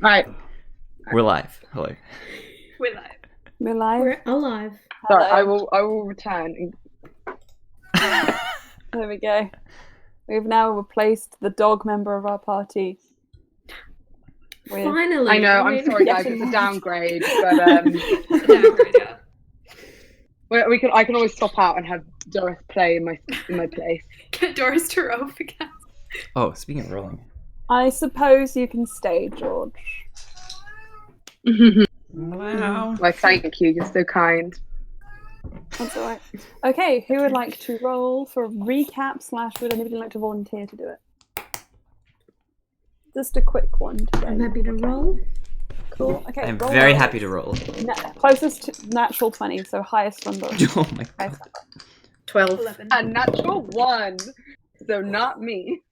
Right. We're live. Hello. We're live. We're live. We're alive. Sorry, Hello. I will return. There we go. We've now replaced the dog member of our party. With... Finally. I know. I'm sorry, guys. It's a downgrade, but Downgrade, yeah. I can always swap out and have Doris play in my place. Get Doris to roll for cats. Oh, speaking of rolling. I suppose you can stay, George. Wow. Well, thank you. You're so kind. That's all right. Okay, who would like to roll for a recap / would anybody like to volunteer to do it? Just a quick one today. I'm happy to roll. Cool. Okay. I'm roll very roll. happy to roll. Closest to natural 20, so highest number. Oh my god. Highest number. 12. 11. A natural 1, so not me.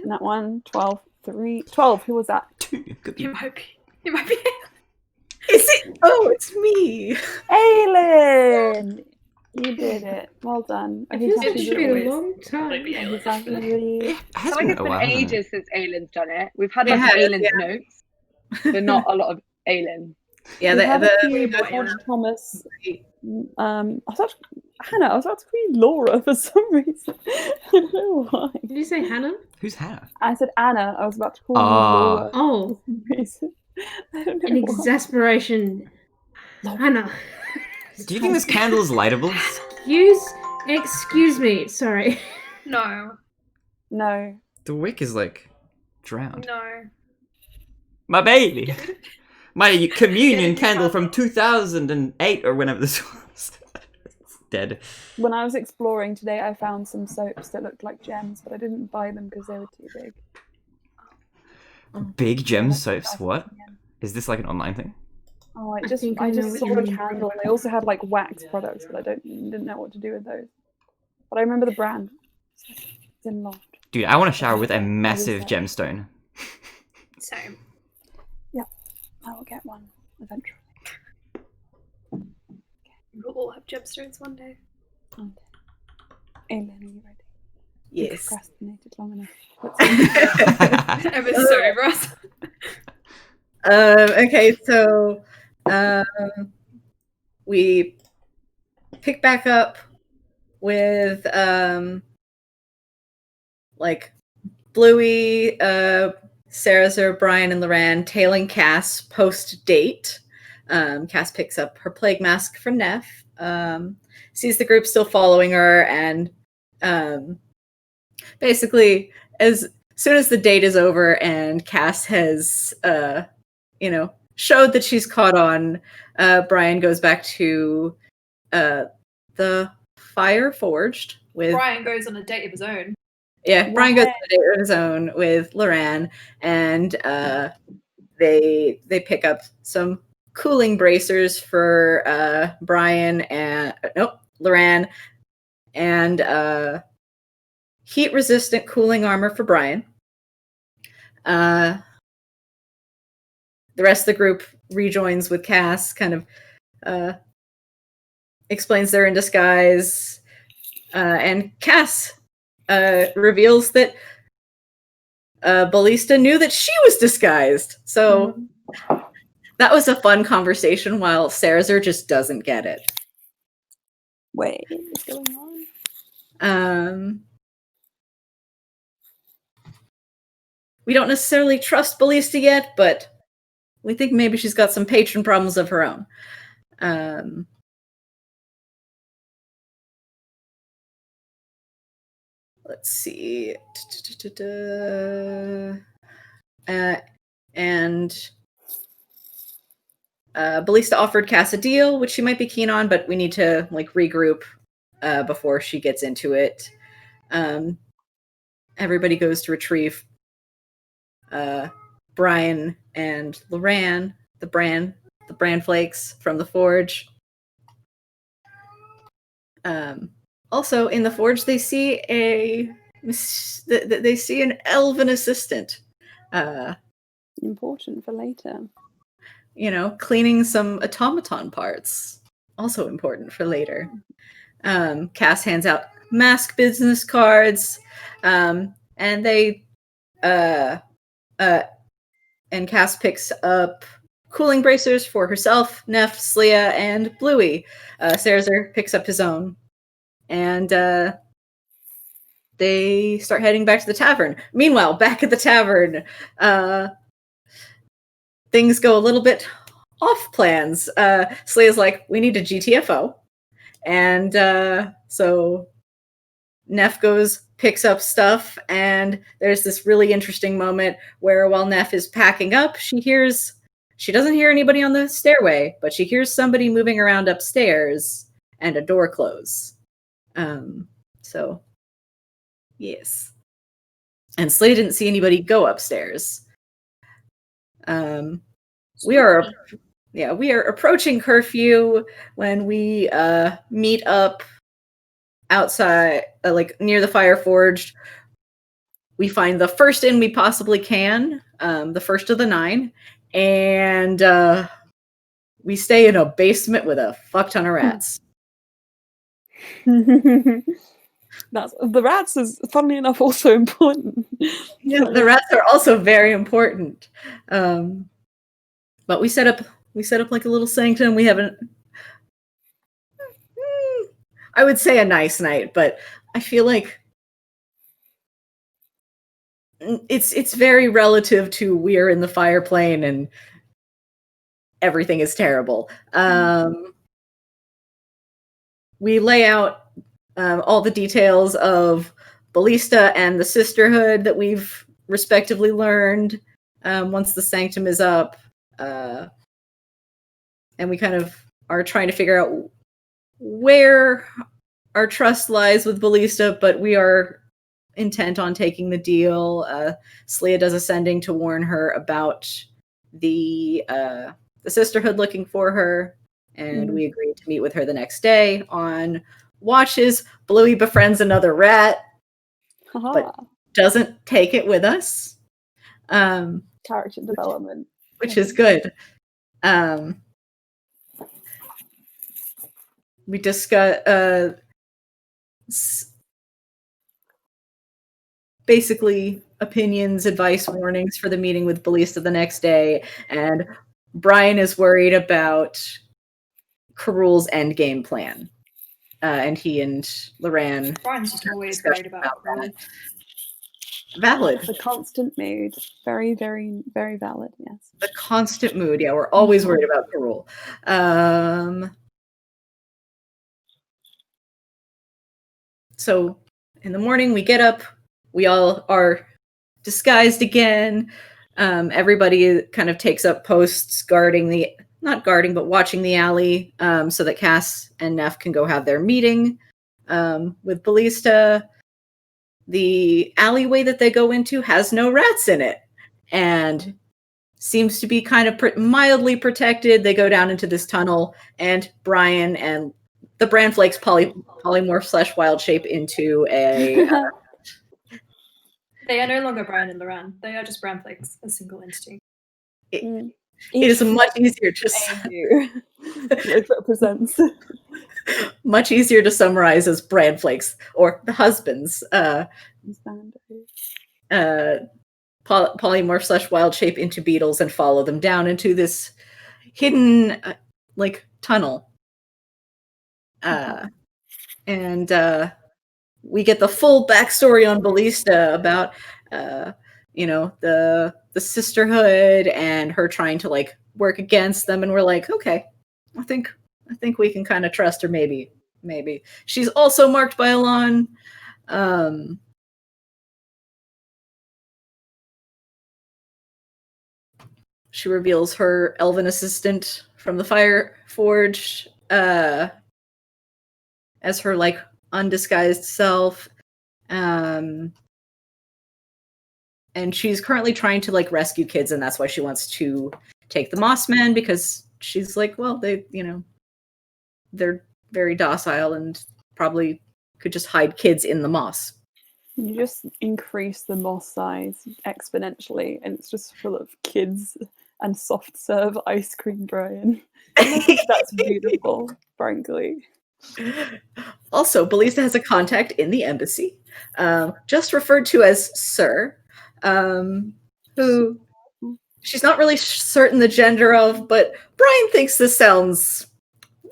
That one, 12, 3, 12. Who was that? 2. Could be. It might be. Is it? Oh, it's me. Aylin! You did it. Well done. It feels Who's like it happy should to be do a it? long time. Who's happy to do it? It has I feel like been it's a been while. hasn't it? ages since Aylin's done it. We've had It like has, Aylin's yeah. notes, but not a lot of Aylin. Yeah, We have a the few George Thomas. Hannah, I was about to call you Laura for some reason. I don't know why. Did you say Hannah? Who's Hannah? I said Anna. I was about to call you Ah. Laura Oh, for some reason. I don't know in why. exasperation. Hannah. Do you think this candle is lightable? Excuse me. Sorry. No, No. The wick is like drowned. no. My baby! My communion candle from 2008 or whenever this was. It's dead. When I was exploring today, I found some soaps that looked like gems, but I didn't buy them because they were too big. Big gem Yeah, soaps? that's What? again. Is this like an online thing? Oh, I I just think I know just what saw you the mean. candle. They also had like wax products, but I didn't know what to do with those. But I remember the brand. It's in Loft. Dude, I want to shower with a massive that? gemstone. Same. I will get one eventually. We'll all have gemstones one day. Amen, are you ready? You yes. procrastinated long enough. I was sorry, Ross. Okay, so we pick back up with like Bluey, Sarah, Brian, and Loran tailing Cass post-date. Cass picks up her plague mask from Neff, sees the group still following her, and basically, as soon as the date is over and Cass has, showed that she's caught on, Brian goes back to the Fire Forged with... Brian goes on a date of his own. Yeah, Brian goes on a date of his own with Loran, and they pick up some cooling bracers for Brian and Loran, and heat-resistant cooling armor for Brian. The rest of the group rejoins with Cass, kind of explains they're in disguise, and Cass reveals that Ballista knew that she was disguised. So that was a fun conversation, while Sarah just doesn't get it. Wait, what's going on? We don't necessarily trust Ballista yet, but we think maybe she's got some patron problems of her own. Let's see. And Ballista offered Cass a deal, which she might be keen on, but we need to regroup before she gets into it. Everybody goes to retrieve Brian and Loran, the bran flakes from the forge. Also, in the forge, they see an elven assistant. Important for later. Cleaning some automaton parts. Also important for later. Cass hands out mask business cards, and they and Cass picks up cooling bracers for herself, Neff, Slia, and Bluey. Cerezer picks up his own. And they start heading back to the tavern. Meanwhile, back at the tavern, things go a little bit off plans. Slia's like, we need a GTFO. And so Neff goes, picks up stuff, and there's this really interesting moment where while Neff is packing up, she doesn't hear anybody on the stairway, but she hears somebody moving around upstairs and a door close. So, yes. And Slia didn't see anybody go upstairs. We are approaching curfew when we meet up outside, like near the Fire Forge. We find the first inn we possibly can, the first of the 9, and we stay in a basement with a fuck ton of rats. The rats is, funnily enough, also important. Yeah, the rats are also very important. But we set up like a little sanctum. We haven't. I would say a nice night, but I feel like it's very relative to we are in the fire plane and everything is terrible. We lay out all the details of Ballista and the Sisterhood that we've respectively learned once the sanctum is up. And we kind of are trying to figure out where our trust lies with Ballista, but we are intent on taking the deal. Slia does a sending to warn her about the Sisterhood looking for her, and we agreed to meet with her the next day on watches. Bluey befriends another rat, but doesn't take it with us. Character development. Which is good. We discuss basically opinions, advice, warnings for the meeting with Ballista the next day, and Brian is worried about Karul's endgame plan. And he and Loran. Brian's just always worried about that. Valid. The constant mood. Very, very, very valid, yes. The constant mood. Yeah, we're always worried about Karul. So in the morning, we get up. We all are disguised again. Everybody kind of takes up posts not guarding, but watching the alley so that Cass and Neff can go have their meeting with Ballista. The alleyway that they go into has no rats in it and seems to be kind of mildly protected. They go down into this tunnel, and Brian and the Bran Flakes polymorph / wild shape into a... They are no longer Brian and Loran. They are just Bran Flakes, a single entity. It is much easier to... It represents... much easier to summarize as Bran Flakes, or the husbands. Polymorph / wild shape into beetles and follow them down into this hidden tunnel. And we get the full backstory on Ballista about the Sisterhood and her trying to work against them, and we're like, okay, I think we can kind of trust her. Maybe she's also marked by Elan. She reveals her elven assistant from the Fire Forge as her undisguised self. And she's currently trying to rescue kids, and that's why she wants to take the Mossmen, because she's well, they're very docile and probably could just hide kids in the moss. You just increase the moss size exponentially, and it's just full of kids and soft serve ice cream, Brian. I think that's beautiful, frankly. Also, Ballista has a contact in the embassy, just referred to as Sir, who she's not really certain the gender of, but Brian thinks this sounds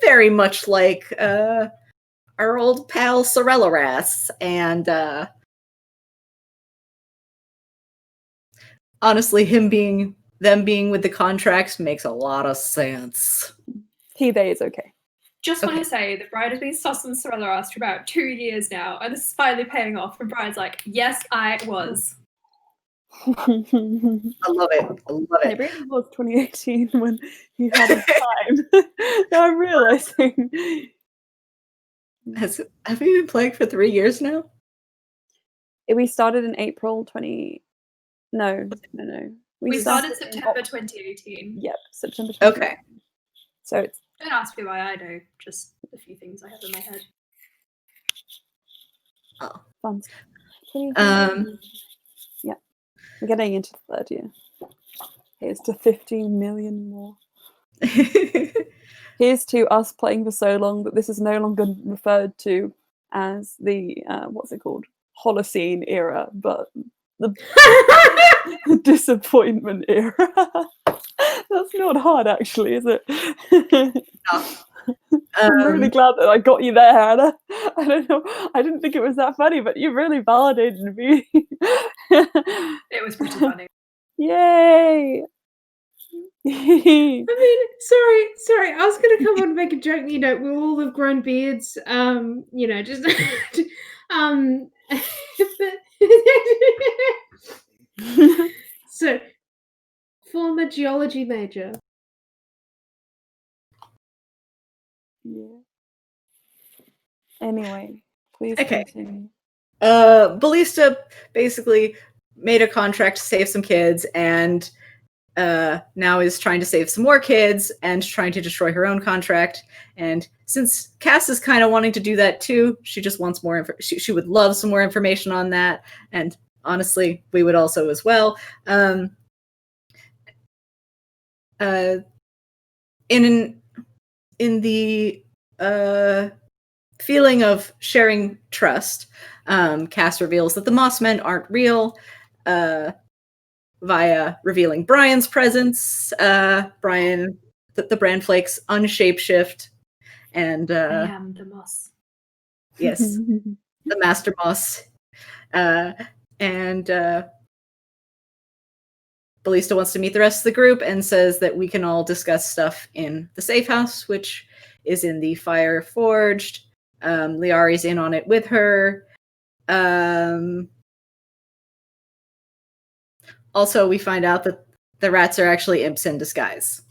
very much like our old pal Sorella, and honestly, them being with the contracts makes a lot of sense. They is okay. Just want Okay. to say that Brian has been sussing Sorella ass for about 2 years now, and this is finally paying off. And Brian's like, yes, I was. I love it. I love it. Maybe it was 2018 when he had his time. Now I'm realizing. Have you been playing for 3 years now? We started in April 20. No. We started in September 2018. Yep, September. Okay. So it's Don't ask me why I know, just a few things I have in my head. fun. Yeah. We're getting into the third year. Here's to 15 million more. Here's to us playing for so long that this is no longer referred to as the what's it called, Holocene era, but the disappointment era. That's not hard, actually, is it? I'm really glad that I got you there, Hannah. I don't know. I didn't think it was that funny, but you really validated me. It was pretty funny. Yay! I mean, sorry. I was gonna come on and make a joke. You know, we all have grown beards. You know, just so former geology major. Yeah. Anyway, please Okay. continue. Ballista basically made a contract to save some kids, and now is trying to save some more kids and trying to destroy her own contract. And since Cass is kind of wanting to do that too, she just wants more she would love some more information on that, and honestly, we would also as well. In the feeling of sharing trust, Cass reveals that the Mossmen aren't real, via revealing Brian's presence. Brian, the Bran Flakes unshapeshift, and I am the moss. yes, the Master Moss, and Ballista wants to meet the rest of the group and says that we can all discuss stuff in the safe house, which is in the Fire Forged. Liari's in on it with her. Also, we find out that the rats are actually imps in disguise.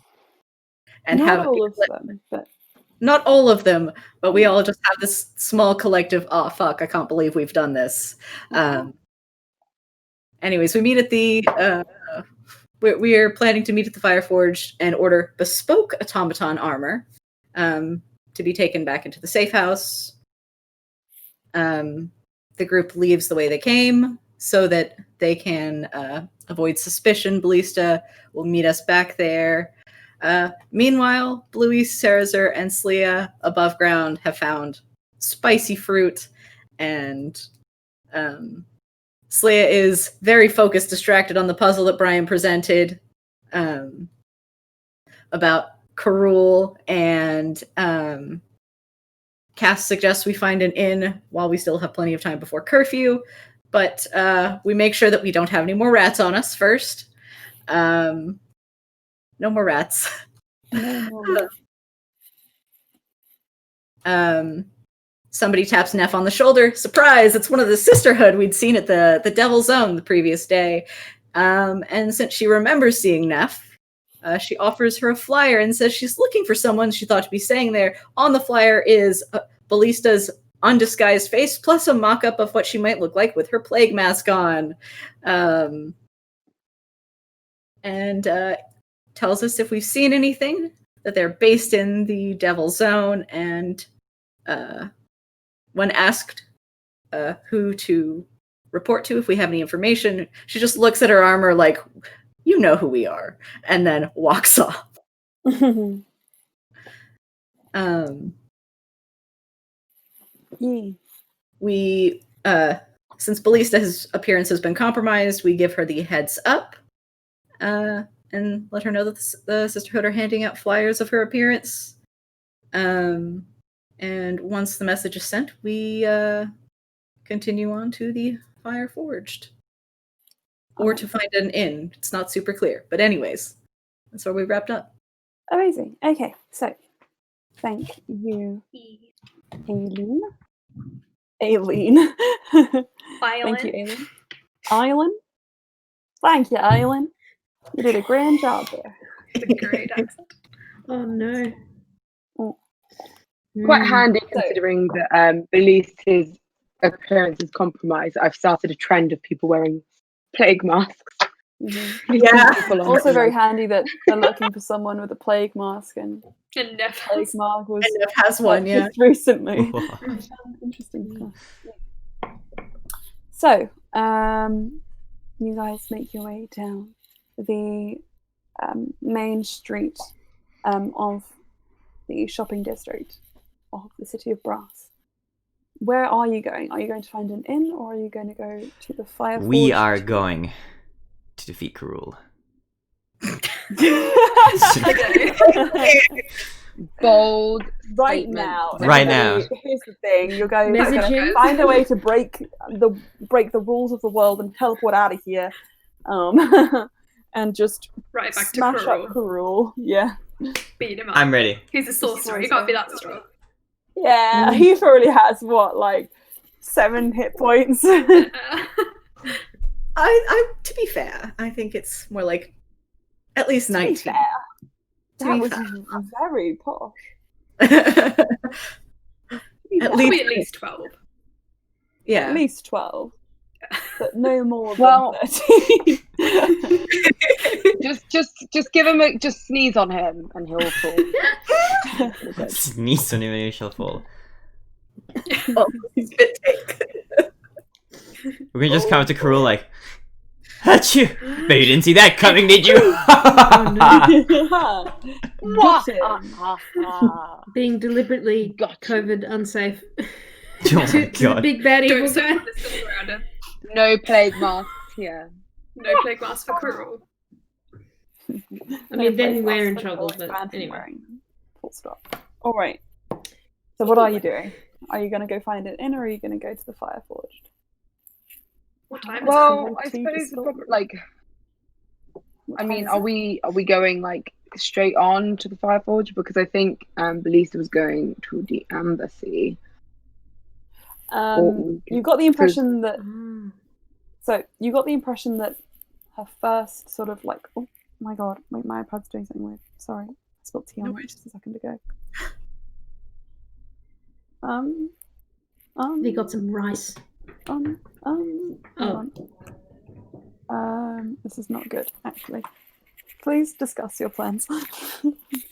And Not all of them, but not all of them, but we all just have this small collective, oh fuck, I can't believe we've done this. Anyways, we meet at the we are planning to meet at the Fireforge and order bespoke automaton armor to be taken back into the safe house. The group leaves the way they came so that they can avoid suspicion. Ballista will meet us back there. Meanwhile, Bluey, Sarazer, and Slia above ground have found spicy fruit, and Slia is very focused, distracted on the puzzle that Brian presented about Karul, and Cass suggests we find an inn while we still have plenty of time before curfew, but we make sure that we don't have any more rats on us first. No more rats. no. Somebody taps Neff on the shoulder. Surprise! It's one of the sisterhood we'd seen at the Devil's Own the previous day. And since she remembers seeing Neff, she offers her a flyer and says she's looking for someone she thought to be staying there. On the flyer is Ballista's undisguised face, plus a mock-up of what she might look like with her plague mask on. And tells us if we've seen anything, that they're based in the Devil's Zone, and when asked who to report to, if we have any information, she just looks at her armor like, you know who we are, and then walks off. We, since Ballista's appearance has been compromised, we give her the heads up. and let her know that the Sisterhood are handing out flyers of her appearance. And once the message is sent, we continue on to the Fire Forged. Or to find an inn. It's not super clear. But anyways, that's where we wrapped up. Amazing. Okay, so thank you, Aileen. Aileen. Thank you, Aileen. Aileen. Thank you, Aileen. You did a grand job there. It's a great accent. Oh no. Quite Mm. handy considering that Belize's appearance is compromised. I've started a trend of people wearing plague masks. Yeah. Also very handy that they're looking for someone with a plague mask, and And Neff plague mask was And Neff has one, yeah. just recently. Wow. Interesting stuff. So, you guys make your way down the main street of the shopping district of the city of Brass. Where are you going? Are you going to find an inn, or are you going to go to the fire? We are going to defeat Karul. Bold Right statement. now. Right everybody, now. Here's the thing: you're going to Messaging. find a way to break the rules of the world and teleport out of here, and just right back to smash up Kurul. Karul. Yeah, Beat him up. I'm ready. He's a sorcerer. He can't be that strong. yeah. He probably has what, like 7 hit points. I to be fair, I think it's more like at least 19. fair. To That be was fair. very posh. At Probably least, at least 12. yeah. At least 12, but no more Well- than 13. Just give him just sneeze on him and he'll fall. Sneeze on him and you shall fall. Spit take. We can just come up to Karul like, Achoo! But you didn't see that coming, did you? Got him. Being deliberately Got you. COVID unsafe. Oh my to the god. big bad evil Don't say guy. the skills around him. No plague masks here. No plague mask for Kurul. I mean, then we're in trouble, but anyway. Full stop. All right. So what are you doing? Are you going to go find an inn, or are you going to go to the Fire Forged? What time is it? Well, I to suppose the discover. problem, like, What I time mean, is are it? we going like straight on to the Fire Forge? Because I think Belize was going to the embassy. You got the impression that Ah. So you got the impression that her first sort of like, oh my god, wait, my iPad's doing something weird. Sorry, I spilled tea on it just a second ago. They got some rice. Hold Oh. on. This is not good, actually. Please discuss your plans.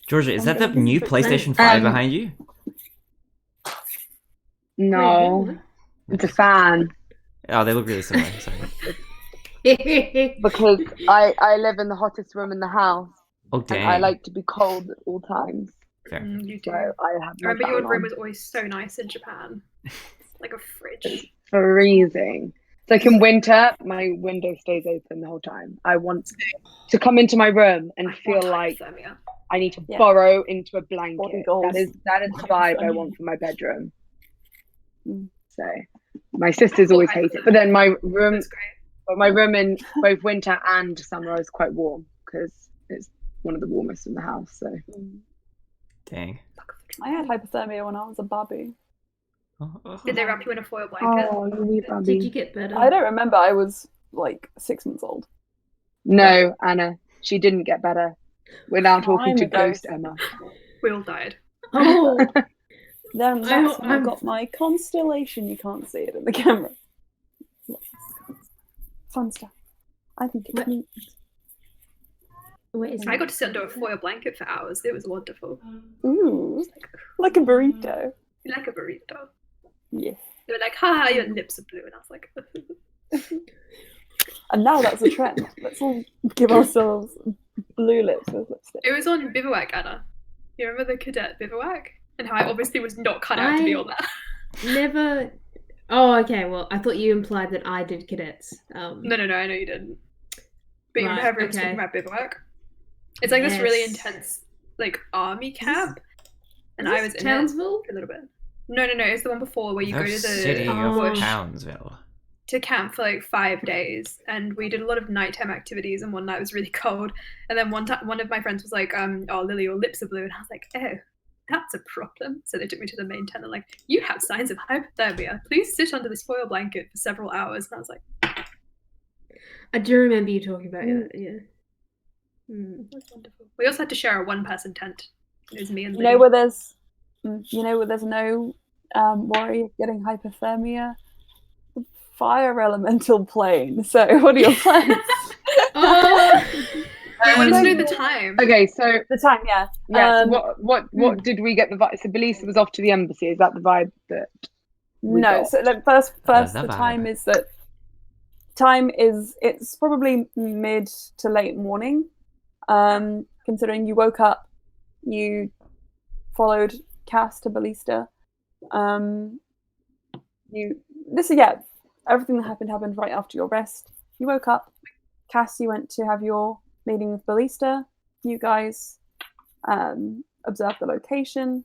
Georgia, is that the Okay. new PlayStation 5 Um, behind you? No, Wait, it's a fan. Oh, they look really similar. Sorry. what? Because I live in the hottest room in the house, Oh, and dang. I like to be cold at all times. Fair. You do. So I have I my remember your fan room on. was always so nice in Japan. Like a fridge. Freezing. It's like in winter, my window stays open the whole time. I want to come into my room and feel like hypothermia. I need to Yeah. burrow into a Body blanket. goals. That is the vibe I want for my bedroom. Mm. So my sisters always hate it, but then my room, That's great. in both winter and summer is quite warm because it's one of the warmest in the house. So Dang. I had hypothermia when I was a baby. Did they wrap you in a foil blanket? oh, you wee Did you baby. get better? I don't remember. I was like 6 months old. No, Anna, she didn't get better. We're now talking I'm to a ghost. Ghost Emma. We all died. Oh, Then that's when I I'm- got my constellation. You can't see it in the camera. Fun stuff. I think it's What? neat. wait, is I got to sit under a foil blanket for hours. It was wonderful. Ooh, like a burrito. Like a burrito. Yeah. They were like, ha, your lips are blue. And I was like, And now that's a trend. Let's all give ourselves blue lips with lipstick. it was on Bivouac, Anna. You remember the cadet Bivouac? And how I obviously was not cut out to be on that. never. Oh, okay. Well, I thought you implied that I did cadets. No, I know you didn't. But you Right, remember everyone was okay. talking about Bivouac? It's like this really Yes. intense, like army Is this- camp, and Is I this was in Townsville? it for a little bit. No, it's the one before where you go to the city Oh. of Townsville. to camp for like 5 days, and we did a lot of nighttime activities, and one night was really cold, and then one of my friends was like, oh Lily, your lips are blue, and I was like, oh, that's a problem. So they took me to the main tent and like, you have signs of hypothermia, please sit under this foil blanket for several hours. And I was like, I do remember you talking about it. Yeah. that's wonderful. We also had to share a 1-person tent. It was me and You Lily. know where there's no worry of getting hypothermia? The fire elemental plane. So what are your plans? Oh! I wanted to know the time. Okay, so The time, yeah. yeah. So what did we get the vibe? So Belisa was off to the embassy. Is that the vibe that? we No, got? so like first the the vibe. time is that it's probably mid to late morning. Considering you woke up, you followed Cass to Ballista. Everything that happened right after your rest. You woke up, Cass, you went to have your meeting with Ballista. You guys observed the location,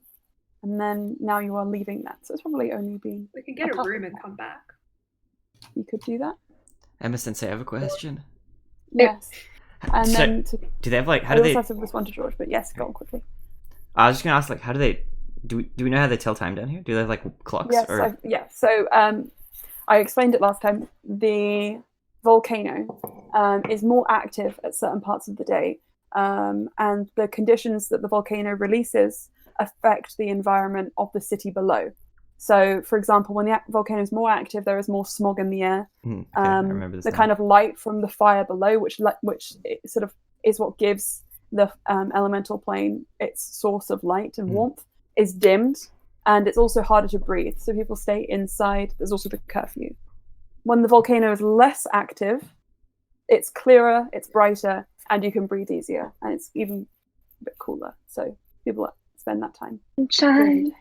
and then now you are leaving that. So it's probably only been. We could get a room and come back. You could do that. Emma Sensei, I have a question. Yes. And So, then do they have like? How I do also they? have to respond to George, but yes, go on quickly. I was just gonna ask, like, how do they? Do we know how they tell time down here? Do they have like clocks? Yes, or... So I explained it last time. The volcano is more active at certain parts of the day, and the conditions that the volcano releases affect the environment of the city below. So, for example, when the volcano is more active, there is more smog in the air. Okay, I remember this The now. kind of light from the fire below, which sort of is what gives the elemental plane its source of light and warmth, is dimmed, and it's also harder to breathe. So people stay inside. There's also the curfew. When the volcano is less active, it's clearer, it's brighter, and you can breathe easier, and it's even a bit cooler. So people spend that time. during the day.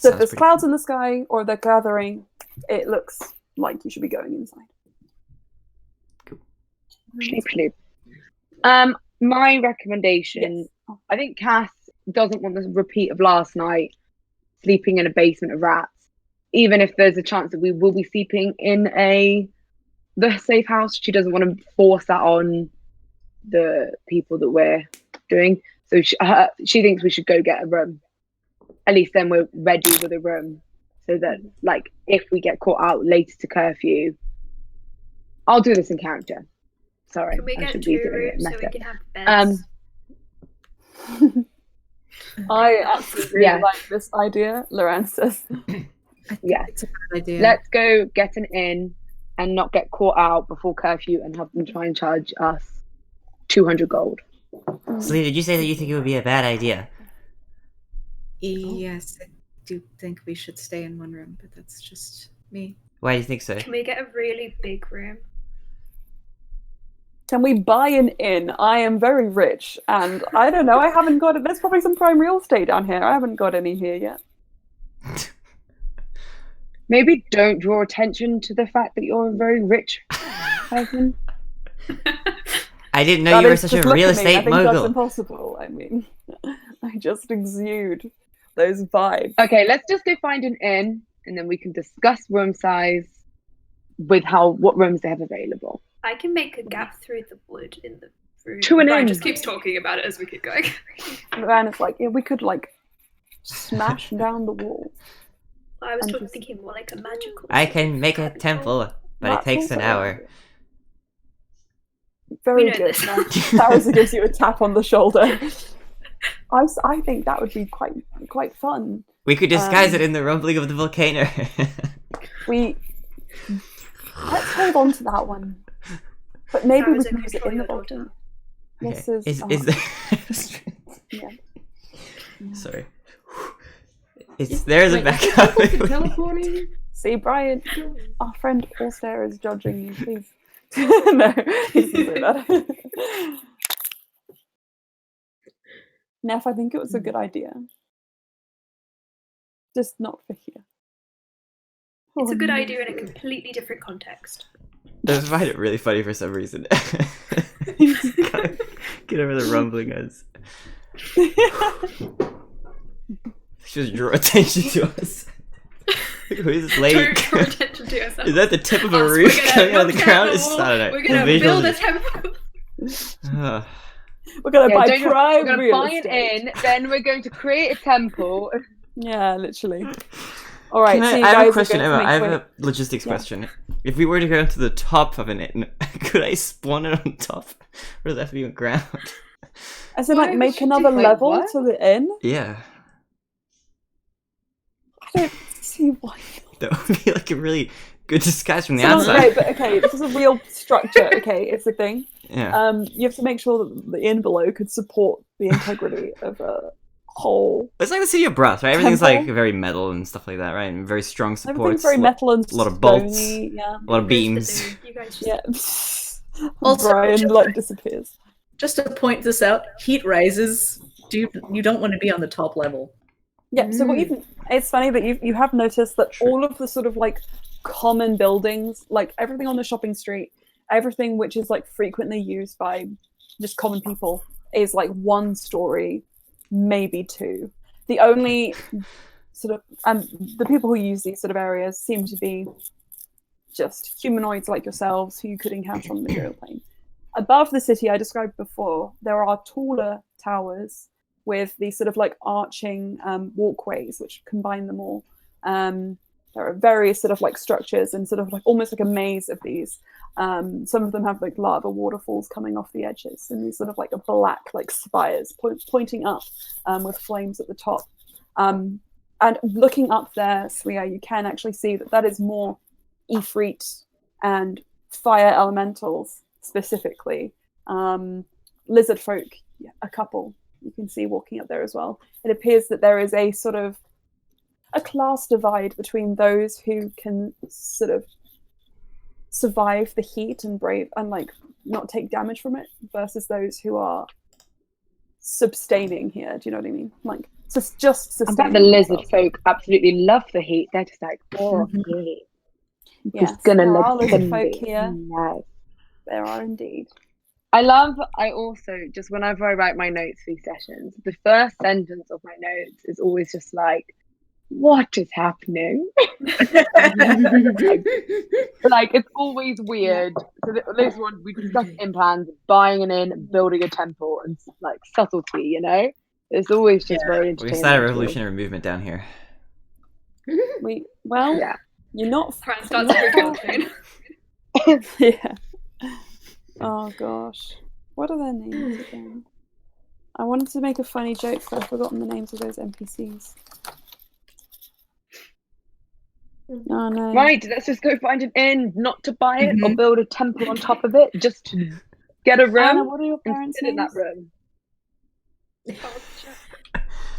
So if Sounds there's pretty clouds cool. in the sky or they're gathering, it looks like you should be going inside. Sleep. My recommendation. Yes. I think Cass doesn't want the repeat of last night, sleeping in a basement of rats. Even if there's a chance that we will be sleeping in the safe house, she doesn't want to force that on the people that we're doing. So she thinks we should go get a room. At least then we're ready with a room, so that like if we get caught out later to curfew, I'll do this in character. Sorry, Can we I get should be 2 doing it rooms so messed we up. can have beds? I actually really Yeah. like this idea, Loran says. Yeah, It's a bad idea. let's go get an inn and not get caught out before curfew and have them try and charge us 200 gold. Celine, did you say that you think it would be a bad idea? Yes, I do think we should stay in one room, but that's just me. Why do you think so? Can we get a really big room? Can we buy an inn? I am very rich, and I don't know, I haven't got it. There's probably some prime real estate down here. I haven't got any here yet. Maybe don't draw attention to the fact that you're a very rich person. I didn't know That you were is such just a look real at me. I estate think that's mogul. impossible. I mean, I just exude those vibes. Okay, let's just go find an inn and then we can discuss room size with what rooms they have available. I can make a gap through the wood in the room. To an Brian inn. just keeps talking about it as we keep going. And it's like, yeah, we could like smash down the wall. I was And just- thinking more like a magical. I can make a temple, but it That's takes an also hour. idea. Very We know good. this. Sarasa gives you a tap on the shoulder. I think that would be quite fun. We could disguise it Um, in the rumbling of the volcano. Let's hold on to that one. But maybe we Sarasa, can use it control in the your daughter. volcano. Okay, This is is there... yeah. Sorry. There's a Wait, backup. is it teleporting? See, Brian, our friend Allstare is judging you, please. No, he doesn't say that. Neff, I think it was a good idea. Just not for here. It's a Oh, good no. idea in a completely different context. I just find it really funny for some reason. Get over the rumbling, guys. Just draw attention to us. Who is this lady? Don't draw attention to yourself. Is that the tip of a Us, roof we're gonna coming out of the knock ground? down It's, the I wall, don't know. We're gonna The build a visuals temple. are- We're gonna buy we're prime going to real buy it estate. in, then we're going to create a temple. Yeah, literally. All right, so you I have a guys question, are going Emma. to I have make a logistics question. If we were to go to the top of an inn, could I spawn it on top? Or does that have to be on ground? as in, Why like, would make you another do that? level What? to the inn? Yeah. I don't see why. That would be like a really good disguise from the So, outside. okay, but okay, this is a real structure. Okay, it's a thing. Yeah. You have to make sure that the inn below could support the integrity of a whole. It's like the city of brass, right? Everything's like Temple. very metal and stuff like that, right? And very strong supports. Everything's very metal and a lot of bolts. stony, yeah. A lot of beams. You guys just Yeah. Also, Brian just- like disappears. Just to point this out, heat rises. You don't want to be on the top level. Yeah, so what you it's funny that you have noticed that all of the sort of like common buildings, like everything on the shopping street, everything which is like frequently used by just common people is like one story, maybe two. The only sort of the people who use these sort of areas seem to be just humanoids like yourselves who you could encounter on the material plane. Above the city I described before, there are taller towers with these sort of like arching walkways which combine them all. There are various sort of like structures and sort of like almost like a maze of these. Some of them have like lava waterfalls coming off the edges and these sort of like black like spires pointing up with flames at the top. And looking up there, Swiya, you can actually see that that is more Ifrit and fire elementals specifically. Lizard folk, a couple you can see walking up there as well. It appears that there is a sort of a class divide between those who can sort of survive the heat and brave and like not take damage from it versus those who are sustaining here. Do you know what I mean? Like just I sustaining. bet the lizard themselves. folk absolutely love the heat. They're just like, oh, yeah. Yes, Just gonna there let are lizard them folk be. here. Nice. There are indeed. I also, just whenever I write my notes for these sessions, the first sentence of my notes is always just like, what is happening? Like, it's always weird. So this one, we discussed in plans, buying an inn, building a temple, and like subtlety, you know? It's always just very We entertaining. started a to me. revolutionary movement down here. Yeah. You're not. Fran starts a revolt chain. Yeah. Oh gosh. What are their names again? I wanted to make a funny joke, but I've forgotten the names of those NPCs. Oh no. Right, let's just go find an inn, not to buy it or Mhm. build a temple on top of it, just to get a room Anna, what are your and parents' sit in that names? room.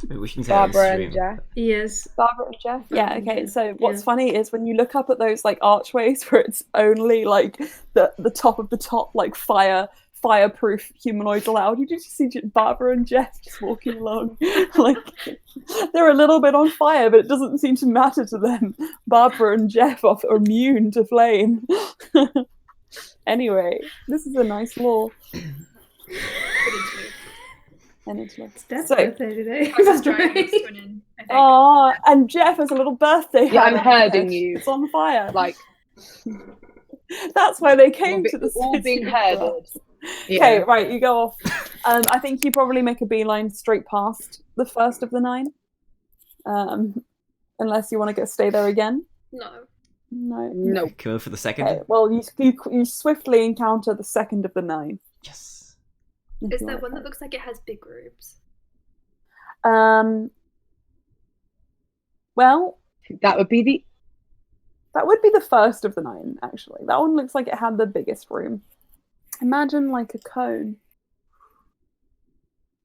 Maybe we can say that on Barbara and stream. Jeff. Yes. Barbara and Jeff? Yeah, okay. So what's Yeah. funny is when you look up at those like archways where it's only like the top of the top like fireproof humanoids allowed, you just see Barbara and Jeff just walking along. Like they're a little bit on fire, but it doesn't seem to matter to them. Barbara and Jeff are immune to flame. Anyway, this is a nice law. And it's like, That's so, birthday today. I was driving us to an inn, I think. oh, and Jeff has a little birthday. Yeah, I'm hat. herding you. It's on fire. Like, That's why they came to the all city. being herded. Okay, right, you go off. I think you probably make a beeline straight past the first of the 9. Unless you want to go stay there again. No. No. No. Can we move for the second? Okay, well, you swiftly encounter the second of the 9. Yes. if Is you there like one that that. looks like it has big robes? Well, That would be the. that would be the first of the 9, actually. That one looks like it had the biggest room. Imagine like a cone.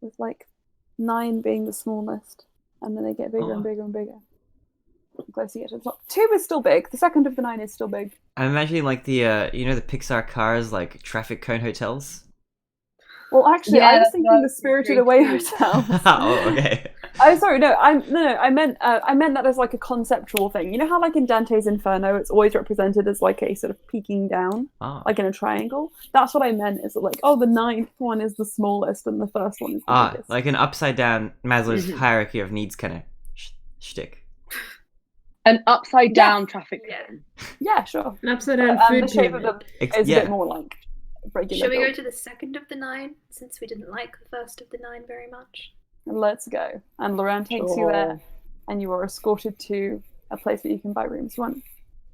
With like 9 being the smallest. And then they get bigger and bigger and bigger. The closer you get to the top. 2 is still big. The second of the 9 is still big. I'm imagining like the you know the Pixar cars like traffic cone hotels. Well, actually, Yeah, I was that's thinking what I the was Spirited thinking Away too. Hotel. Oh, okay. Oh, sorry, no, I meant that as like a conceptual thing. You know how like in Dante's Inferno, it's always represented as like a sort of peeking down, like in a triangle. That's what I meant. Is that like, oh, the ninth one is the smallest, and the first one is the biggest. Like an upside down Maslow's hierarchy of needs kind of shtick. An upside down traffic jam. Yeah, sure. An upside down The food shape of pyramid. the is a bit more like regular. Shall we go build. to the second of the 9, since we didn't like the first of the 9 very much? Let's go. And Lorraine takes you there, and you are escorted to a place where you can buy rooms. You want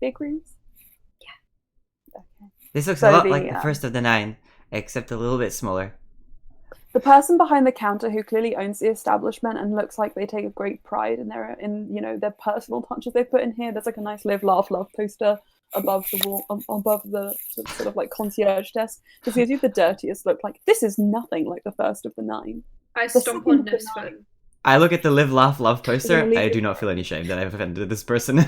big rooms? Yeah. Okay. This looks So a lot the, like the first of the 9, except a little bit smaller. The person behind the counter who clearly owns the establishment and looks like they take a great pride in their their personal touches they put in here. There's like a nice live, laugh, love poster above the wall, above the sort of like concierge desk. Just gives you the dirtiest look. Like, this is nothing like the first of the 9. I The stomp second on of the Nib's 9. foot. I look at the live, laugh, love poster. Really? I do not feel any shame that I've offended this person.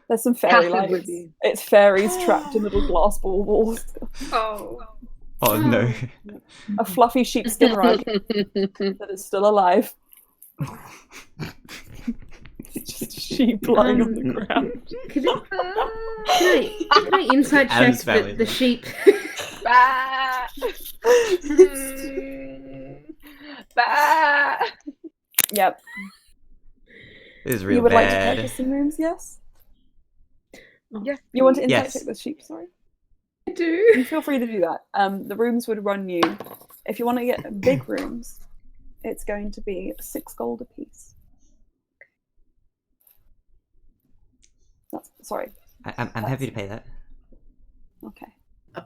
There's some fairy Passive with lights. you. It's fairies trapped in little glass baubles. Oh. Oh no. A fluffy sheepskin rug that is still alive. It's just a sheep lying on the ground. Can I insight check Adam's family. the sheep? Bah! Bah! Yep. This is real You would like to bad. purchase some rooms, yes? Yes. You want to insight Yes. check the sheep, sorry? I do. You feel free to do that. The rooms would run you, if you want to get big rooms, it's going to be 6 gold a piece. That's, sorry. I'm happy to pay that. Okay. I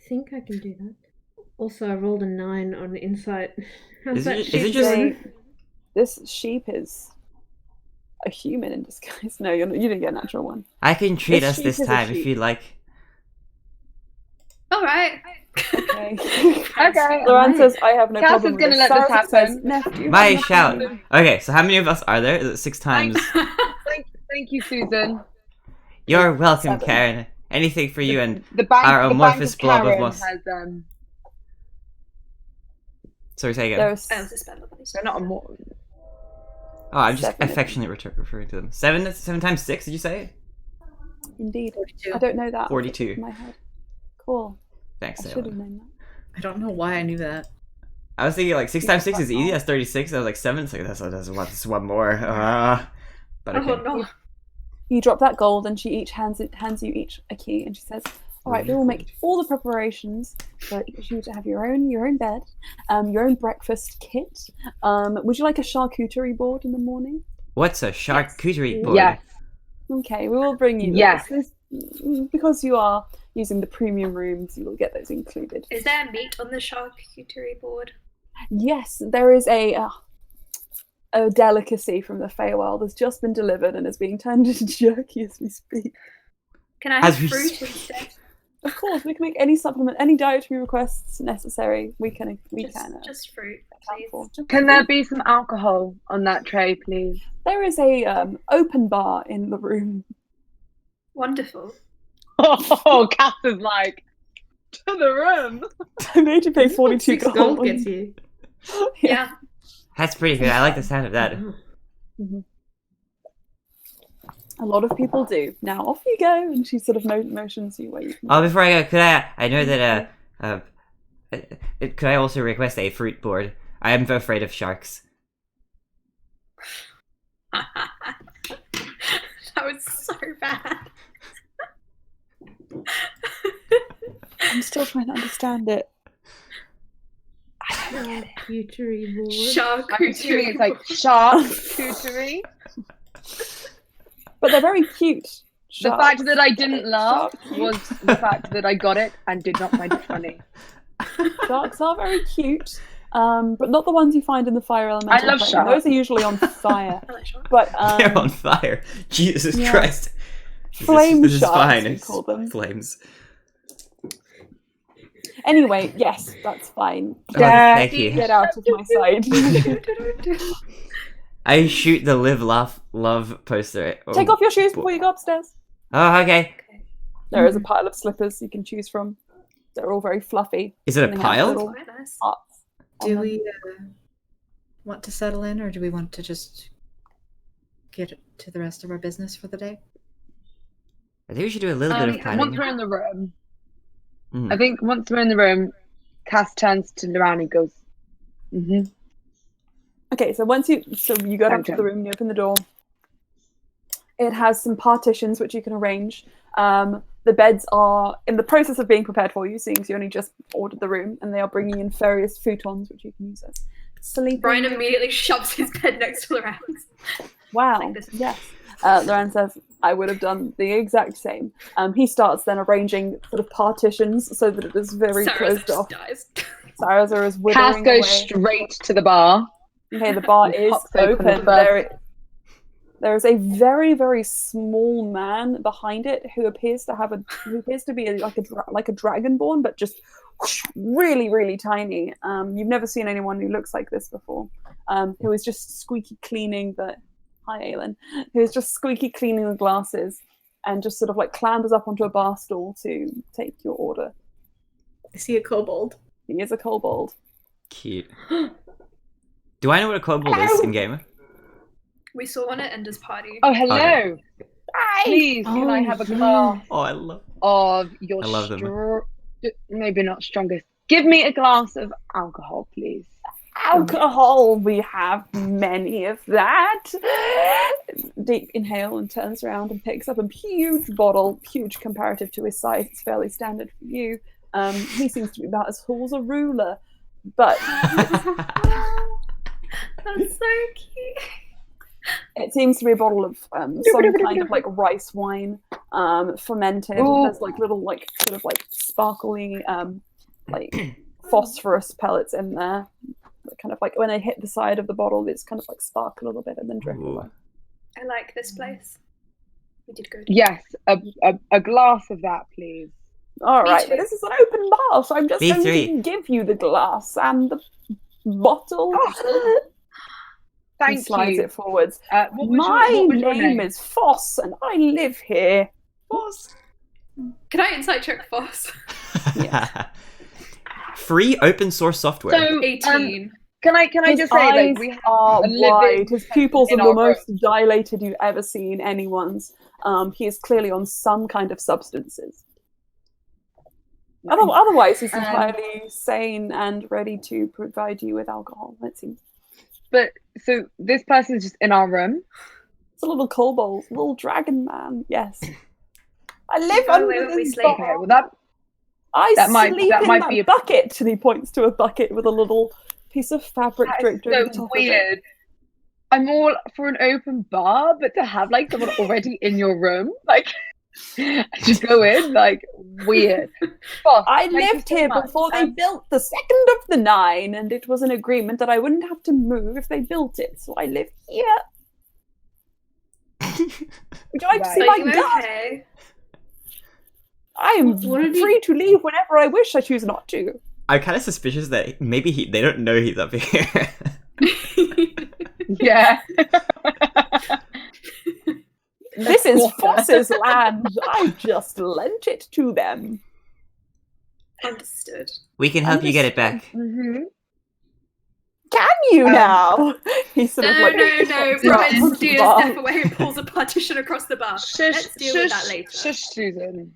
think I can do that. Also, I rolled a 9 on insight. How's Is that it sheep just- doing? This sheep is a human in disguise. No, you didn't get a natural one. I can treat This us sheep this is a time if sheep. you'd like. Alright. Okay. Okay. Lauren says, I have no Cass problem is with gonna this. let this Sarah says, happen. Neff, do you My have no shout. problem? Okay, so how many of us are there? Is it 6 times? Thank you, Susan. You're welcome, 7. Karen. Anything for you and The bank, our the amorphous bank of blob of Karen moss. has Sorry, say again. There's Oh, it's a spell. they're not a more. Oh, I'm just 7 of them. affectionately referring to them. 7 times 6, did you say? Indeed. 42. I don't know that. 42. In my head. Cool. Thanks, I should have Sarah. known that. I don't know why I knew that. I was thinking like 6 times 6 is easy, that's 36. I was like 7, so that's one more. But okay. Oh no. You drop that gold, and she hands you each a key, and she says, "All right, we will make all the preparations for you to have your own bed, your own breakfast kit. Would you like a charcuterie board in the morning? What's a charcuterie board? Yes. Okay, we will bring you Yes. this. Because you are using the premium rooms, you will get those included. Is there meat on the charcuterie board? Yes, there is a delicacy from the Feywild that's just been delivered and is being turned into jerky as we speak. Can I As have we fruit speak. instead? Of course, we can make any supplement, any dietary requests necessary. We can. Just fruit, account please. for. Just Can there be some alcohol on that tray, please? There is a open bar in the room. Wonderful. Oh, Cass is like, to the room. I made you pay This is what 42 6 gold. gold gets you. Yeah. That's pretty good. I like the sound of that. A lot of people do. Now off you go, and she sort of motions you where you can. Oh, before I go, could I know that could I also request a fruit board? I am afraid of sharks. That was so bad. I'm still trying to understand it. I don't get it. Charcuterie board. I'm assuming Charcuterie. it's like charcuterie. But they're very cute. The Sharks. fact that I didn't laugh Shark was the fact that I got it and did not find it funny. Sharks are very cute, but not the ones you find in the fire elemental. love plane. sharks. Those are usually on fire. I like sharks. But They're on fire. Jesus yeah. Christ. Flame this is sharks, fine. we It's call them. flames. Anyway, yes, that's fine. Oh, thank you. Get out of my sight. I shoot the live, laugh, love poster. Take off your shoes before you go upstairs. Oh, okay. There is a pile of slippers you can choose from. They're all very fluffy. Is it a and they have pile? little Quite nice. hearts on Do them. we want to settle in, or do we want to just get to the rest of our business for the day? I think we should do a little bit of Once planning. we're in the room, Mm. I think once we're in the room, Cass turns to Lorraine and goes, "Mm-hmm." Okay, so once you go down to the room and you open the door, it has some partitions which you can arrange. The beds are in the process of being prepared for you, seeing as you only just ordered the room, and they are bringing in various futons which you can use as sleeping. Brian immediately shoves his bed next to Loren's. Wow. Like this. Yes. Loren says, I would have done the exact same. He starts then arranging sort of partitions so that it is very Sarah closed just off. dies. Sarazar is withering Cass goes away. straight to the bar. Okay, the bar and is pops open the open. first- There is a very, very small man behind it who appears to be like a dragonborn, but just really, really tiny. You've never seen anyone who looks like this before. Who is just squeaky cleaning the who's just squeaky cleaning the glasses and just sort of like clambers up onto a bar stool to take your order. Is he a kobold? He is a kobold. Cute. Do I know what a kobold is in game? We saw one at Ender's party. Oh, hello. Okay. Please, can I have a glass Oh, I love. of your I love them. maybe not strongest. Give me a glass of alcohol, please. Alcohol, we have many of that. Deep inhale and turns around and picks up a huge bottle, huge comparative to his size. It's fairly standard for you. He seems to be about as tall as a ruler, but That's so cute. it seems to be a bottle of some kind of like rice wine, fermented. Ooh. There's like little like sort of like sparkly like phosphorus pellets in there. Kind of like when they hit the side of the bottle, it's kind of like spark a little bit and then drip Ooh. away. I like this place. We did good. Yes, a glass of that, please. All Me right, too. this is an open bar, so I'm just going B3. to give you the glass and the bottle. Oh, He Thank slides you. it forwards. What was My your name is Foss, and I live here. Boss. Can I insight check Foss? Free open source software. So, 18. can I His just say, eyes like, we have are a living wide. His pupils are in the our most dilated you've ever seen anyone's. He is clearly on some kind of substances. Otherwise, he's entirely sane and ready to provide you with alcohol, it seems. But so this person's just in our room. It's a little kobold, little dragon man, yes. I live By the way, under when we this sleep, bar. Okay, well that I that might- sleep that in might that be a- bucket, and he points to a bucket with a little piece of fabric that draped is over the so top of it. weird. I'm all for an open bar, but to have like someone already in your room, like just go in, like weird. Boss, I thank you lived so here much. before they built the second of the 9, and it was an agreement that I wouldn't have to move if they built it, so I live here. Would you like to Right. see Are my you gut? okay? I am What did he- free to leave whenever I wish. I choose not to. I'm kind of suspicious that maybe they don't know he's up here. Yeah. This is Water. Foss's land. I just lent it to them. Understood. We can help you get it back. Mhm. Can you now? He sort No, of like no. drops Brian onto the steers bar. Steph away and pulls a partition across the bar. Shush, Let's deal with that later. Shush, Susan.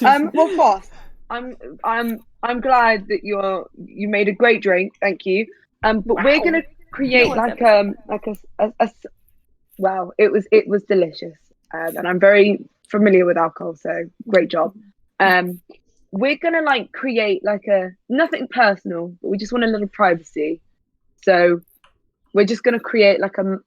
Well, boss, I'm glad that you made a great drink. Thank you. But we're Wow. gonna create No one's like well, it was delicious, and I'm very familiar with alcohol, so great job. We're gonna like create like a nothing personal, but we just want a little privacy. So we're just gonna create like a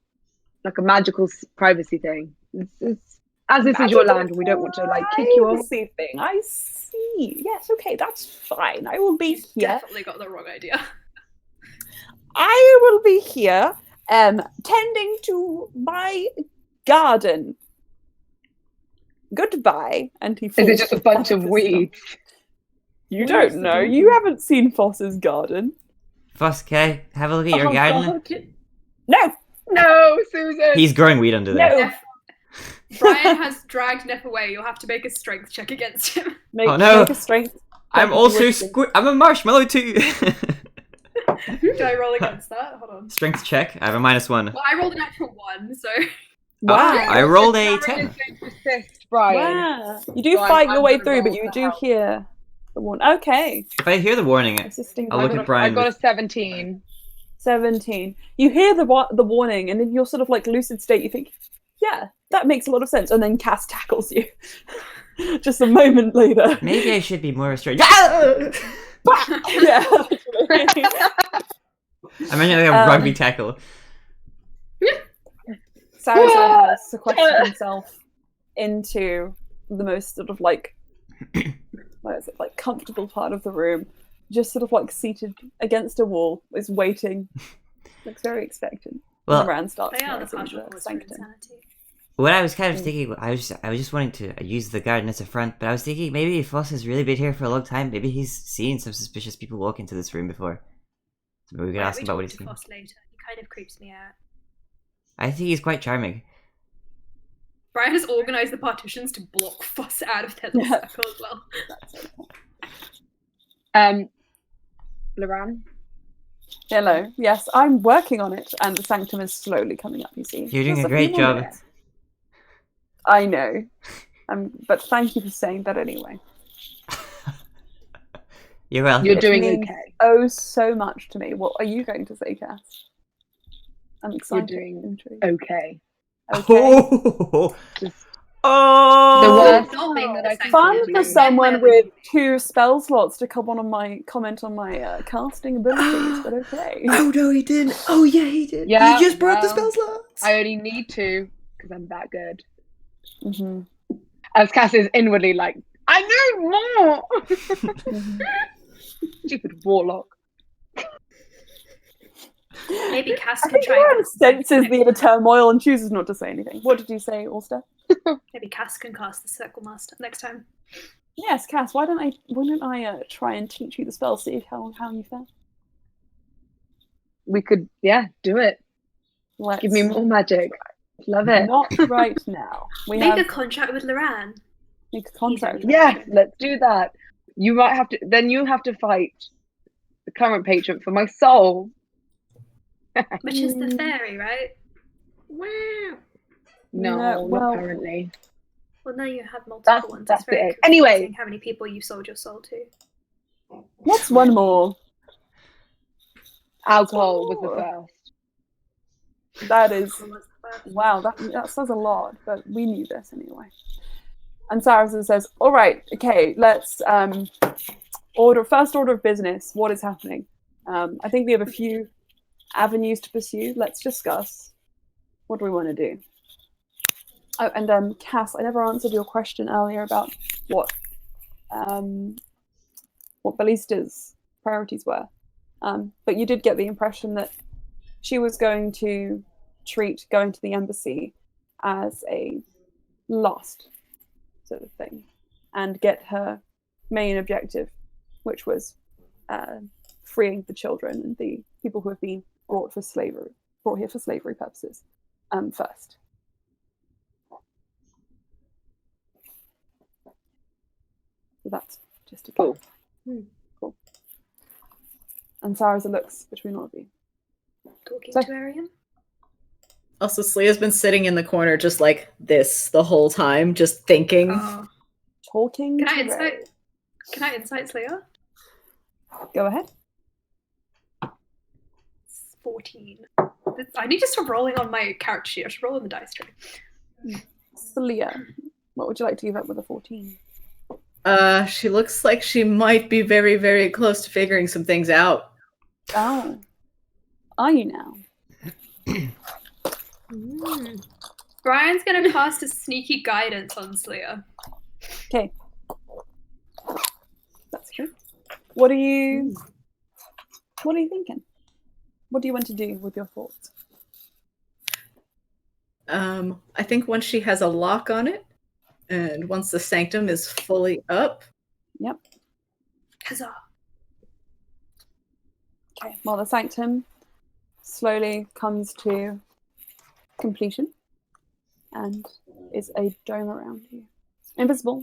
magical privacy thing. It's as this is your land, and we don't want to like kick you off. Privacy thing. I see. Yes, okay, that's fine. I will be He's here. definitely got the wrong idea. I will be here, tending to my garden. Goodbye. And he Is falls it just a bunch of off his weeds? stump. You Where's don't the know. garden? You haven't seen Foss's garden. Foss, can I have a look at your Oh, garden? God. No, No, Susan. He's growing weed under there. no. Neff, Brian has dragged Neff away. You'll have to make a strength check against him. Make, Oh, no. make a strength. I'm also I'm a marshmallow too. Do I roll against that? Hold on. Strength check. I have a -1. Well, I rolled an actual 1, so. Wow. I rolled a Darren 10. is going to assist Brian. Wow. You do So fight I'm your way gonna through, but roll you to do help. hear the warning. Okay. If I hear the warning, Assisting I'll look Brian. at Brian. I got a with- 17. 17. You hear the warning, and in your sort of like lucid state, you think, yeah, that makes a lot of sense. And then Cass tackles you. Just a moment later. Maybe I should be more restrained. Yeah. I'm imagining like a rugby tackle. Sarah has sequestered himself into the most sort of like, what is it, like comfortable part of the room, just sort of like seated against a wall, is waiting. Looks very expectant. Well, And the round starts They are the rising partial in the cause for sanctum. insanity. what I was kind of thinking, I was just wanting to use the garden as a front, but I was thinking maybe if Foss has really been here for a long time, maybe he's seen some suspicious people walk into this room before. So maybe we could Wait, ask we him about what talk he's to seen. Foss later. He kind of creeps me out. I think he's quite charming. Brian has organised the partitions to block Foss out of their little circle as well. Loran? Hello. Yes, I'm working on it, and the sanctum is slowly coming up. You see, You're doing Just a few great more job. minutes. I know, but thank you for saying that anyway. You're welcome. You're It doing means okay. Oh, so much to me. What are you going to say, Cass? I'm You're excited. doing Intrigued. okay. Okay. Oh, Just oh, the worst Not thing that I can Fun do. for someone with 2 spell slots to comment on my casting abilities, but okay. Oh no, he didn't. Oh yeah, he did. Yeah, He just brought the well, spell slots. I only need to because I'm that good. Mhm. As Cass is inwardly like, I need more. Mhm. Stupid warlock. Maybe Cass I can think try Lauren and senses the inner turmoil and chooses not to say anything. What did you say, Ulster? Maybe Cass can cast the Circle Master next time. Yes, Cass. Why don't I try and teach you the spell? See how you fare. We could, yeah, do it. Let's Give me more magic. Love it. Not right now. We Make have a contract with Loran. make a contract. Yes, let's do that. You might have to. Then you have to fight the current patron for my soul. Which is the fairy, right? No, No, well- not currently. Well, no, you have multiple That's- ones. that's It's very it. Anyway. confusing how many people you sold your soul to. What's one more? Alcohol was the first. That is Who was the first? wow. That says a lot, but we knew this anyway. And Saracen says, "All right, okay, let's first order of business. What is happening? I think we have a few avenues to pursue. Let's discuss. What do we want to do?" Oh, and Cass, I never answered your question earlier about what Ballista's priorities were. But you did get the impression that she was going to treat going to the embassy as a last sort of thing and get her main objective, which was freeing the children and the people who have been brought here for slavery purposes first. So that's just a Cool. Cool. And Sarah's looks between all of you. Talking So- to Arian? Also, Slea's been sitting in the corner just like this the whole time, just thinking. Oh. Talking Can I to insight? Ray. Can I insight Slayer? Go ahead. It's 14. I need to stop rolling on my character sheet. I should roll on the dice tray. Celia, what would you like to give up with a 14? She looks like she might be very, very close to figuring some things out. Oh. Are you now? Brian's gonna cast a sneaky guidance on Slayer. Okay. That's true. What are you thinking? What do you want to do with your thoughts? I think once she has a lock on it, and once the sanctum is fully up, Yep. Huzzah! Okay. Well, the sanctum slowly comes to completion and is a dome around you. Invisible,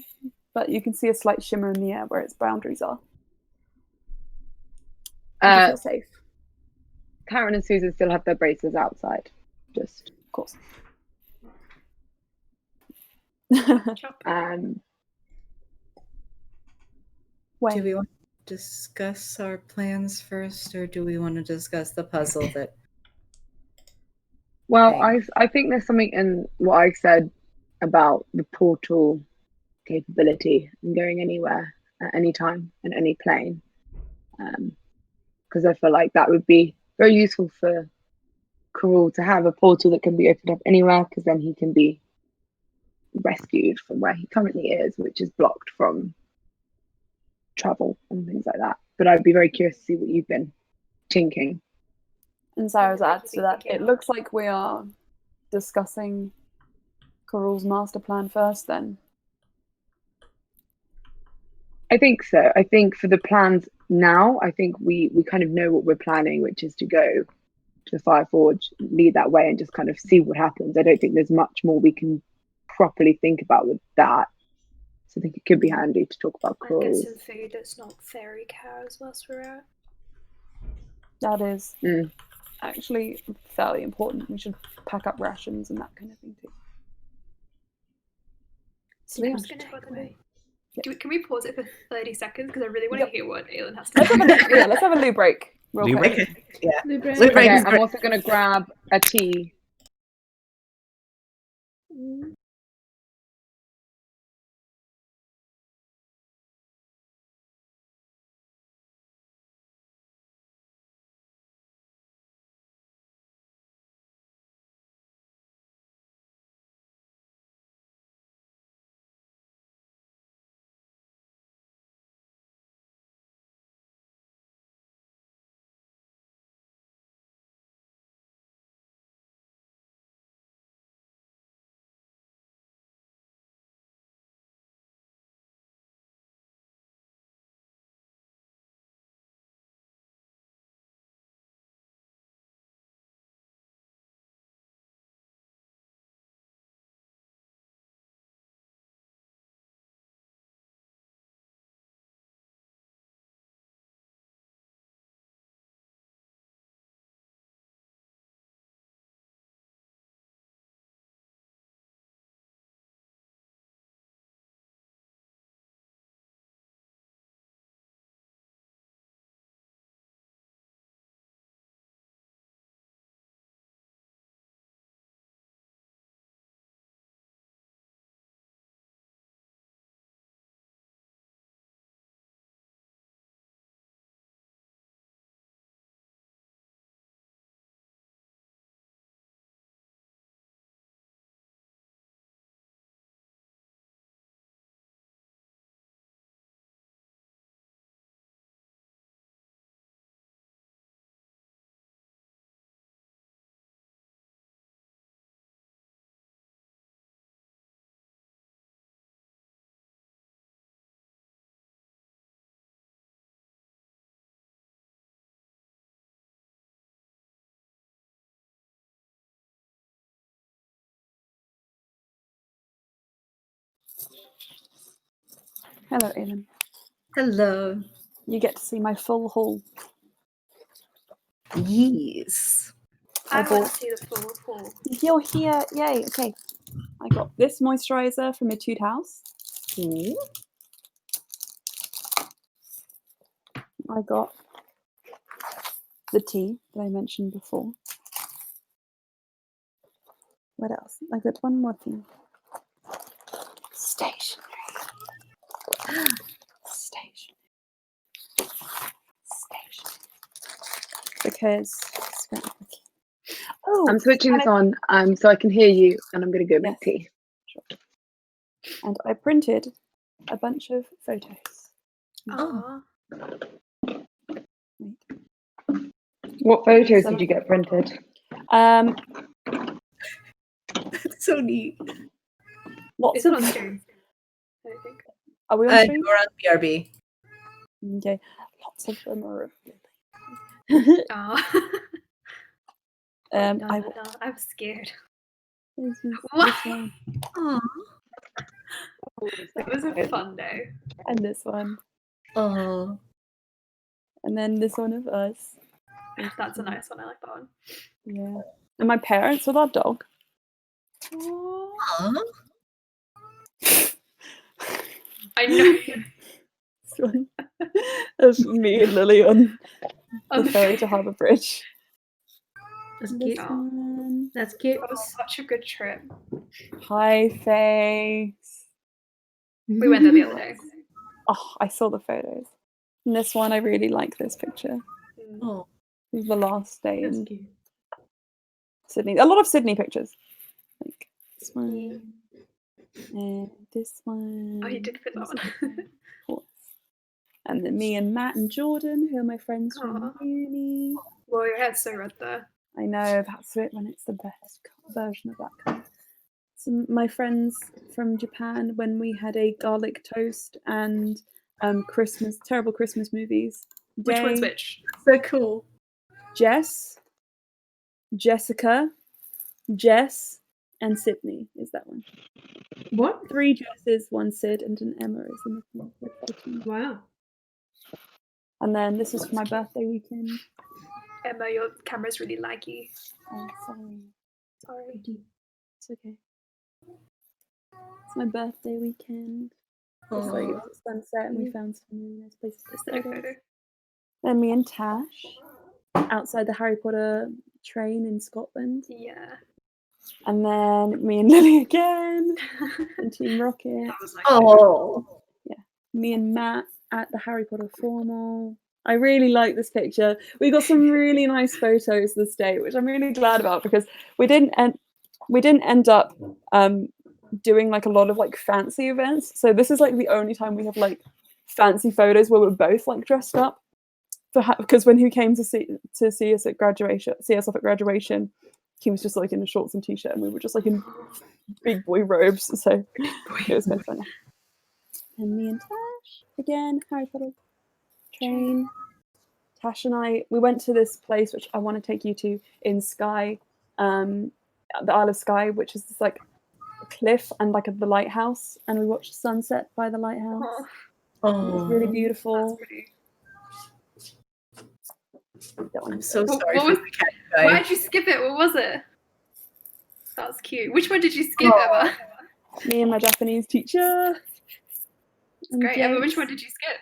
but you can see a slight shimmer in the air where its boundaries are. You feel safe, Karen and Susan still have their braces outside. Just of course. Do When? we want to discuss our plans first, or do we want to discuss the puzzle that? well, Okay. I think there's something in what I said about the portal capability and going anywhere at any time in any plane. Because I feel like that would be very useful for Karul to have a portal that can be opened up anywhere, because then he can be rescued from where he currently is, which is blocked from travel and things like that. But I'd be very curious to see what you've been thinking. And Sarah's What adds have to you that. been It thinking looks like we are discussing Karul's master plan first, then. I think so. I think for the plans now, I think we kind of know what we're planning, which is to go to the Fire Forge, lead that way, and just kind of see what happens. I don't think there's much more we can properly think about with that. So I think it could be handy to talk about And get Karul. some food that's not fairy cows whilst we're out. That is Mm. actually fairly important. We should pack up rations and that kind of thing too. So I yeah, was going to, by the way, can we pause it for 30 seconds? Because I really want to hear what Aelin has to say. let's have a loo break real Loo quick. break? Yeah. Loo break. Loo break Okay, is I'm also going to grab a tea. Hello, Aelin. Hello. You get to see my full haul. Yes. I I want bought. to see the full haul. You're here! Yay! Okay. I got this moisturizer from Etude House. I got the tea that I mentioned before. What else? I got one more thing. Stationery. Because I'm switching this on so I can hear you, and I'm going to go make Yes. tea. Sure. And I printed a bunch of photos. Aww. What photos did you get printed? That's so neat. Lots It's not of. on stream, I don't think. Are we on stream? We're on BRB. Okay. Lots of them are. Aww. I I'm scared. This is What? this one. Aw. That was a fun day. And this one. Oh. And then this one of us. That's a nice one. I like that one. Yeah. And my parents with our dog. Aw. I know. This one. That's me and Lily on On the the ferry to Harbour Bridge. That's This cute. one. That's cute. That was such a good trip. Hi, face. We went there the other day. Oh, I saw the photos. And this one, I really like this picture. Mm. Oh. It was the last day That's in cute. Sydney. A lot of Sydney pictures. Like this one. And this one. Oh, you did put that one. Of course. And then me and Matt and Jordan, who are my friends from Aw. uni. Well, your hair's so red there. I know, that's it when it's the best version of that colour. So my friends from Japan, when we had a garlic toast and terrible Christmas movies. Which one's day, which? So cool. Jess, Jessica, Jess, and Sydney is that one. What? 3 Jesses, 1 Sid, and an Emma is in the film. Wow. And then this is for my birthday weekend. Emma, your camera's really laggy. Oh, sorry. Sorry. It's okay. It's my birthday weekend. It's like Oh. it's sunset and we found some really nice places to Aesthetic stay. photo. Then me and Tash outside the Harry Potter train in Scotland. Yeah. And then me and Lily again and Team Rocket. That was like Oh. Me and Matt at the Harry Potter formal. I really like this picture. We got some really nice photos this day, which I'm really glad about because we didn't end up doing like a lot of like fancy events. So this is like the only time we have like fancy photos where we're both like dressed up. Because when he came to see us at graduation, see us off at graduation, he was just like in a shorts and t-shirt, and we were just like in big boy robes. So it was kind of funny. And me and Tash again, Harry Potter train. Tash and I, we went to this place which I want to take you to in Skye, the Isle of Skye, which is this like cliff and like the lighthouse, and we watched sunset by the lighthouse. Oh, It was really beautiful. that's pretty. I'm so sorry What for was- the cat Why guy. did you skip it? What was it? That was cute. Which one did you skip, Oh. Emma? Me and my Japanese teacher. And Great. Emma, which James. one did you skip?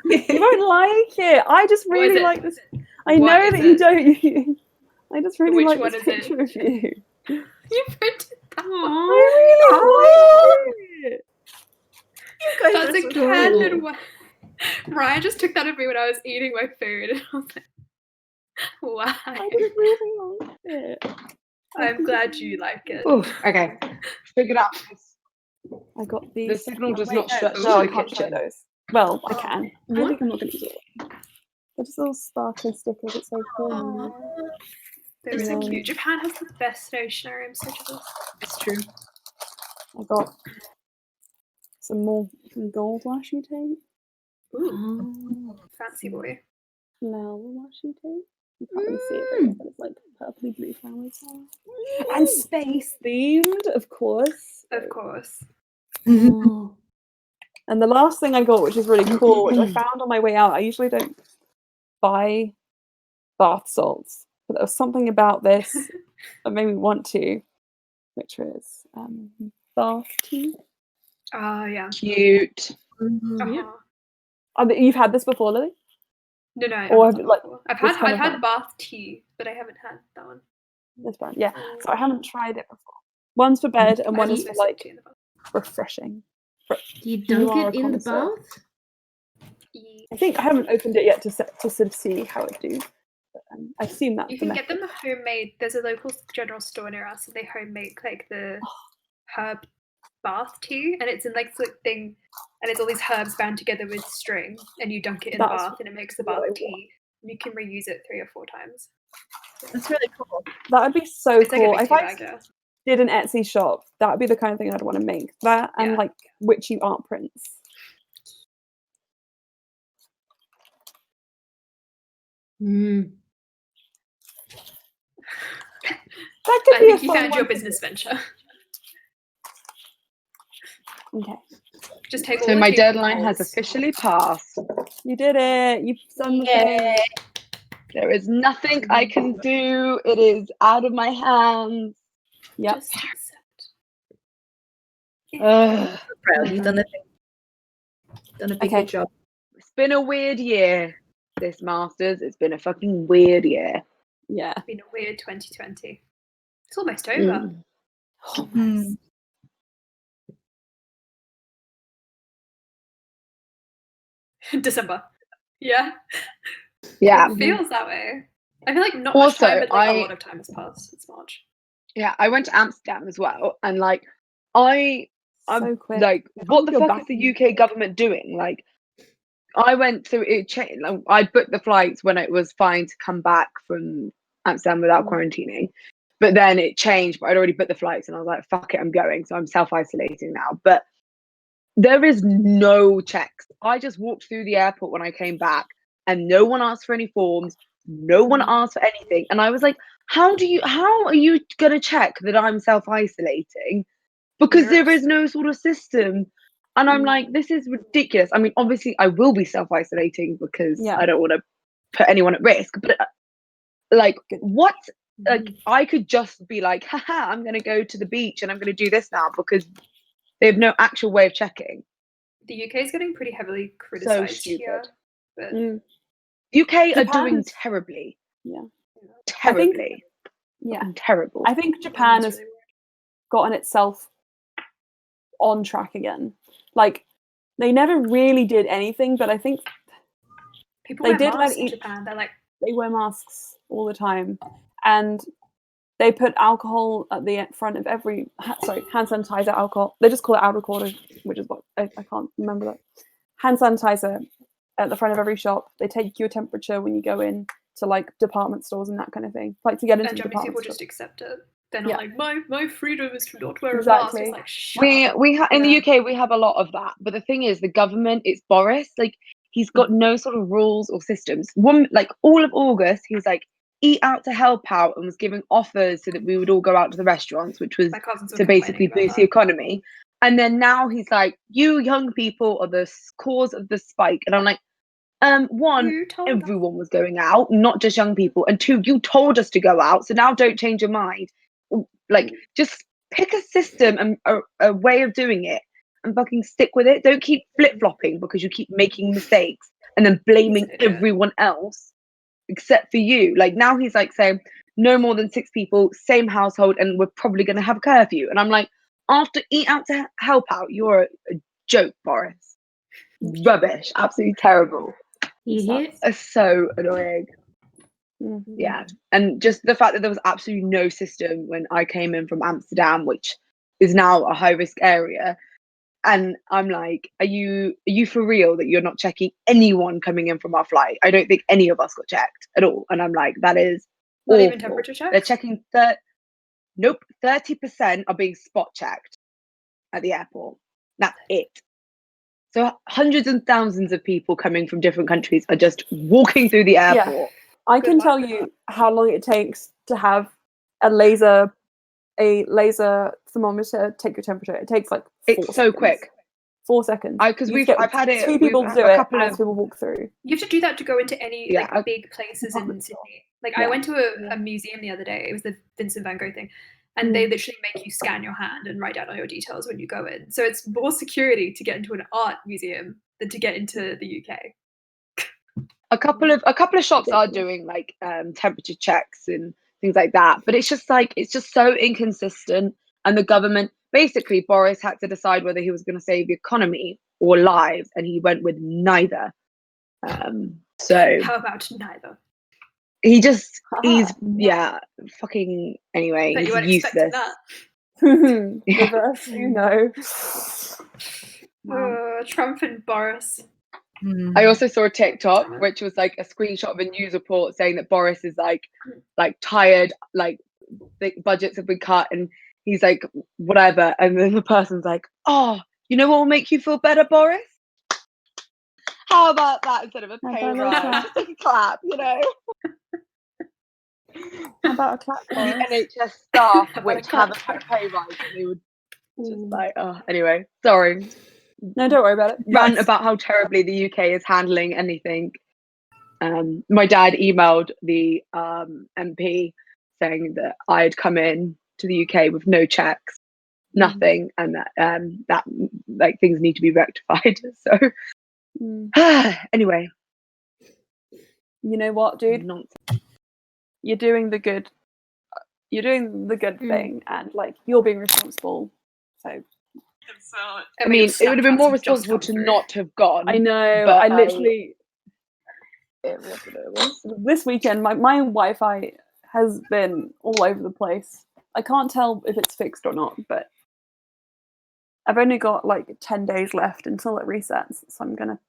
You won't like it. I just What is really it? like this. I What know is that you it? don't. I just really Which like one this is it? picture of you. You printed that one. I really like it. You guys That's are a so candid cool. one. Ryan just took that of me when I was eating my food, and I was like, "Why?" I just really like it. I'm glad you like it. Oof, okay. Figured out this. I got these. The signal does Wait, not stretch no, to I the can't show kitchen. those. Well, I can. I What? think I'm not going to use it. They're just little sparkly stickers. It's so cool. They're so Yeah. cute. Japan has the best stationery. I'm so jealous. It's true. I got some gold washi tape. Ooh, fancy boy. Flower washi tape. You can't really see it, very well, but it's like purpley blue flowers. And space themed, of course. Of course. Oh. And the last thing I got, which is really cool, which I found on my way out, I usually don't buy bath salts, but there was something about this that made me want to, which was bath tea. Oh yeah. Cute. Uh-huh. You've had this before, Lily? No, I Or haven't have it, like, before. I've this had kind I've of had bath tea, but I haven't had that one. This brand, yeah. So I haven't tried it before. One's for bed and one I've is for used like tea in the bath. refreshing. Do you You dunk are it a in the connoisseur. bath? Yeah. I think I haven't opened it yet to sort of see how it do. But, I've seen that. You the can get method. them homemade. There's a local general store near us, and they homemade like the herb bath tea, and it's in like this thing, and it's all these herbs bound together with string, and you dunk it in the That's bath, and it makes the what bath I want. tea. And you can reuse it 3 or 4 times. That's really cool. That would be so It's like cool. a big If tea I bag, yeah. did an Etsy shop, that would be the kind of thing I'd want to make. That and Yeah. like witchy art prints. Mm. That could I be think a you fun found your one to business venture. do. Okay, Just take all So the my cable deadline has calls. officially passed. you did it. You've done the thing. There is nothing I can do. It is out of my hands. Yep. Just accept. Ugh. Proud. You've done the thing. Done a big Okay. good job. It's been a weird year, this Masters. It's been a fucking weird year. Yeah. It's been a weird 2020. It's almost over. Mm. Almost. December. Yeah. Yeah. It feels that way. I feel like not much Also, time, but like a lot of time has passed. It's March. Yeah, I went to Amsterdam as well, and like I'm So quick. like, what the You're fuck back is the in- UK government doing? Like, I went through it. Like, I booked the flights when it was fine to come back from Amsterdam without quarantining, but then it changed. But I'd already booked the flights, and I was like, "Fuck it, I'm going." So I'm self-isolating now. But there is no checks. I just walked through the airport when I came back, and no one asked for any forms. No one asked for anything, and I was like, how are you gonna check that I'm self-isolating, because there is no sort of system? And I'm like, this is ridiculous. I mean, obviously I will be self-isolating because Yeah. I don't want to put anyone at risk, but like, what? Like, I could just be like, haha, I'm gonna go to the beach and I'm gonna do this now, because they have no actual way of checking. The UK is getting pretty heavily criticized here, stupid. but UK are doing Japan's- terribly. Yeah. Terribly. Yeah. Fucking terrible. I think Japan it's has really gotten itself on track again. Like, they never really did anything, but I think people they wear did masks let in each- Japan. They're like, they wear masks all the time, and they put alcohol at the front of every hand sanitizer, alcohol. They just call it alcohol, which is what I can't remember that. Hand sanitizer at the front of every shop. They take your temperature when you go in to like department stores and that kind of thing, like to get into and the Japanese people department just store. accept it. They're not Yeah. like, my freedom is to not wear a mask. Exactly. It's like, shut up. In the Yeah. UK we have a lot of that, but the thing is, the government, it's Boris, like, he's got no sort of rules or systems. Like, all of August he was like, eat out to help out, and was giving offers so that we would all go out to the restaurants, which was My cousins were to basically complaining boost about the that. economy. And then now he's like, you young people are the cause of the spike. And I'm like, one, You told us. everyone was going out, not just young people, and two, you told us to go out, so now don't change your mind. Like, just pick a system and a way of doing it, and fucking stick with it. Don't keep flip-flopping because you keep making mistakes and then blaming He's an idiot. everyone else except for you. Like, now he's like saying no more than 6 people, same household, and we're probably going to have a curfew. And I'm like, after eat out to help out, you're a joke, Boris. Rubbish. Absolutely terrible. Idiot. It's so annoying. Yeah. And just the fact that there was absolutely no system when I came in from Amsterdam, which is now a high risk area. And I'm like, are you for real that you're not checking anyone coming in from our flight? I don't think any of us got checked at all. And I'm like, that is Not awful. even temperature checks? They're checking nope, 30% are being spot checked at the airport. That's it. So hundreds and thousands of people coming from different countries are just walking through the airport. I Good can luck tell with you how long it takes to have a laser thermometer take your temperature. It takes like 4 It's so seconds. quick. 4 seconds. Because I've had it. 2 people to do a it couple as of people walk through. You have to do that to go into any Yeah, like big places in department Sydney. Like, Yeah. I went to a museum the other day. It was the Vincent van Gogh thing. And they literally make you scan your hand and write down all your details when you go in. So it's more security to get into an art museum than to get into the UK. a couple of shops are doing like temperature checks and things like that, but it's just so inconsistent. And the government, basically, Boris had to decide whether he was going to save the economy or lives, and he went with neither. So How about neither? he's Haha. fucking anyway. Bet He's you weren't expecting useless. that. Reverse, you know. Trump and Boris. I also saw a TikTok which was like a screenshot of a news report saying that Boris is like tired, like the budgets have been cut, and he's like whatever, and then the person's like, oh, you know what will make you feel better, Boris? How about that instead of a pay rise? Just like a clap, you know? How about a clap the for us? NHS staff, About a which clap. haven't had a pay rise, and they would just Ooh. like, oh, anyway, sorry. No, don't worry about it. Rant Yes. about how terribly the UK is handling anything. My dad emailed the MP saying that I had come in to the UK with no checks, nothing, and that like things need to be rectified. So anyway, You know what, dude? nonsense. You're doing the good. You're doing the good thing, and like you're being responsible. So I mean, it would have been more responsible to not have gone. I know. But I literally it was what it was. this weekend my Wi-Fi has been all over the place. I can't tell if it's fixed or not, but I've only got like 10 days left until it resets, so I'm gonna.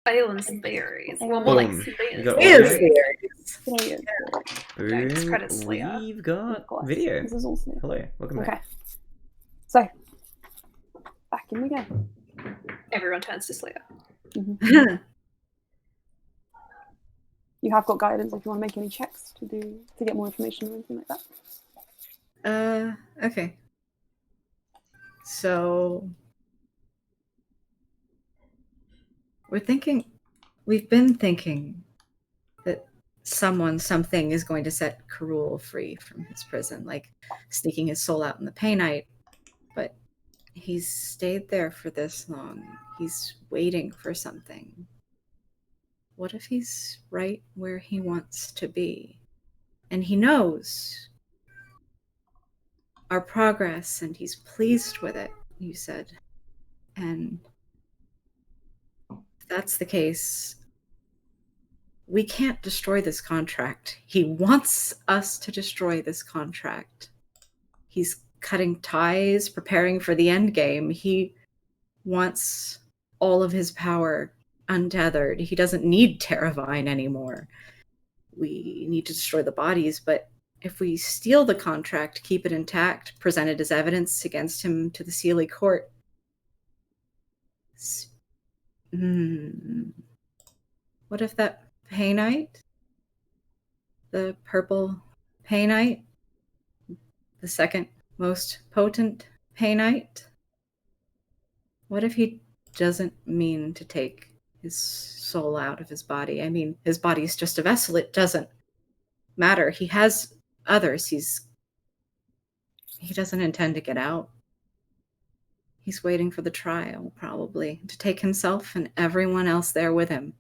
Phelan's theories. Well, more Boom. like We Slater's got His audio. theories. Don't credit Slayer. We've Of got course. video. This is awesome. Hello, welcome Okay. back. So back in we go. Everyone turns to Slayer. You have got guidance if you want to make any checks to get more information or anything like that. Okay. So we've been thinking that something is going to set Karul free from his prison, like sneaking his soul out in the Painite. But he's stayed there for this long. He's waiting for something. What if he's right where he wants to be? And he knows our progress and he's pleased with it, you said. And if that's the case, we can't destroy this contract. He wants us to destroy this contract. He's cutting ties, preparing for the end game. He wants all of his power untethered. He doesn't need Terravine anymore. We need to destroy the bodies, but if we steal the contract, keep it intact, present it as evidence against him to the Sealy court. What if that Painite, the purple Painite, the second most potent Painite, what if he doesn't mean to take his soul out of his body? I mean, his body's just a vessel. It doesn't matter. He has others. He doesn't intend to get out. He's waiting for the trial, probably, to take himself and everyone else there with him.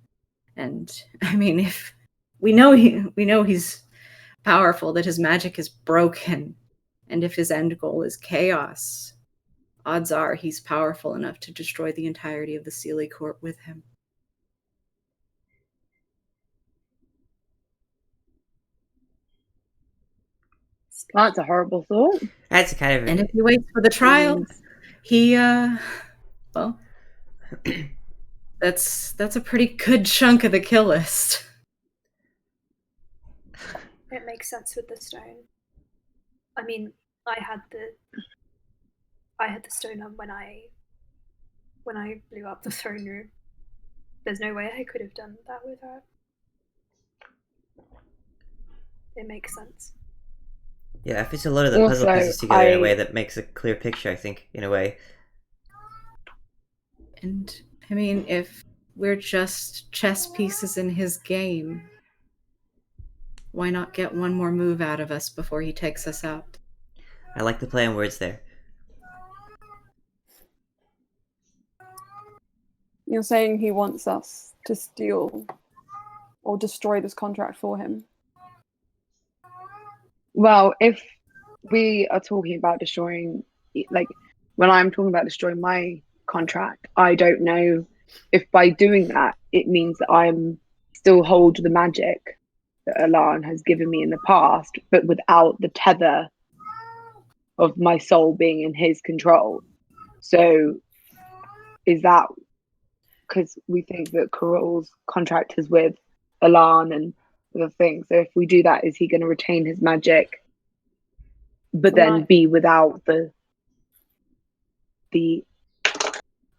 And I mean, if we know he's powerful, that his magic is broken, and if his end goal is chaos, odds are he's powerful enough to destroy the entirety of the Sealy court with him. That's a horrible thought. That's kind of. And if he waits for the trial, he well, that's a pretty good chunk of the kill list. It makes sense with the stone. I mean, I had the stone on when I blew up the throne room. There's no way I could have done that with her. It makes sense. Yeah, it fits a lot of the puzzle Also, pieces together in a way that makes a clear picture, I think, in a way. And I mean, if we're just chess pieces in his game, why not get one more move out of us before he takes us out? I like the play on words there. You're saying he wants us to steal or destroy this contract for him? Well, if we are talking about destroying, like when I'm talking about destroying my contract, I don't know if by doing that it means that I'm still hold the magic that Alan has given me in the past, but without the tether of my soul being in his control. So is that because we think that Carol's contract is with Alan and other things? So if we do that, is he going to retain his magic, but then be without the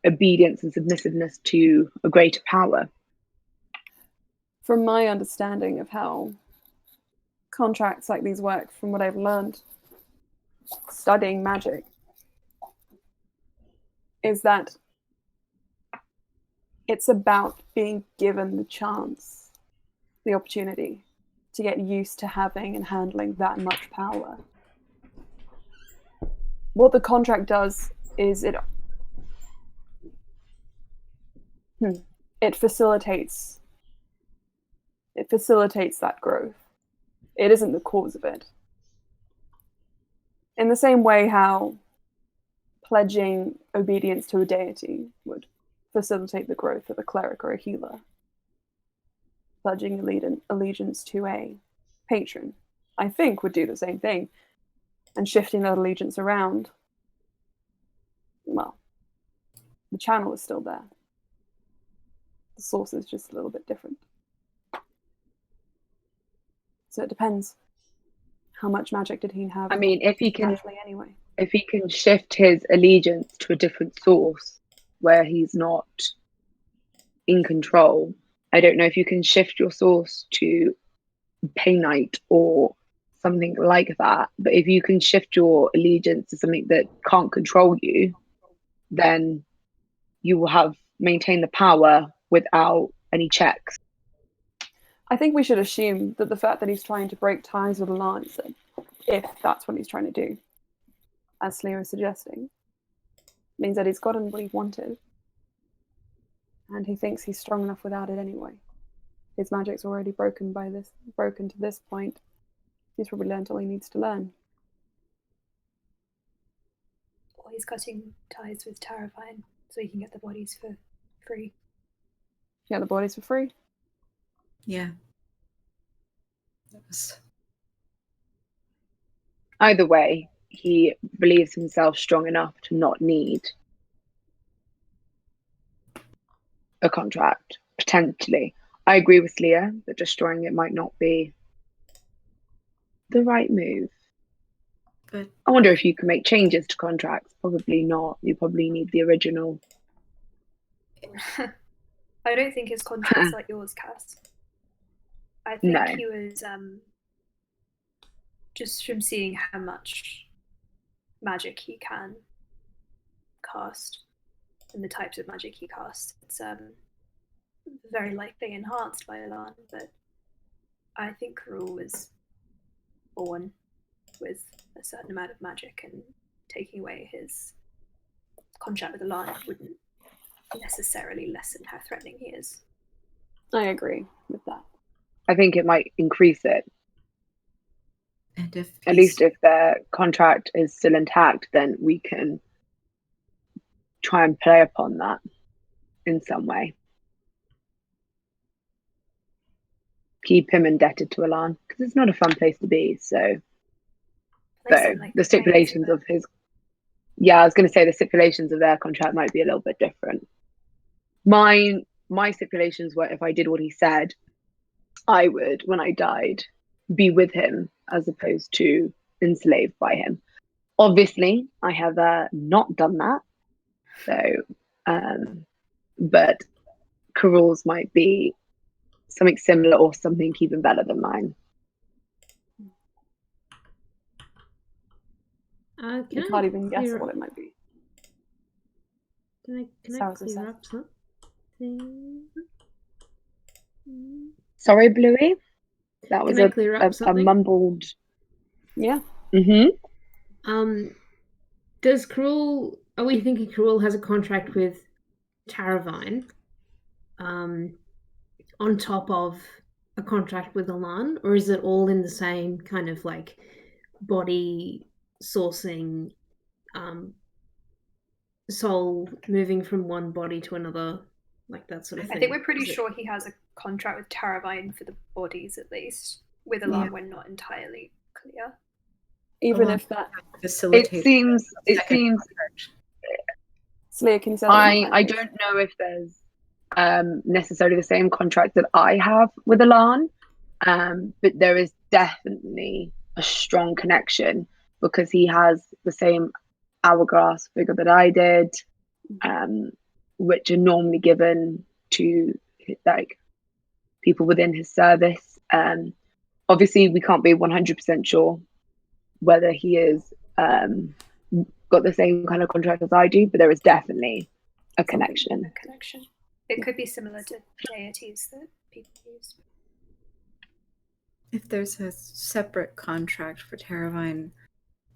obedience and submissiveness to a greater power? From my understanding of how contracts like these work, from what I've learned studying magic, is that it's about being given the chance, the opportunity to get used to having and handling that much power. What the contract does is it facilitates that growth. It isn't the cause of it. In the same way how pledging obedience to a deity would facilitate the growth of a cleric or a healer. Pledging allegiance to a patron, I think, would do the same thing. And shifting that allegiance around, well, the channel is still there. The source is just a little bit different. So it depends. How much magic did he have? I mean, if he can, anyway. if he can shift his allegiance to a different source where he's not in control, I don't know if you can shift your source to Paynite or something like that. But if you can shift your allegiance to something that can't control you, then you will have maintained the power without any checks. I think we should assume that the fact that he's trying to break ties with Alliance, if that's what he's trying to do, as Leo is suggesting, means that he's gotten what he wanted. And he thinks he's strong enough without it anyway. His magic's already broken to this point. He's probably learned all he needs to learn. Or he's cutting ties with Taravine so he can get the bodies for free. Yeah, the bodies for free. Yeah. That was... Either way, he believes himself strong enough to not need a contract, potentially. I agree with Leah that destroying it might not be the right move. But I wonder if you can make changes to contracts. Probably not. You probably need the original. I don't think his contract's like yours, Cass. I think No. he was just from seeing how much magic he can cast and the types of magic he casts. It's very likely enhanced by Alan, but I think Karul was born with a certain amount of magic, and taking away his contract with Alan wouldn't necessarily lessen how threatening he is. I agree with that. I think it might increase it. and if At least if their contract is still intact, then we can try and play upon that in some way. Keep him indebted to Alan, because it's not a fun place to be. So the stipulations of his, I was going to say the stipulations of their contract might be a little bit different. My stipulations were, if I did what he said, I would, when I died, be with him as opposed to enslaved by him. Obviously, I have not done that. So, but Karul's might be something similar or something even better than mine. You can't even guess what it might be. Can I clear up something? Sorry, Bluey. That was a mumbled. Yeah. Mm-hmm. Does Karul? Are we thinking Karul has a contract with Taravine? On top of a contract with Alan, or is it all in the same kind of like body sourcing, soul moving from one body to another, like that sort of thing. I think we're pretty Is it- sure he has a contract with Taravine for the bodies, at least. With Alarm, we're not entirely clear. Even Along if that, facilitate. It seems. Celia, can you say that one more time, I please? don't know if there's necessarily the same contract that I have with Alan, but there is definitely a strong connection because he has the same hourglass figure that I did, which are normally given to like people within his service. Obviously, we can't be 100% sure whether he is got the same kind of contract as I do, but there is definitely a connection. A connection. It could be similar to deities that people use. If there's a separate contract for Taravine,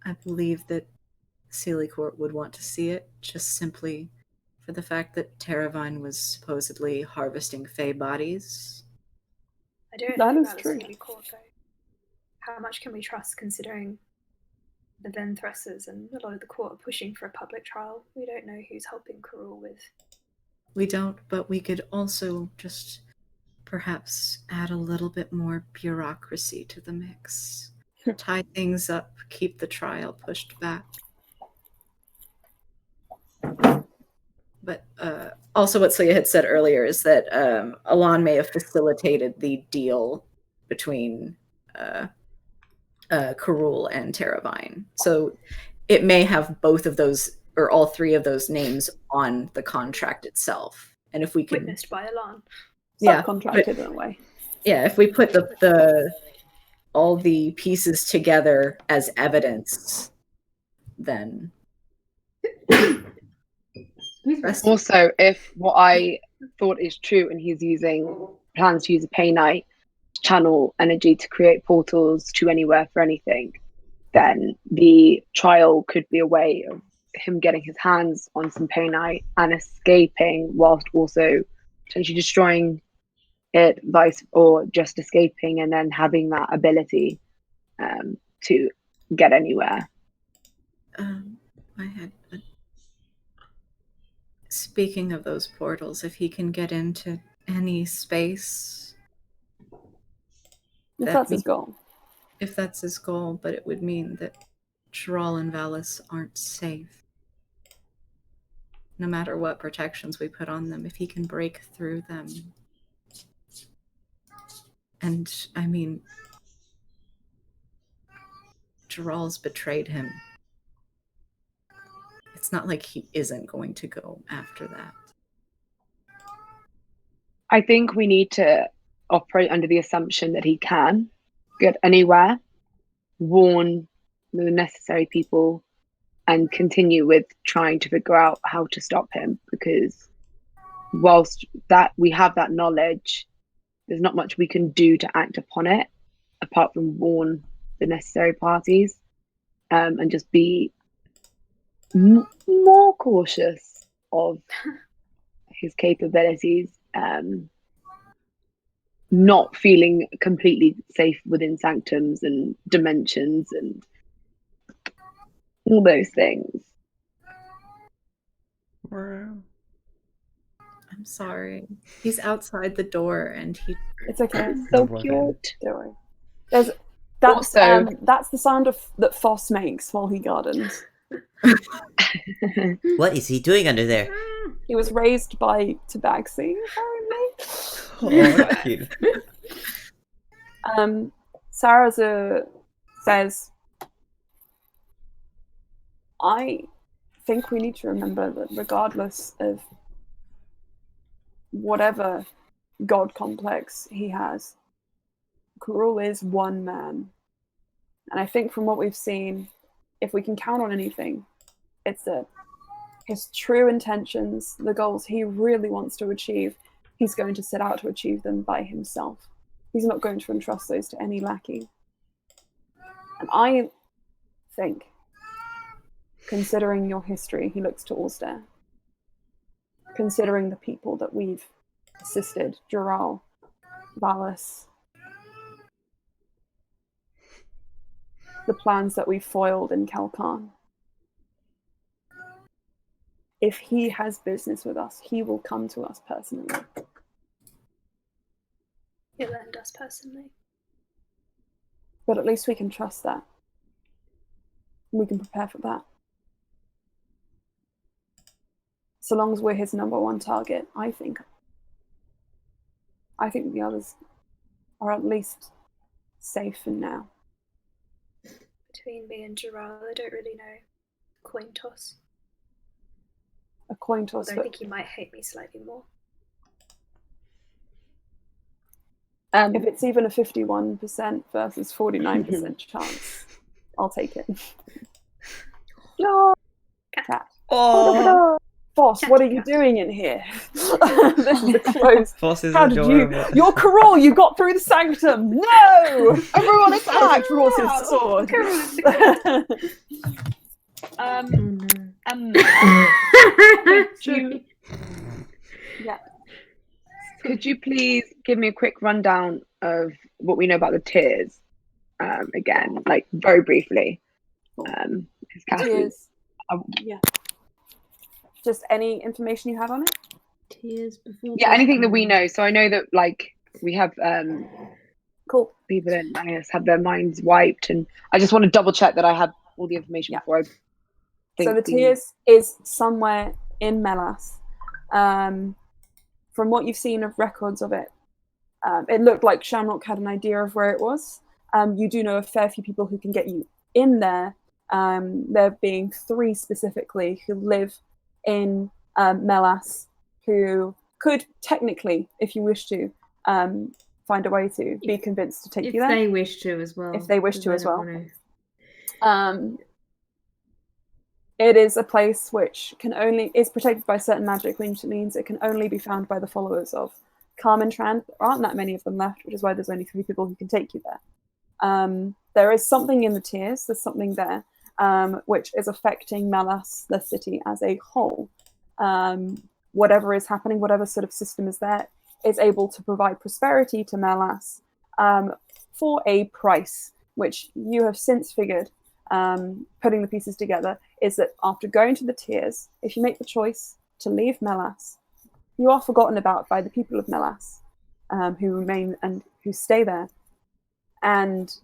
I believe that Sealy Court would want to see it, just simply for the fact that Taravine was supposedly harvesting Fey bodies. I don't That know is about true. the Sealy Court, though. How much can we trust considering the Venthressers and a lot of the court are pushing for a public trial? We don't know who's helping Karul with. We don't, but we could also just perhaps add a little bit more bureaucracy to the mix. Tie things up, keep the trial pushed back. But also what Celia had said earlier is that Alon may have facilitated the deal between Karul and Taravine. So it may have both of those, or all three of those names on the contract itself. And if we could... Witnessed by Alan. Yeah, Subcontracted in a way. Yeah, if we put the all the pieces together as evidence, then... Also, if what I thought is true and he's plans to use a pay night channel energy to create portals to anywhere for anything, then the trial could be a way of him getting his hands on some pay night and escaping whilst also potentially destroying it, or just escaping and then having that ability to get anywhere. I had... Speaking of those portals, if he can get into any space... If that's his goal. If that's his goal, but it would mean that Thrall and Valis aren't safe. No matter what protections we put on them, if he can break through them. And, I mean, Thrall's betrayed him. It's not like he isn't going to go after that. I think we need to operate under the assumption that he can get anywhere, warn the necessary people, and continue with trying to figure out how to stop him, because whilst that we have that knowledge, there's not much we can do to act upon it apart from warn the necessary parties, and just be more cautious of his capabilities, not feeling completely safe within sanctums and dimensions and all those things. I'm sorry. He's outside the door and he... It's okay. So No cute. Don't worry. That's the sound that Foss makes while he gardens. What is he doing under there? He was raised by Tabaxi, apparently. Oh, that's cute. Sarah says, I think we need to remember that regardless of whatever god complex he has, Karul is one man. And I think from what we've seen, if we can count on anything, it's that his true intentions, the goals he really wants to achieve, he's going to set out to achieve them by himself. He's not going to entrust those to any lackey. And I think, considering your history, he looks to Alster, considering the people that we've assisted, Jural, Valis, the plans that we foiled in Kalkan. If he has business with us, he will come to us personally. He'll end us personally. But at least we can trust that. We can prepare for that. So long as we're his number one target, I think the others are at least safe for now. Between me and Gerard, I don't really know. Coin toss. A coin toss. Although I think he might hate me slightly more. If it's even a 51% versus 49% chance, I'll take it. No. Cat. Oh, Boss, what are you doing in here? This is a close. Foss is How did you? adorable. Your Carol, you got through the sanctum. No! Everyone attack! Draws his sword. Yeah. Could you please give me a quick rundown of what we know about the tiers? Again, like very briefly. Tiers. Yeah. Just any information you have on it? Tears before. Yeah, anything that we know. So I know that like we have Cool. people in Manius have their minds wiped, and I just want to double check that I have all the information before I think. So the tiers is somewhere in Melas. From what you've seen of records of it, it looked like Shamrock had an idea of where it was. You do know a fair few people who can get you in there. There being 3 specifically who live in Melas, who could technically, if you wish to, find a way to be convinced to take you there. If they wish to as well. If they wish to I as don't well. wanna- It is a place which is protected by certain magic, which means it can only be found by the followers of Carmen Tran. There aren't that many of them left, which is why there's only 3 people who can take you there. There is something in the tiers, there's something there, which is affecting Melas, the city, as a whole. Whatever is happening, whatever sort of system is there, is able to provide prosperity to Melas for a price, which you have since figured, putting the pieces together, is that after going to the tiers, if you make the choice to leave Melas, you are forgotten about by the people of Melas, who remain and who stay there. And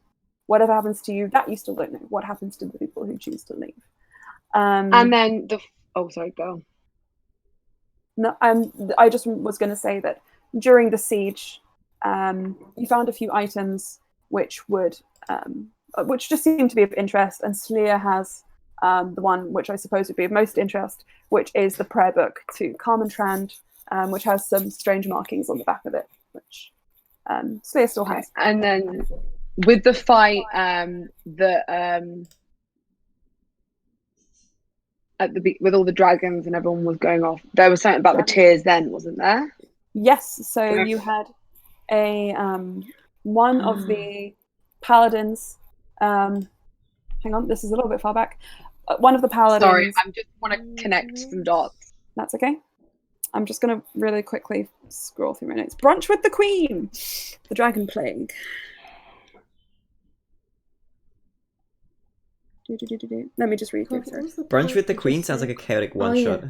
whatever happens to you, that you still don't know. What happens to the people who choose to leave? And then sorry, go. No, I just was going to say that during the siege, you found a few items which just seem to be of interest, and Sleer has the one which I suppose would be of most interest, which is the prayer book to Carmen Trand, which has some strange markings on the back of it, which Sleer still has. And then with the fight, with all the dragons and everyone was going off, there was something about the tiers then, wasn't there? Yes, so you had a one of the paladins. Hang on, this is a little bit far back. One of the paladins. Sorry, I just want to connect some dots. That's okay. I'm just going to really quickly scroll through my notes. Brunch with the Queen, the Dragon Plague. Let me just read through. Brunch with the Queen sounds like a chaotic one-shot.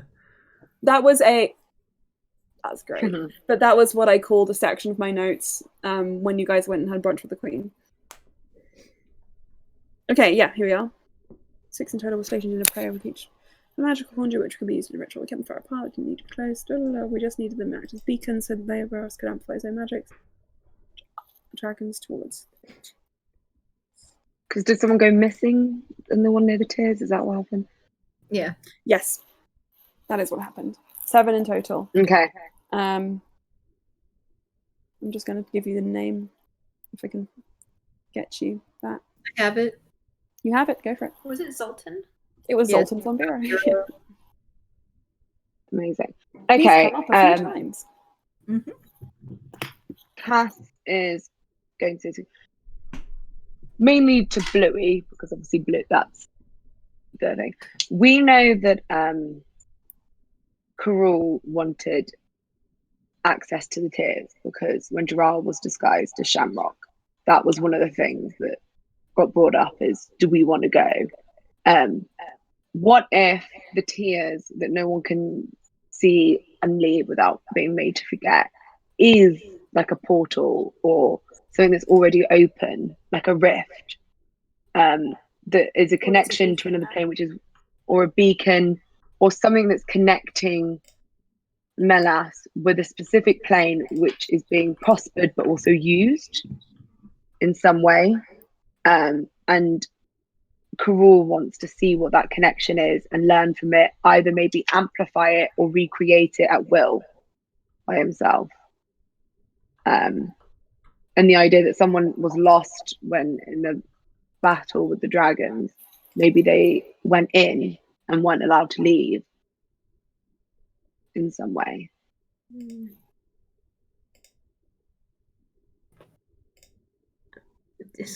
That was that's great. But that was what I called a section of my notes when you guys went and had brunch with the Queen. Okay, yeah, here we are. 6 in total were stationed in a prayer with each. A magical conduit which could be used in a ritual. We kept them far apart, we didn't need to be close. We just needed them to act as beacons so that they of us could amplify their magic. Dragons towards. Because did someone go missing in the one near the tiers? Is that what happened? Yeah. Yes. That is what happened. 7 in total. Okay. I'm just going to give you the name if I can get you that. I have it. You have it. Go for it. Was it Zoltan? It was Yes. Zoltan von Bera. Amazing. He's Okay. come up a few times. Cass is going to mainly to Bluey, because obviously Blue, that's the thing. We know that Carul wanted access to the tiers because when Gerard was disguised as Shamrock, that was one of the things that got brought up is, do we want to go? What if the tears that no one can see and leave without being made to forget is like a portal or something that's already open, like a rift, that is a connection to another plane, which is, or a beacon, or something that's connecting Melas with a specific plane which is being prospered but also used in some way. And Karul wants to see what that connection is and learn from it, either maybe amplify it or recreate it at will by himself. And the idea that someone was lost when in the battle with the dragons, maybe they went in and weren't allowed to leave in some way.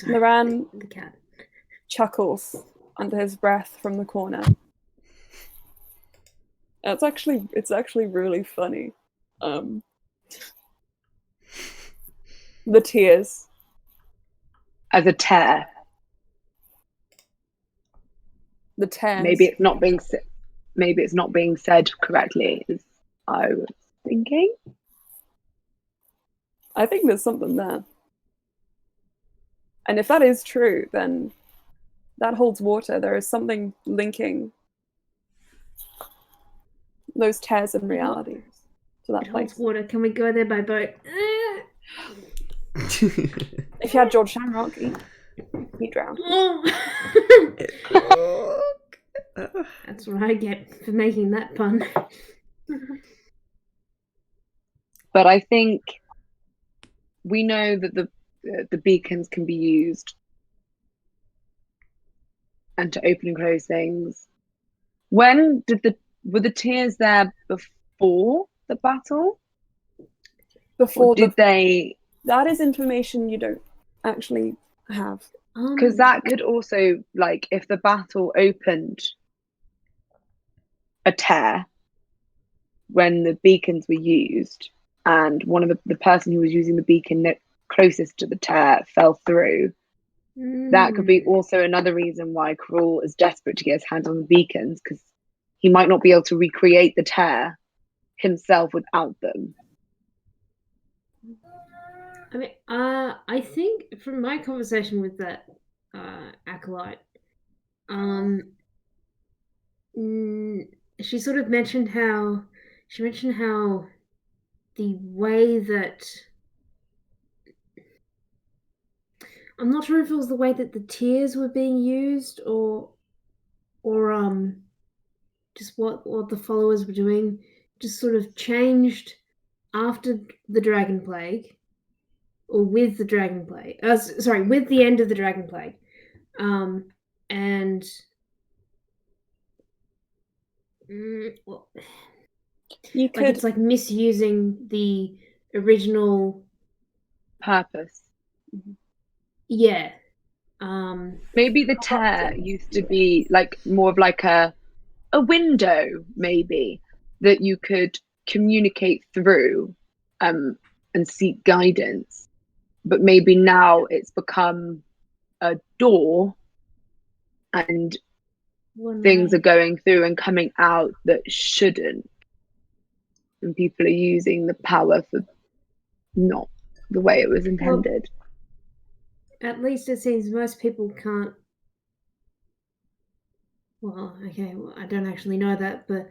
Moran The cat. chuckles under his breath from the corner. It's actually really funny. The tears. As a tear. The tears. Maybe it's not being said correctly, as I was thinking. I think there's something there. And if that is true, then that holds water. There is something linking those tears in reality to that It place. holds water. Can we go there by boat? If you had George Shamrock, he'd drown. That's what I get for making that pun. But I think we know that the beacons can be used and to open and close things. When were the tears there before the battle? Before that is information you don't actually have. Because that could also, like, if the battle opened a tear when the beacons were used, and one of the person who was using the beacon closest to the tear fell through, that could be also another reason why Karul is desperate to get his hands on the beacons, because he might not be able to recreate the tear himself without them. I mean, I think from my conversation with that acolyte, she sort of mentioned how the way that, I'm not sure if it was the way that the tears were being used or just what the followers were doing just sort of changed after the Dragon Plague, or with the Dragon Plague. With the end of the Dragon Plague, and well, you could, like, it's like misusing the original purpose. Yeah. Maybe the tear used to be like more of like a window, maybe, that you could communicate through and seek guidance. But maybe now it's become a door and things are going through and coming out that shouldn't. And people are using the power for not the way it was intended. Well, at least it seems most people can't. Well, okay, well, I don't actually know that, but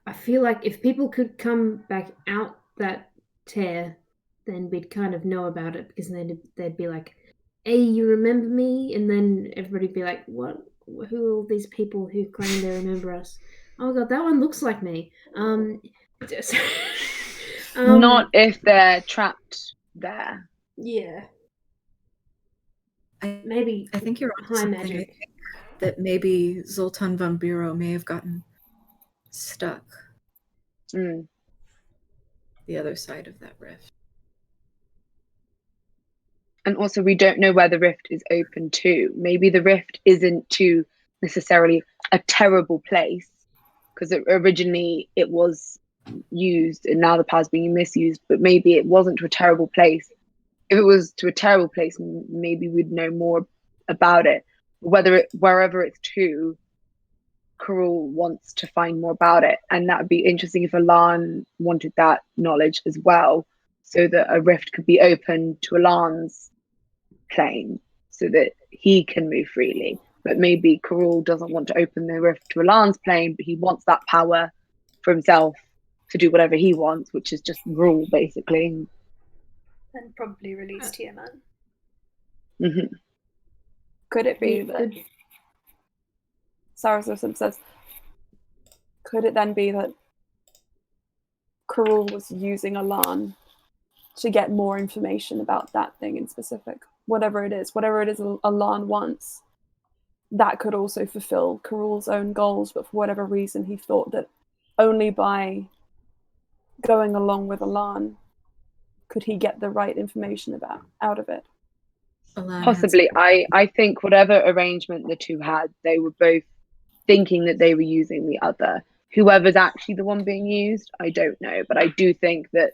I feel like if people could come back out that tear, then we'd kind of know about it, because then they'd be like, "Hey, you remember me?" And then everybody'd be like, "What? Who are all these people who claim they remember us?" Oh god, that one looks like me. Not if they're trapped there. Yeah. I think you're on high something. magic. I think that maybe Zoltan von Bureau may have gotten stuck the other side of that rift. And also, we don't know where the rift is open to. Maybe the rift isn't to necessarily a terrible place, because originally it was used and now the power's being misused, but maybe it wasn't to a terrible place. If it was to a terrible place, maybe we'd know more about it. Wherever it's to, Karul wants to find more about it, and that would be interesting if Alan wanted that knowledge as well, so that a rift could be opened to Alan's plane, so that he can move freely. But maybe Karul doesn't want to open the rift to Alan's plane, but he wants that power for himself to do whatever he wants, which is just rule basically. And probably release Tiamat. Mm-hmm. Could it be that Sarah says, could it then be that Karul was using Alan to get more information about that thing in specific? Whatever it is Alan wants, that could also fulfill Karul's own goals, but for whatever reason he thought that only by going along with Alan could he get the right information out of it. Possibly. I think whatever arrangement the two had, they were both thinking that they were using the other. Whoever's actually the one being used, I don't know. But I do think that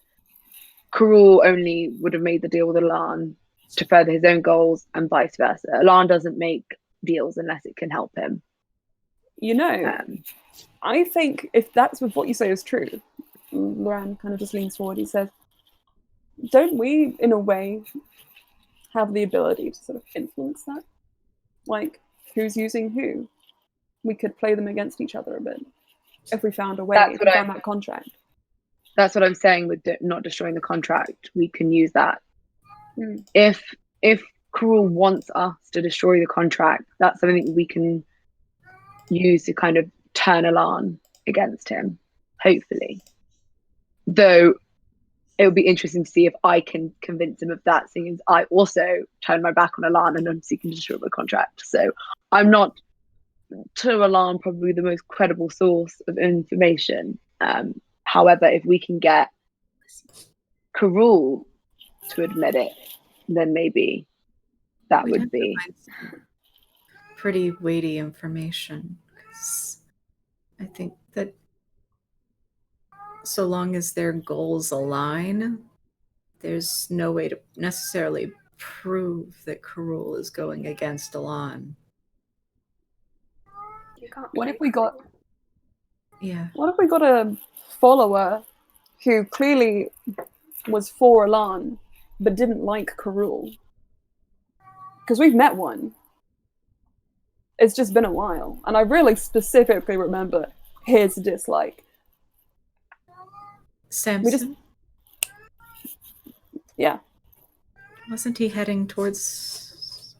Karul only would have made the deal with Alan to further his own goals, and vice versa. Alan doesn't make deals unless it can help him. I think if that's what you say is true, Loran kind of just leans forward. He says, don't we, in a way, have the ability to sort of influence that? Like, who's using who? We could play them against each other a bit if we found a way to find that contract. That's what I'm saying with not destroying the contract. We can use that. If Karul wants us to destroy the contract, that's something we can use to kind of turn Alan against him, hopefully. Though it would be interesting to see if I can convince him of that, seeing as I also turned my back on Alan and I'm seeking to destroy the contract. So I'm not, to Alan, probably the most credible source of information. However, if we can get Karul to admit it, then maybe that would be pretty weighty information. I think that so long as their goals align, there's no way to necessarily prove that Karul is going against Alan. What if we got What if we got a follower who clearly was for Alan but didn't like Karul? Because we've met one. It's just been a while, and I really specifically remember his dislike. Samson? Yeah. Wasn't he heading towards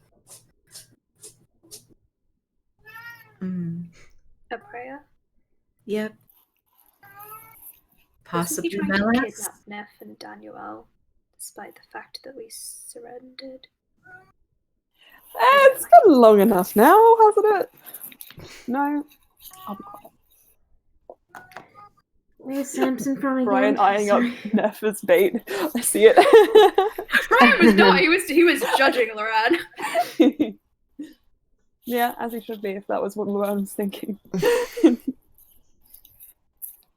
A prayer? Yep. Possibly Wasn't he trying to Melas? kidnap Neff and Daniel, despite the fact that we surrendered? It's been long enough now, hasn't it? No, I'll be quiet. Where's Samson from again? Brian eyeing up Neff as bait. I see it. Brian was not. He was judging Loran. Yeah, as he should be, if that was what Loran was thinking.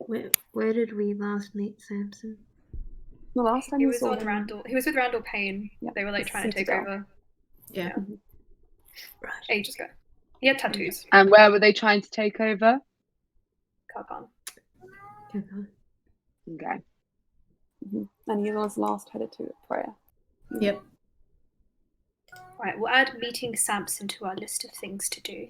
Where did we last meet Samson? The last time he we was saw on him. Randall. He was with Randall Payne. Yeah, they were like trying to take over. Yeah. Right. Ages ago. He had tattoos. And where were they trying to take over? Karkan. Okay. And he was last headed to prayer. Yep. Right, we'll add meeting Samson to our list of things to do.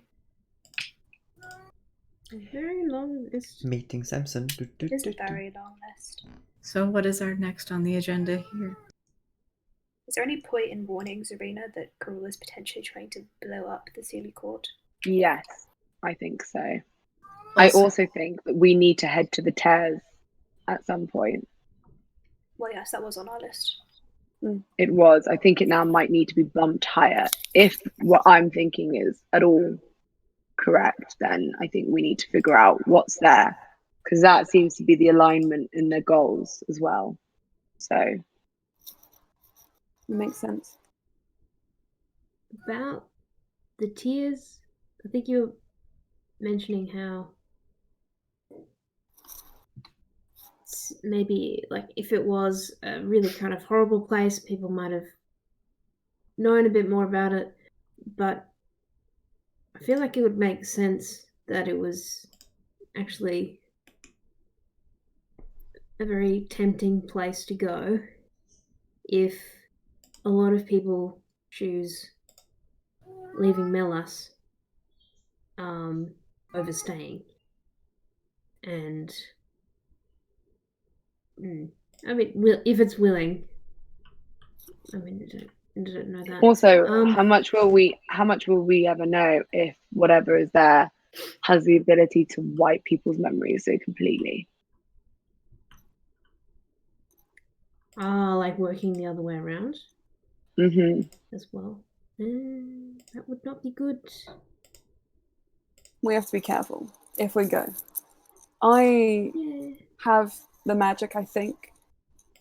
A very long list. Meeting Samson. It's a very long list. So what is our next on the agenda here? Is there any point in warning Zarina that Karul is potentially trying to blow up the Sealy Court? Yes, I think so. I also think that we need to head to the Tears at some point. Well, yes, that was on our list. It was. I think it now might need to be bumped higher. If what I'm thinking is at all correct, then I think we need to figure out what's there, because that seems to be the alignment in their goals as well. So it makes sense. About the Tears, I think you were mentioning how guess maybe like if it was a really kind of horrible place, people might have known a bit more about it. But I feel like it would make sense that it was actually a very tempting place to go if a lot of people choose leaving Melas over staying. And I mean, if it's willing, I mean, I don't know that. Also, how much will we ever know if whatever is there has the ability to wipe people's memories so completely? Like working the other way around as well. That would not be good. We have to be careful if we go. I have the magic, I think,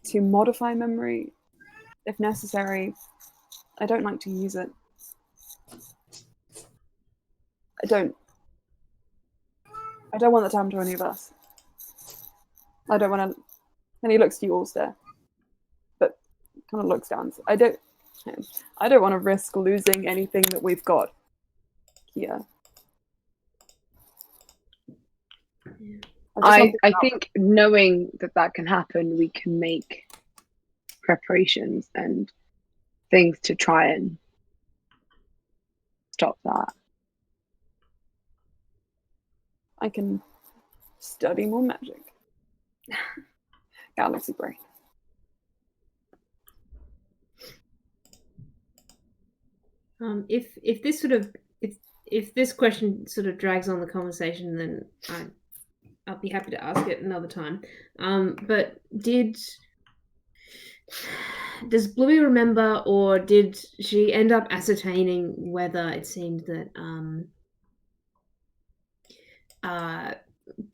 to modify memory if necessary. I don't like to use it. I don't want that to happen to any of us. I don't want to. And he looks to you all stare, but kind of looks down. I don't want to risk losing anything that we've got here. I think knowing that can happen, we can make preparations and things to try and stop that. I can study more magic. Galaxy brain. If this sort of if this question sort of drags on the conversation, then I'll be happy to ask it another time. But does Bluey remember, or did she end up ascertaining whether it seemed that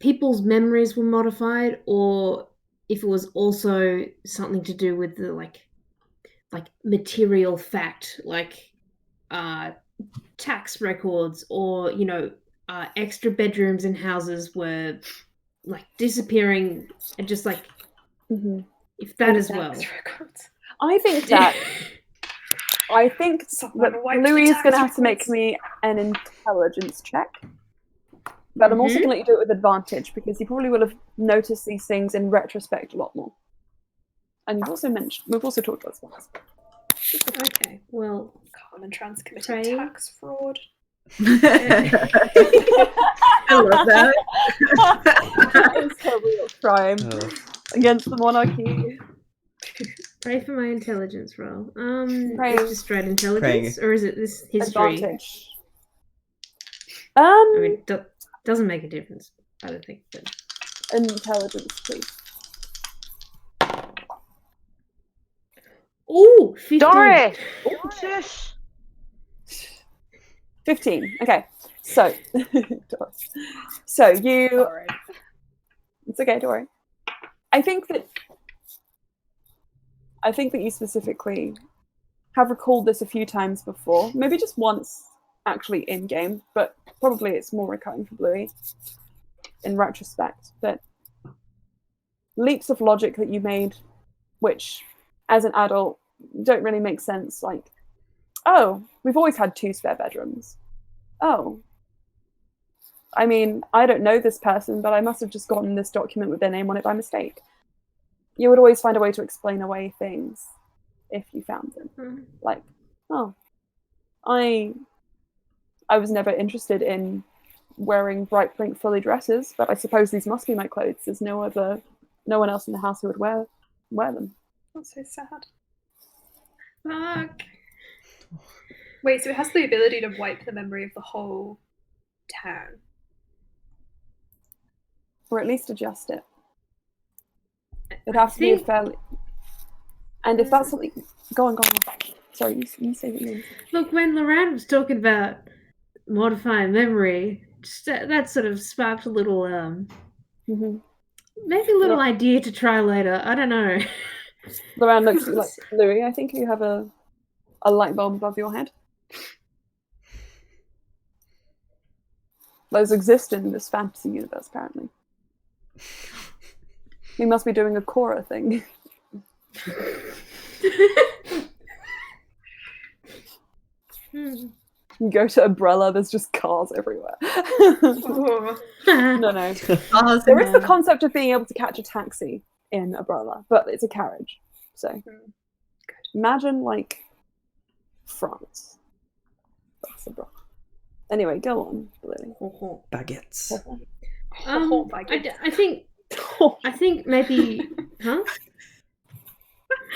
people's memories were modified, or if it was also something to do with the like material fact, like tax records, or extra bedrooms in houses were like disappearing, and just like if that as well. I think that Louis is going to have to make me an intelligence check. But I'm also going to let you do it with advantage, because you probably will have noticed these things in retrospect a lot more. And we've also talked about this. Okay, well, Carmen Trans committed tax fraud. I love that. That is a real crime against the monarchy. Pray for my intelligence roll. Pray. It's just straight intelligence, or is it this history? Advantage. I mean, doesn't make a difference, I don't think. But... Intelligence, please. Ooh, 15. Doris! 15. Okay. So, you... Sorry. It's okay, don't worry. I think that you specifically have recalled this a few times before. Maybe just once, actually, in-game, but probably it's more recurring for Bluey in retrospect. But leaps of logic that you made, which, as an adult, don't really make sense. Like, oh, we've always had 2 spare bedrooms. Oh. I mean, I don't know this person, but I must have just gotten this document with their name on it by mistake. You would always find a way to explain away things if you found them. Like, oh, I was never interested in wearing bright pink frilly dresses, but I suppose these must be my clothes. There's no one else in the house who would wear them. That's so sad. Fuck. Wait, so it has the ability to wipe the memory of the whole town? Or at least adjust it. It'd have to be a fairly... And if that's something... Go on. Sorry, you say what you mean. Look, when Loran was talking about modifying memory, that sort of sparked a little, maybe a little idea to try later. I don't know. Loran looks at you like, Louis, I think you have a light bulb above your head. Those exist in this fantasy universe, apparently. We must be doing a Cora thing. You go to Umbrella, there's just cars everywhere. Oh. No. Awesome. There is the concept of being able to catch a taxi in Umbrella, but it's a carriage. So imagine like France. That's Umbrella. Anyway, go on, Lily. Baguettes. I think maybe, huh?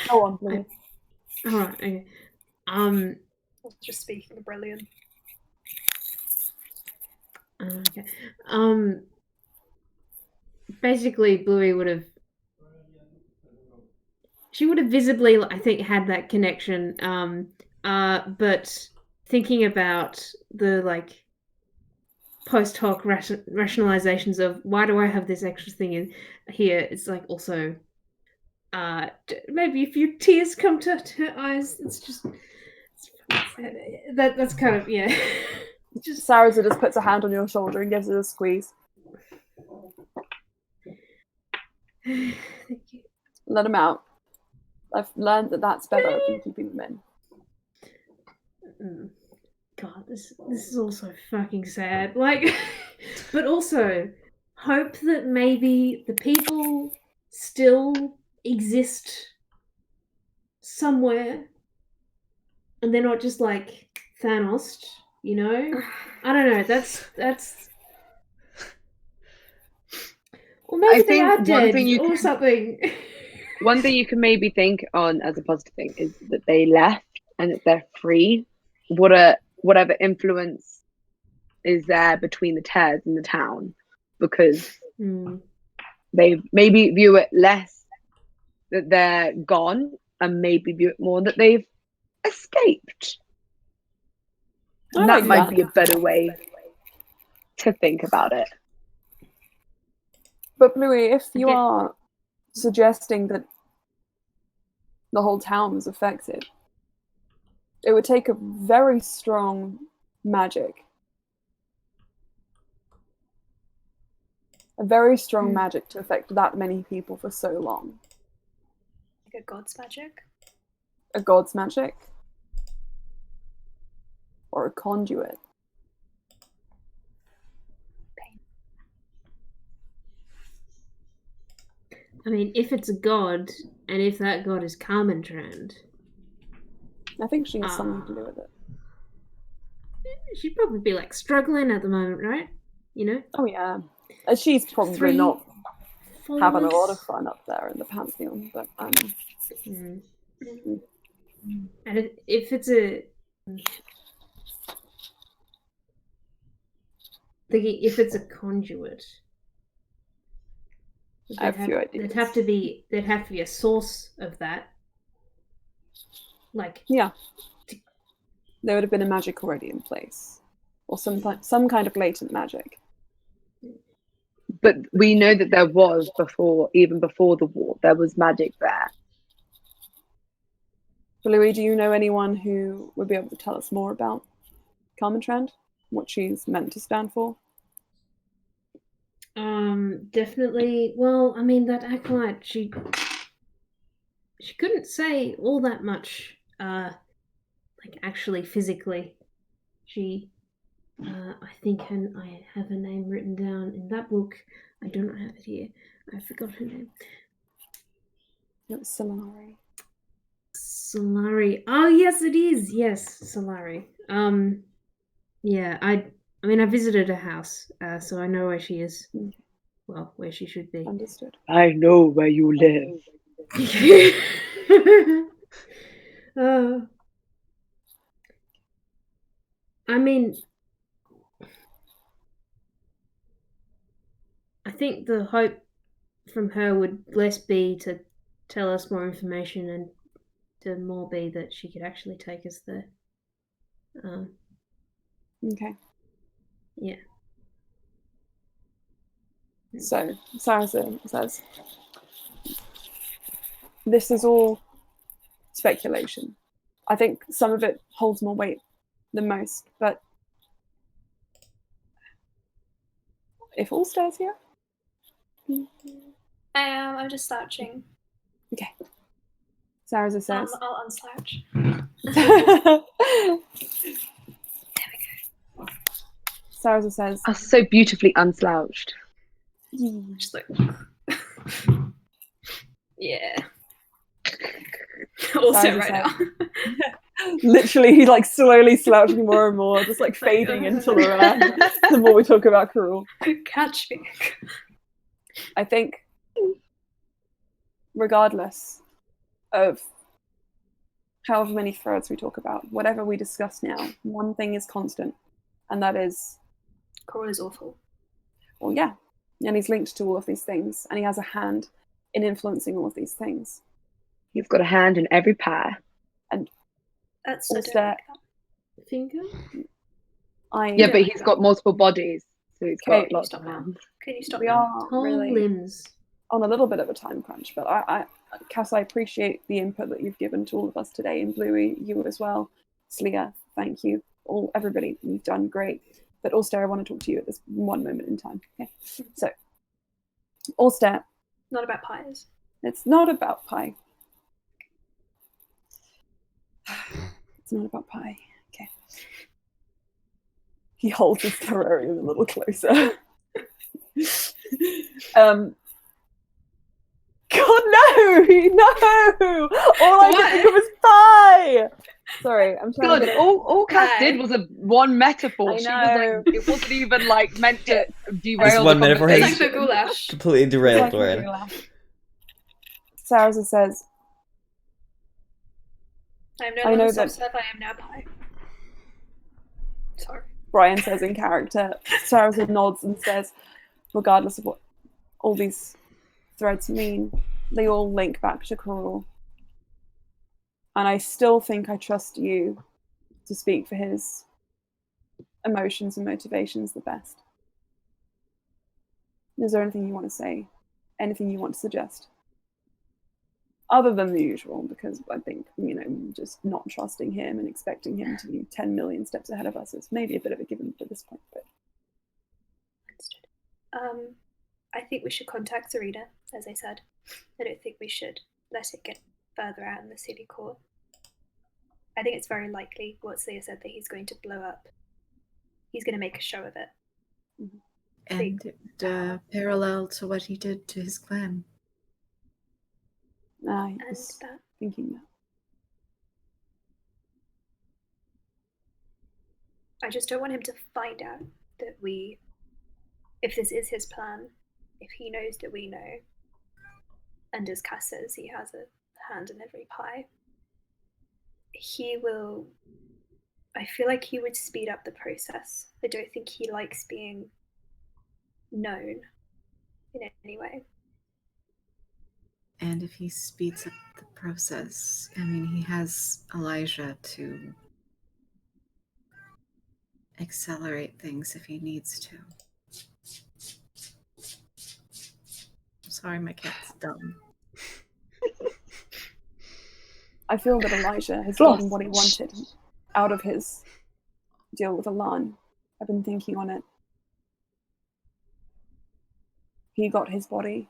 Go on, Lily. All right. Okay. Just speaking brilliant. Okay. Basically, Bluey would have. She would have visibly, I think, had that connection. But thinking about the like post hoc rationalizations of why do I have this extra thing in here, it's like also maybe a few tears come to her eyes. It's just that's kind of Just Sarahza just puts a hand on your shoulder and gives it a squeeze. Thank you. Let them out. I've learned that that's better than keeping them in. God, this is also fucking sad. Like, but also hope that maybe the people still exist somewhere, and they're not just like Thanos. You know, I don't know. That's. Or maybe I they are think one dead thing you or can- something. One thing you can maybe think on as a positive thing is that they left and that they're free. Whatever influence is there between the tears and the town, because they maybe view it less that they're gone and maybe view it more that they've escaped. I That like might that. be a better way to think about it. But Bluey, if you Okay. are suggesting that the whole town was affected, it would take a very strong magic. A very strong magic to affect that many people for so long. Like a god's magic. A god's magic? Or a conduit? I mean, if it's a god, and if that god is Carmentrand, I think she has something to do with it. she'd probably be like struggling at the moment, right? You know? Oh yeah. She's probably 3 not having a lot followers. of fun up there in the Pantheon, but And if it's a thinking if it's a conduit, I have a few ideas. there'd have to be a source of that. Like Yeah. There would have been a magic already in place. Or some kind of latent magic. But we know that there was even before the war, there was magic there. Bluey, do you know anyone who would be able to tell us more about Carmentrand? What she's meant to stand for? definitely. Well, I mean that acolyte, she couldn't say all that much. Like actually physically, she. I think I have her name written down in that book. I do not have it here. I forgot her name. It was Solari. Solari. Oh yes, it is. Yes, Solari. Yeah. I mean, I visited her house, so I know where she is. Well, where she should be. Understood. I know where you live. I mean, I think the hope from her would less be to tell us more information and to more be that she could actually take us there. Okay. Yeah. So, Saracen says, this is all speculation. I think some of it holds more weight than most, but if all stays here, I am. I'm just slouching. Okay. Sarah says. I'll unslouch. Sarah says. Are so beautifully unslouched. Just like, yeah. Also Sarah right says- now. Literally, like slowly slouching more and more, just like fading into Loran. The more we talk about Karul. Catch me. I think, regardless of however many threads we talk about, whatever we discuss now, one thing is constant, and that is, Coral is awful. well, yeah, and he's linked to all of these things, and he has a hand in influencing all of these things. He's got a hand in every pie. That's I What's don't that? like that. Finger? Yeah, but like he's that. got multiple bodies, so he's got Okay, lots stop of now. hands. Can you stop We now? are Whole really limbs. on a little bit of a time crunch, but Cass, I appreciate the input that you've given to all of us today, and Bluey, you as well. Slia, thank you. Everybody, you've done great. But Ulster, I want to talk to you at this one moment in time. Okay, so Ulster, Not about pies. it's not about pie. It's not about pie. Okay. He holds his terrarium a little closer. God, no! No! All I can think of is pie! Sorry, I'm trying God, to get it. all Cass Pie. did was one metaphor. I She was know. like, it wasn't even like meant to derail This the one metaphor It's has- like conversation. the goulash. Completely derailed, It's like a Loran. goulash. Sarah says, I am no I longer know soft that- serve, I am now pie. Sorry. Brian says in character. Sarah nods and says, regardless of what all these threads mean, they all link back to Karul. And I still think I trust you to speak for his emotions and motivations the best. Is there anything you want to say? Anything you want to suggest? Other than the usual, because I think, just not trusting him and expecting him to be 10 million steps ahead of us is maybe a bit of a given at this point. But Understood. I think we should contact Zarina, as I said. I don't think we should let it get further out in the city core. I think it's very likely what Sia said, that he's going to blow up. He's going to make a show of it. And parallel to what he did to his clan. I And was that thinking that. I just don't want him to find out that if this is his plan, if he knows that we know, and as Cass says, he has a hand in every pie, I feel like he would speed up the process. I don't think he likes being known in any way. And if he speeds up the process, he has Elijah to accelerate things if he needs to. I'm sorry, my cat's dumb. I feel that Elijah has gotten what he wanted out of his deal with Alan. I've been thinking on it. He got his body.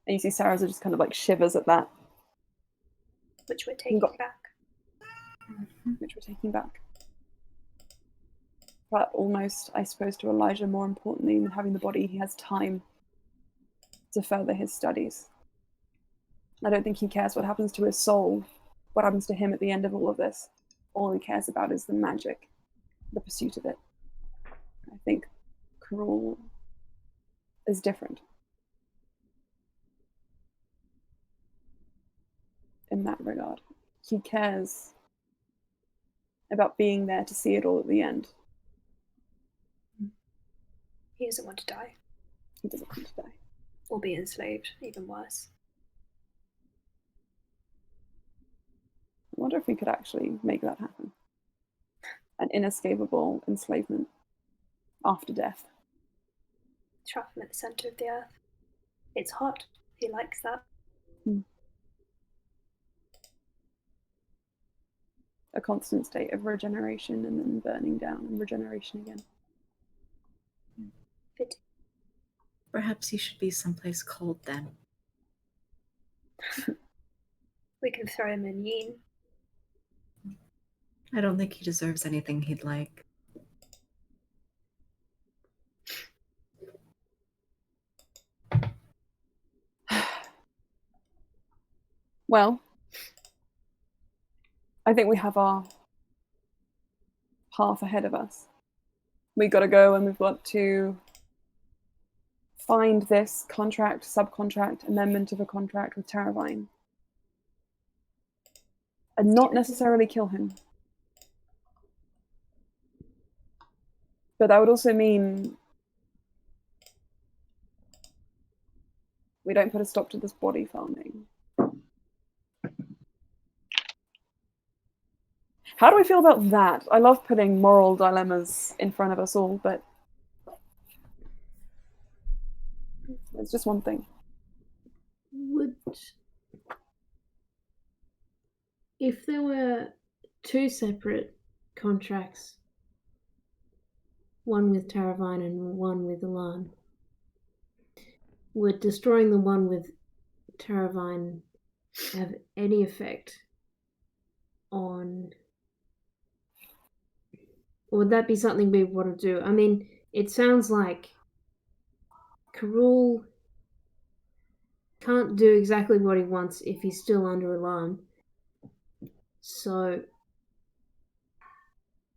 And you see Sarah just kind of like shivers at that, Which we're taking back. which we're taking back. But almost, I suppose, to Elijah, more importantly than having the body, he has time to further his studies. I don't think he cares what happens to his soul, what happens to him at the end of all of this. All he cares about is the magic, the pursuit of it. I think Karul is different in that regard. He cares about being there to see it all at the end. He doesn't want to die. He doesn't want to die. Or be enslaved, even worse. I wonder if we could actually make that happen. An inescapable enslavement after death. Trap him at the center of the earth. It's hot. He likes that. A constant state of regeneration and then burning down and regeneration again. Fit. Perhaps he should be someplace cold then. We can throw him in Yin. I don't think he deserves anything he'd like. Well, I think we have our path ahead of us. We got to go and we've got to find this contract, subcontract, amendment of a contract with Taravine. And not necessarily kill him. But that would also mean we don't put a stop to this body farming. How do I feel about that? I love putting moral dilemmas in front of us all, but it's just one thing. If there were two separate contracts, one with Taravine and one with Elan, would destroying the one with Taravine have any effect on, or would that be something we want to do? I mean, it sounds like Karul can't do exactly what he wants if he's still under alarm. So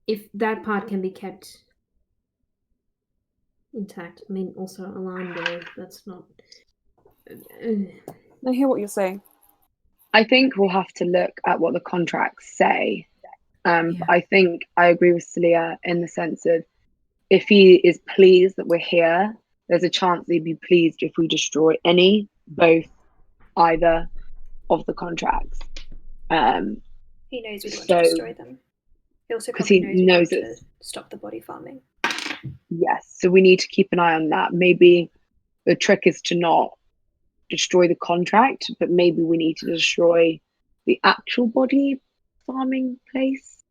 if that part can be kept intact, I mean, also alarm day, that's not... I hear what you're saying. I think we'll have to look at what the contracts say. Yeah. I think I agree with Celia in the sense of if he is pleased that we're here, there's a chance he'd be pleased if we destroy either of the contracts. He knows we don't want So- to destroy them. He also 'cause probably he knows we knows want to it's- stop the body farming. Yes, so we need to keep an eye on that. Maybe the trick is to not destroy the contract, but maybe we need to destroy the actual body farming place.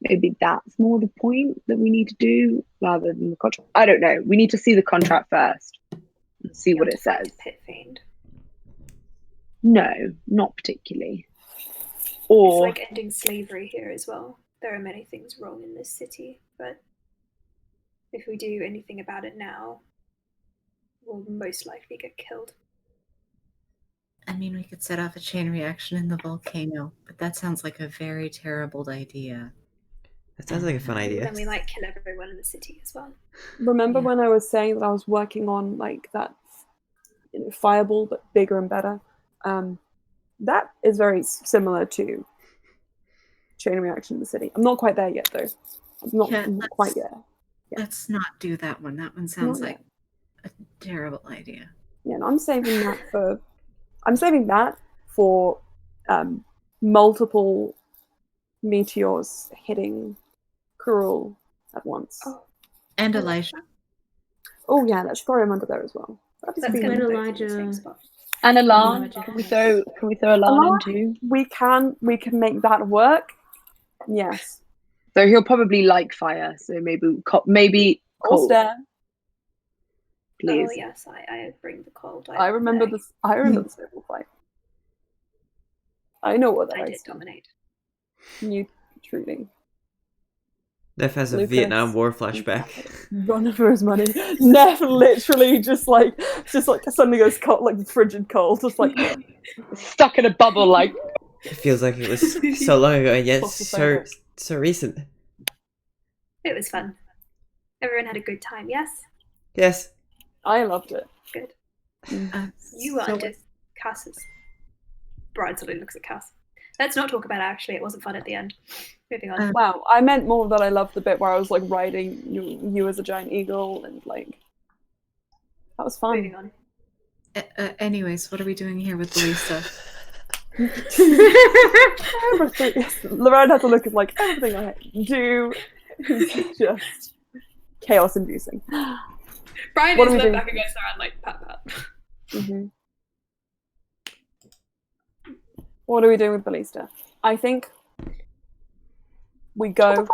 Maybe that's more the point that we need to do rather than the contract. I don't know. We need to see the contract first and see You what have it to fight says. Pit Fiend. No, not particularly. It's Or like ending slavery here as well. There are many things wrong in this city, but if we do anything about it now, we'll most likely get killed. I mean, we could set off a chain reaction in the volcano, but that sounds like a very terrible idea. That sounds like a fun idea. Then we like kill everyone in the city as well. Remember Yeah. when I was saying that I was working on like that fireball, but bigger and better? That is very similar to chain reaction in the city. I'm not quite there yet, though. I'm not quite yet. Yeah. Let's not do that one. That one sounds Not like a terrible idea. Yeah, and I'm saving that for multiple meteors hitting Kurul at once. And I like Elijah. that. Oh yeah, let's throw him under there as well. That'd That's be going to When be both in the same Elijah- spot. and alarm. Elijah Can we has- throw alarm in Alarm? too? we can make that work. Yes. So he'll probably like fire. So maybe Or cold, stare. please. Oh yes, I bring the cold. I remember this. I remember the stable fight. I know what that I is. did dominate. You truly Neff has a Lucas. Vietnam War flashback. run for his money. Neff literally just like suddenly goes cold, like frigid cold, just like Stuck in a bubble, like It feels like it was so long ago, and yet Fossil so favourite. so recent. It was fun. Everyone had a good time, yes? Yes. I loved it. Good. Uh, You were so under Cass's. Brian suddenly looks at Cass. Let's not talk about it, actually. It wasn't fun at the end. Moving on. Wow, I meant more that I loved the bit where I was like riding you as a giant eagle and like that was fun. Moving on. anyways, what are we doing here with Ballista? Everything. Lorraine had to look at like everything I do is just chaos inducing. Brian What is are we left doing? back against her and like pat pat. Mm-hmm. What are we doing with Ballista? I think we go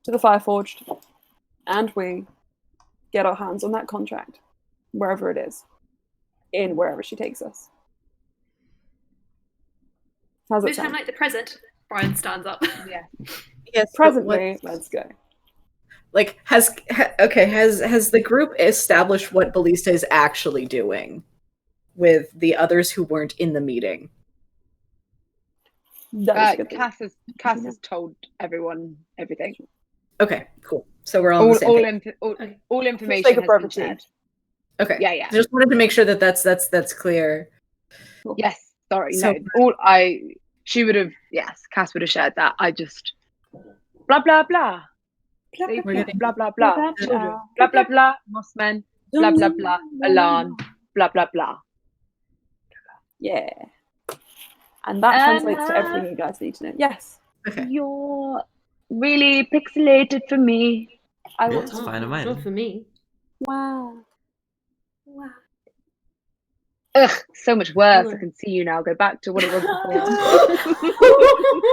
to the Fireforged and we get our hands on that contract, wherever it is, in wherever she takes us. How's that This time sound? like the present, Brian stands up. Yeah. Yes, but Presently, what- let's go. like has the group established what Ballista is actually doing with the others who weren't in the meeting? That is a good thing. Cass has told everyone everything. Okay, cool. So we're all on the same page. All information sake of has been brevity. shared. Okay. Yeah. Just wanted to make sure that that's clear. Yes. Sorry. So- No. Cass would have shared that. I just blah blah blah. Safe We're people, blah blah blah. blah, Children, blah blah blah. Mossmen, blah blah blah. Alarm, blah blah blah. Yeah. And that translates to everything you guys need to know. Yes. Okay. You're really pixelated for me. I Yeah, will. it's fine on mine. Not for me. Wow. Wow. Ugh, so much worse. I Hello. can see you now. Go back to what it was before.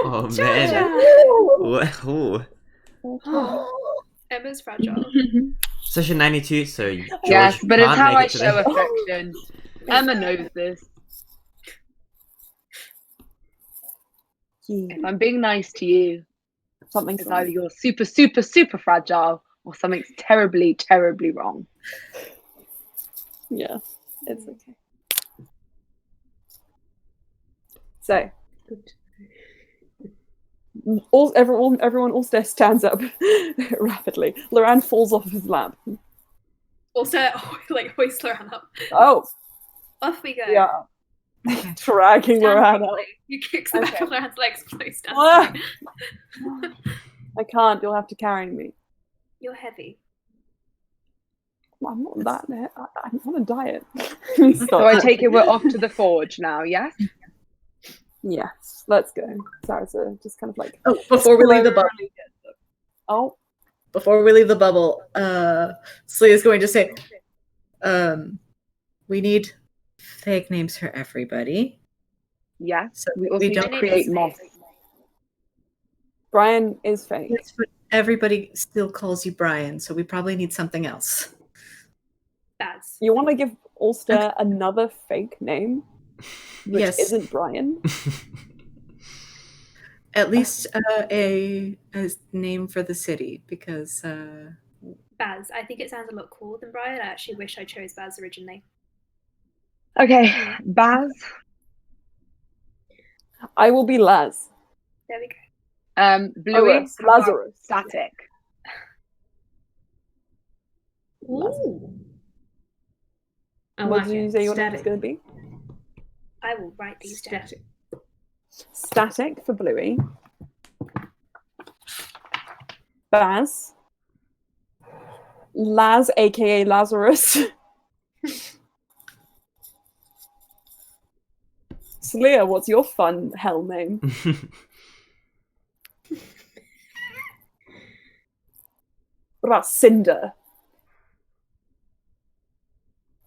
Oh man. Ooh. Emma's fragile. Session 92, so George Yes, but it's can't how make I it today. show affection. Emma knows this. Yeah. If I'm being nice to you, Something's it's wrong. either you're super, super, super fragile or something's terribly, terribly wrong. Yeah. It's okay. So, everyone also stands up rapidly. Loran falls off his lap. Also, like hoist Loran up. Oh, Off we go. yeah. Dragging Stand Loran up. properly. You kick the back Okay. of Loran's legs. Please stand. Ah! straight. I can't. You'll have to carry me. You're heavy. I'm not that. I'm on a diet. So I take it we're off to the forge now, yes? Yes. Let's go. Sarah, just kind of like. Oh, before we leave the bubble, Oh, Slee going to say, we need fake names for everybody. Yes. So We also we need don't to My name create is moss. Faith. Brian is fake. Yes, but everybody still calls you Brian, so we probably need something else. Baz. You want to give Ulster another fake name, which Yes. isn't Brian? At least a name for the city, because Baz. I think it sounds a lot cooler than Brian. I actually wish I chose Baz originally. Okay, Baz. I will be Laz. There we go. Bluey. yes, how about Lazarus. Static. Ooh. I What like did you it. say your name is Static. going to be? I will write these down. Static. Static for Bluey. Baz. Laz, aka Lazarus. Slia, what's your fun hell name? What about Cinder?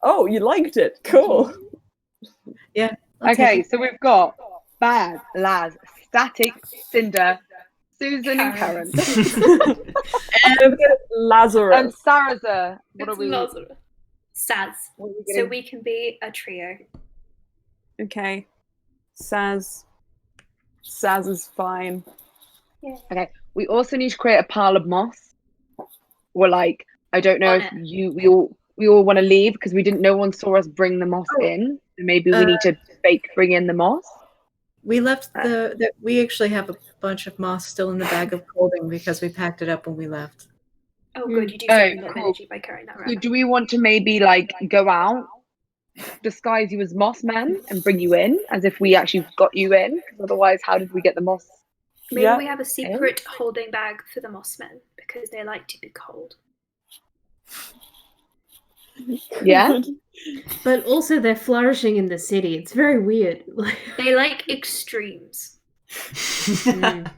Oh, you liked it. Cool. I'll Okay, take it. so we've got Baz, Laz, Static, Cinder, Susan, and Karen. And Lazarus. And Saraza. What are It's we? Lazarus. Saz. What are we So getting? we can be a trio. Okay. Saz. Saz is fine. Okay. We also need to create a pile of moss. Or like, I don't know On if it. we all want to leave because we didn't. No one saw us bring the moss in. So maybe we need to bring in the moss. We left we actually have a bunch of moss still in the bag of clothing because we packed it up when we left. Oh, good. You do Oh, save a lot of cool. energy by carrying that So around. do we want to maybe like go out, disguise you as moss men, and bring you in as if we actually got you in? Because otherwise, how did we get the moss? Maybe Yeah. we have a secret holding bag for the moss men because they like to be cold. Yeah. But also, they're flourishing in the city. It's very weird. They like extremes. Mm.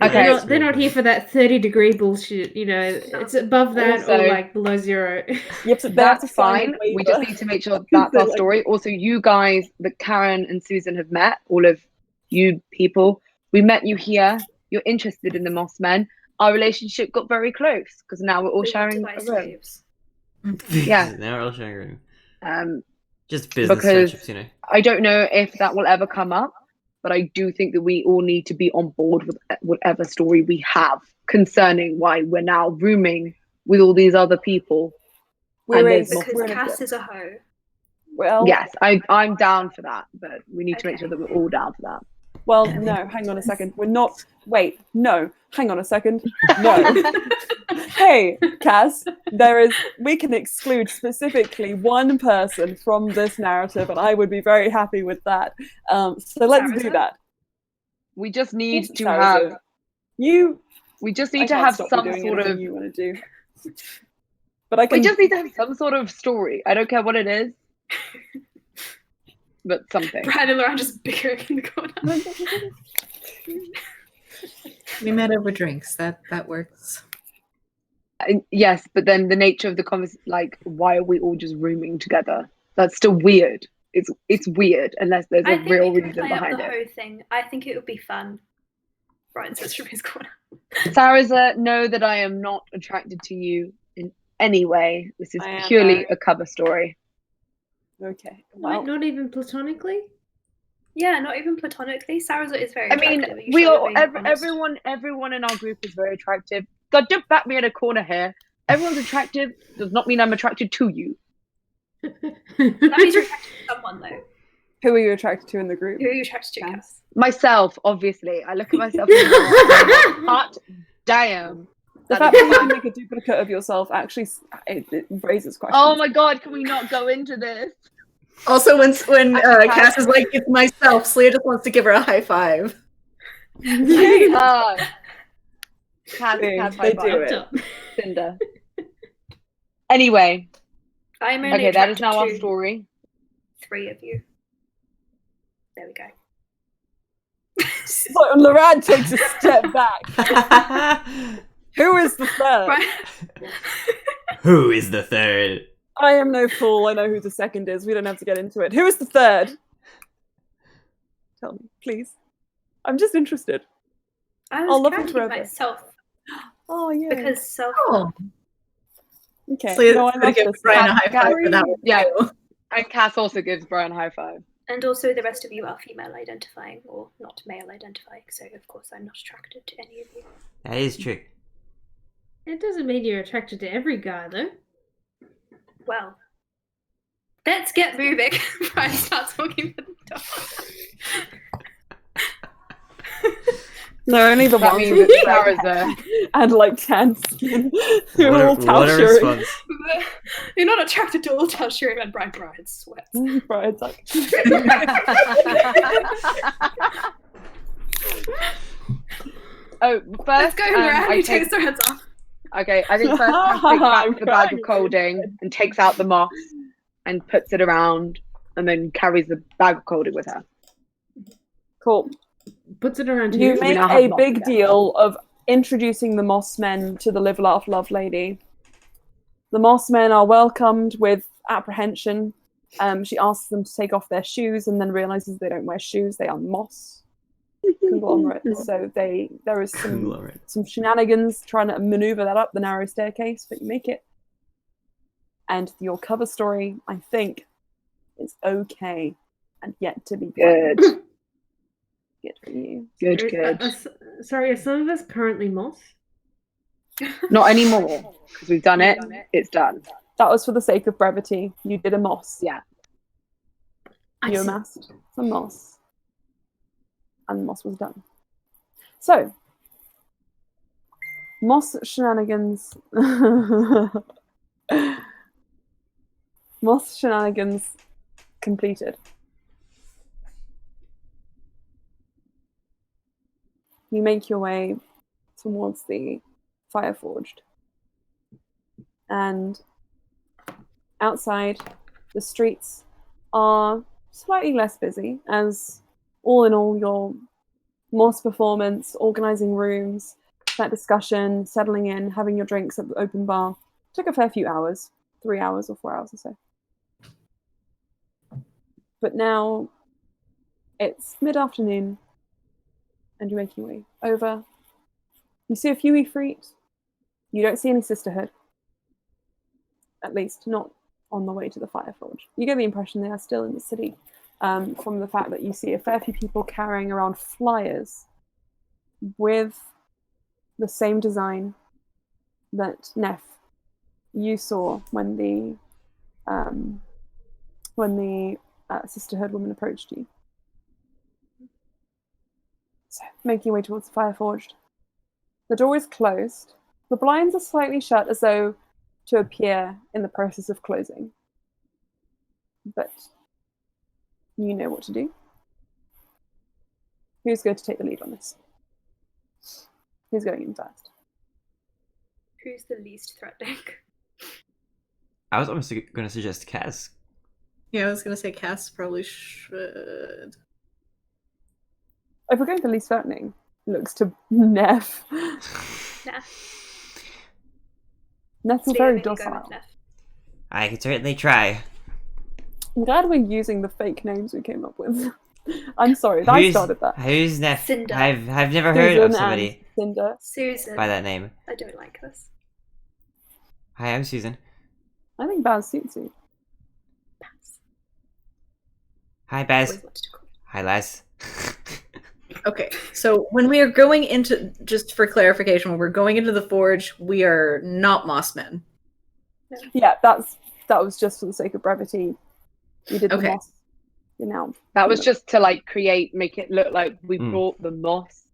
Okay. They're not here for that 30-degree bullshit. You know, it's above that Also- or like below zero. You have to, they have to That's sign a fine. We just waiver. need to make sure that's our story. Also, you guys that Karen and Susan have met, all of you people, we met you here. You're interested in the Moss Men. our relationship got very close because now we're all We want to sharing buy a room. slaves. Yeah. Now we're all sharing a room. Just Because business friendships, you know. I don't know if that will ever come up, but I do think that we all need to be on board with whatever story we have concerning why we're now rooming with all these other people. We're in, Because we're in a Cass bit. is a hoe. Well, Yes, I'm down for that, but we need to make Okay. sure that we're all down for that. well, no, hang on a second. We're not. Wait, no, hang on a second. No. Hey, Cass, we can exclude specifically one person from this narrative, and I would be very happy with that. So let's do Sarah? that. We just need to Sarah's have. a- You. We just I need to can't have stop you some doing sort anything of. you want to do. But I We can. just need to have some sort of story. I don't care what it is, but something. Brian and Lauren just bickering in the corner. We met over drinks. That works. Yes, but then the nature of the conversation, like, why are we all just rooming together? That's still weird. It's weird unless there's I a think real we can reason play up behind the it. hoe thing. I think it would be fun. Brian says from his corner. Saraza, know that I am not attracted to you in any way. This is I am, purely a cover story. Okay. Wait, Well, not even platonically? Yeah, not even platonically. Sarah's is very I mean, attractive. we all, being honest. everyone in our group is very attractive. God, don't back me in a corner here. Everyone's attractive does not mean I'm attracted to you. That means you're attracted to someone, though. who are you attracted to in the group? Who are you attracted to, Cass? Cass? Myself, obviously. I look at myself in the mirror and I'm like, hot damn. The That fact is that you can fun. make a duplicate of yourself actually it raises questions. Oh my god, can we not go into this? Also, when Actually, Cass is like, "It's myself," Slia just wants to give her a high five. Cass, See, Cass they high do five. it. Cinder. Anyway, I'm only okay, that is attracted now our to story. 3 of you. There we go. So Lorad takes a step back. Who is the third? Brian- Who is the third? I am no fool. I know who the second is. We don't have to get into it. Who is the third? Tell me, please. I'm just interested. I I'll was love you counting forever. myself Oh yeah. because self. Oh, Okay. Slia's No, I gonna love give this. Brian a high five for that one. Yeah. too. And Cass also gives Brian a high five. And also, the rest of you are female identifying or not male identifying, so of course I'm not attracted to any of you. That is true. It doesn't mean you're attracted to every guy, though. Well, let's get moving. Brian starts walking for the door. No, only the That ones means with that red Saraza. and like tan skin. Who are all What a Talshiri. response. You're not attracted to all Talshiri and Brian sweats. Brian's like, Oh, first, Let's go, Miranda. I Who take, takes their heads off? okay, I think first Cass takes I'm back the bag crying. of colding and takes out the moss and puts it around and then carries the bag of colding with her. cool. Puts it around You here. make now have a moss big again. deal of introducing the Moss Men to the Live Laugh Love Lady. The Moss Men are welcomed with apprehension. She asks them to take off their shoes and then realizes they don't wear shoes, they are moss conglomerates. So there is Conglomerate. some shenanigans trying to maneuver that up the narrow staircase, but you make it. And your cover story, I think, is okay and yet to be planned. Good. Good for you. Good. Sorry, are some of us currently moss? Not anymore. Because we've done it. It's done. That was for the sake of brevity. You did a moss. Yeah. You amassed some moss. And the moss was done. So, moss shenanigans. Moss shenanigans completed. You make your way towards the fire forged. And outside, the streets are slightly less busy, as all in all, your Moss performance, organizing rooms, that discussion, settling in, having your drinks at the open bar, took a fair few hours, 3 hours or 4 hours or so. But now it's mid-afternoon, and you're making your way over You see a few Ifrit. You don't see any sisterhood. At least not on the way to the Fire Forge. You get the impression they are still in the city from the fact that you see a fair few people carrying around flyers with the same design that Neff you saw when the sisterhood woman approached you. So, making your way towards the Fire Forged. The door is closed. The blinds are slightly shut as though to appear in the process of closing. But you know what to do. Who's going to take the lead on this? Who's going in first? Who's the least threatening? I was almost going to suggest Cass. Yeah, I was gonna say Cass probably should. If we're going for least threatening, it looks to Neff. Nah. Neff is Stay very maybe go docile. with Neff. I could certainly try. I'm glad we're using the fake names we came up with. I'm sorry, I started that. Who's Neff? Cinder. I've never heard of Susan somebody and Cinder. Susan. by that name. I don't like this. Hi, I'm Susan. I think Baz suits you. Baz. Hi, Baz. Always wanted to call. Hi, Les. Okay, so when we are going into, just for clarification, when we're going into the forge, we are not Mossmen. Yeah, that was just for the sake of brevity. You did the Okay. moss. You know. That was just to like make it look like we brought the moss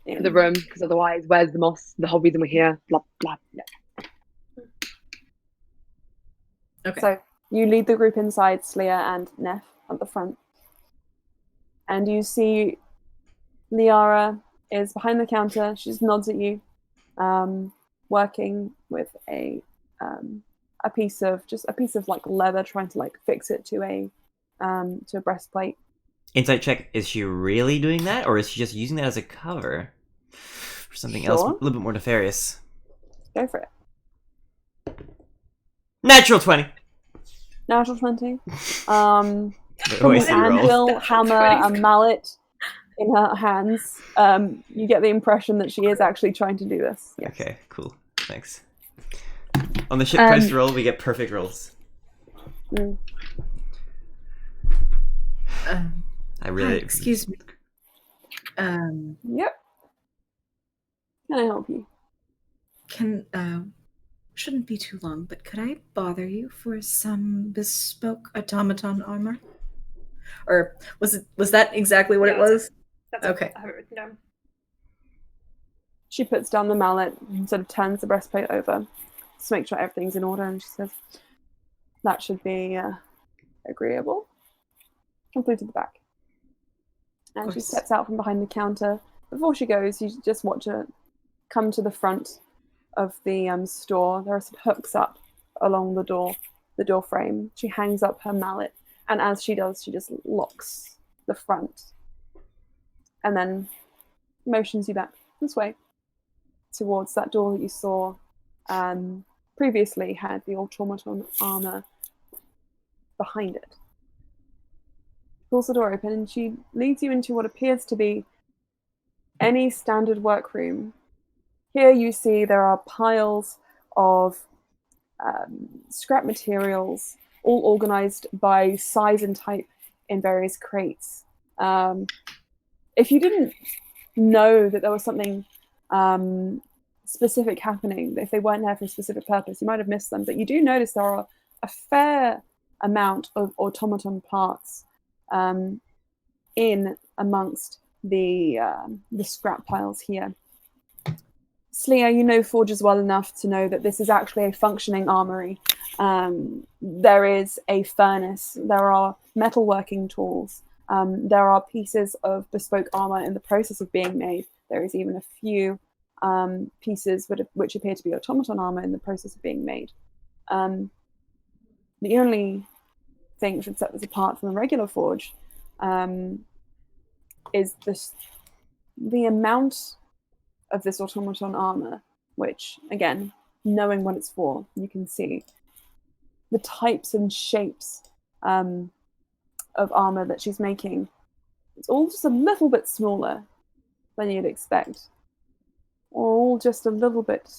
to the room, because otherwise, where's the moss? The whole reason we're here. Blah blah blah. Okay. So you lead the group inside, Sleer and Neff at the front. And you see Liara is behind the counter. She just nods at you, working with a piece of like leather, trying to like fix it to a breastplate. Insight check. Is she really doing that, or is she just using that as a cover for something else a Sure. little bit more nefarious? Go for it. Natural 20. Natural 20. Wait, From wait, an so you roll. anvil, hammer, a mallet in her hands, you get the impression that she is actually trying to do this. Yes. Okay, cool. Thanks. On the ship post roll, we get perfect rolls. Mm. I really. Hi, excuse me. Yep. Can I help you? Shouldn't be too long, but could I bother you for some bespoke automaton armor? Or was that exactly what Yeah, it was? That's Okay. I have it written down. She puts down the mallet and sort of turns the breastplate over to make sure everything's in order, and she says, "That should be agreeable." Come through to the back. And she course. steps out from behind the counter. Before she goes, you just watch her come to the front of the store. There are some hooks up along the door frame. She hangs up her mallet, and as she does, she just locks the front, and then motions you back this way towards that door that you saw previously had the automaton armor behind it. Pulls the door open, and she leads you into what appears to be any standard workroom. Here you see there are piles of scrap materials, all organized by size and type in various crates. If you didn't know that there was something specific happening, if they weren't there for a specific purpose, you might have missed them. But you do notice there are a fair amount of automaton parts in amongst the scrap piles here. Sleer, you know forges well enough to know that this is actually a functioning armory. There is a furnace, there are metalworking tools, there are pieces of bespoke armor in the process of being made. There is even a few pieces which appear to be automaton armor in the process of being made. The only thing which would set this apart from a regular forge is the amount of this automaton armor, which, again, knowing what it's for, you can see the types and shapes of armor that she's making. It's all just a little bit smaller than you'd expect. all just a little bit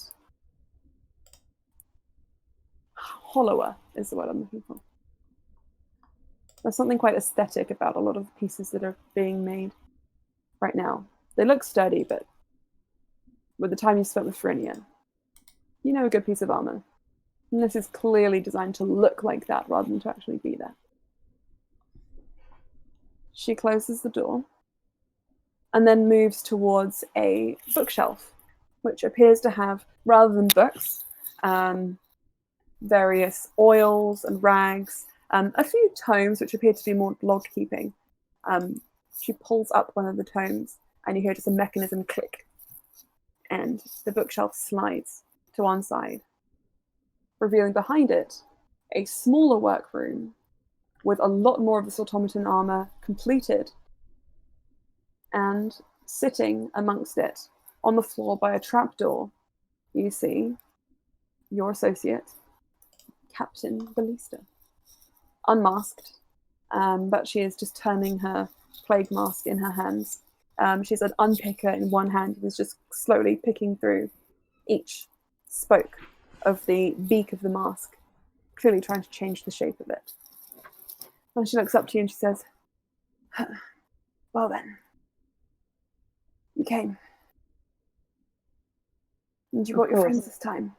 hollower is the word I'm looking for. There's something quite aesthetic about a lot of the pieces that are being made right now. They look sturdy, but with the time you spent with Phrynia, you know a good piece of armor. And this is clearly designed to look like that rather than to actually be that. She closes the door and then moves towards a bookshelf, which appears to have, rather than books, various oils and rags, a few tomes which appear to be more log keeping. She pulls up one of the tomes and you hear just a mechanism click, and the bookshelf slides to one side, revealing behind it a smaller workroom with a lot more of this automaton armor completed, and sitting amongst it on the floor by a trapdoor, you see your associate, Captain Ballista, unmasked, but she is just turning her plague mask in her hands. She's an unpicker in one hand and is just slowly picking through each spoke of the beak of the mask, clearly trying to change the shape of it. And she looks up to you and she says, well then, you came. And you Of brought your course. friends this time.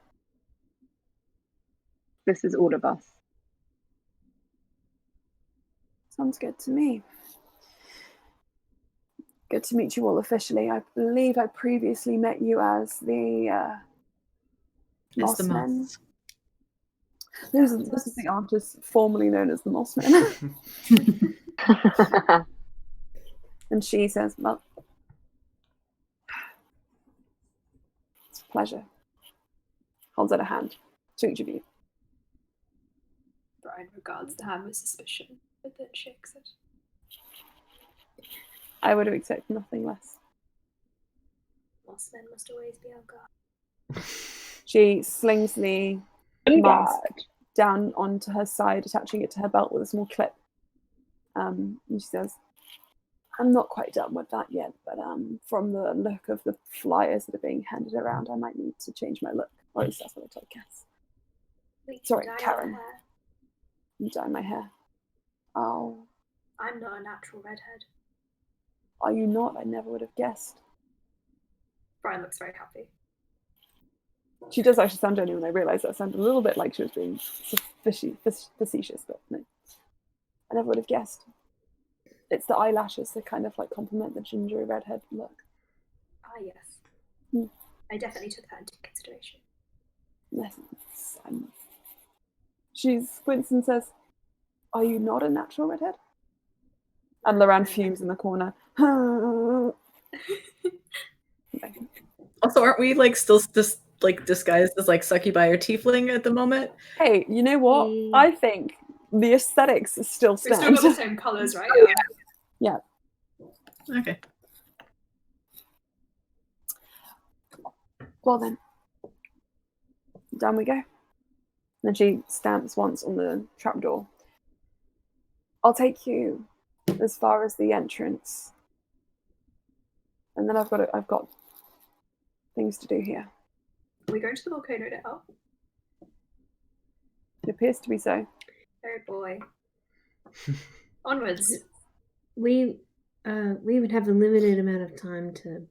This is all of us. Sounds good to me. Good to meet you all officially. I believe I previously met you as the It's the Mossmen. moss. This is the artist formerly known as the Mossmen. And she says, well, it's a pleasure. Holds out a hand to each of you. Brian regards the hand with suspicion, but then shakes it. I would have expected nothing less. Mossmen must always be on guard. She slings the Oh, mask God. down onto her side, attaching it to her belt with a small clip. And she says, I'm not quite done with that yet, but from the look of the flyers that are being handed around, I might need to change my look. Or at least that's what I told Cass. We can Sorry, dye our Karen. hair. And dye my hair. Oh, I'm not a natural redhead. are you not? I never would have guessed. Brian looks very happy. She does actually sound genuine. I realised that sounded a little bit like she was being facetious, but no. I never would have guessed. It's the eyelashes that kind of like complement the gingery redhead look. Ah, yes. Hmm. I definitely took that into consideration. Yes, she squints and says, are you not a natural redhead? And Loran fumes in the corner. Okay. Also, aren't we like still just like disguised as like succubi or tiefling at the moment? Hey, you know what? I think the aesthetics still We've still stand. got the same colours, right? Yeah. Okay. Well then, down we go. Then she stamps once on the trapdoor. I'll take you as far as the entrance, and then I've got things to do here. Are we going to the volcano now? It appears to be so. Oh boy. Onwards. We would have a limited amount of time to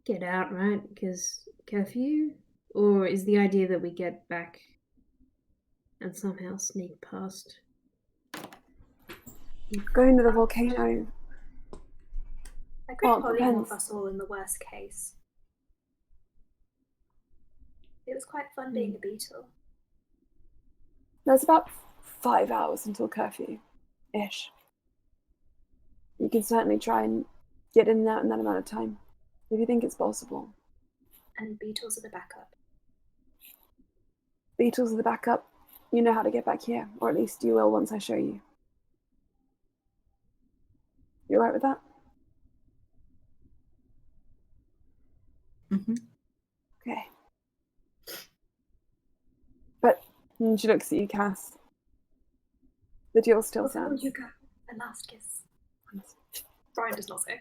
get out, right? Because curfew? Or is the idea that we get back and somehow sneak past? Going to the volcano. I could Well, it polymorph depends. us all in the worst case. It was quite fun being a beetle. There's about 5 hours until curfew-ish. You can certainly try and get in there in that amount of time, if you think it's possible. And beetles are the backup. Beetles are the backup. You know how to get back here, or at least you will once I show you. You alright with that? Mm-hmm. Okay. But she looks at you, Cass. The deal still Before stands. you go, a last kiss. Brian does not say.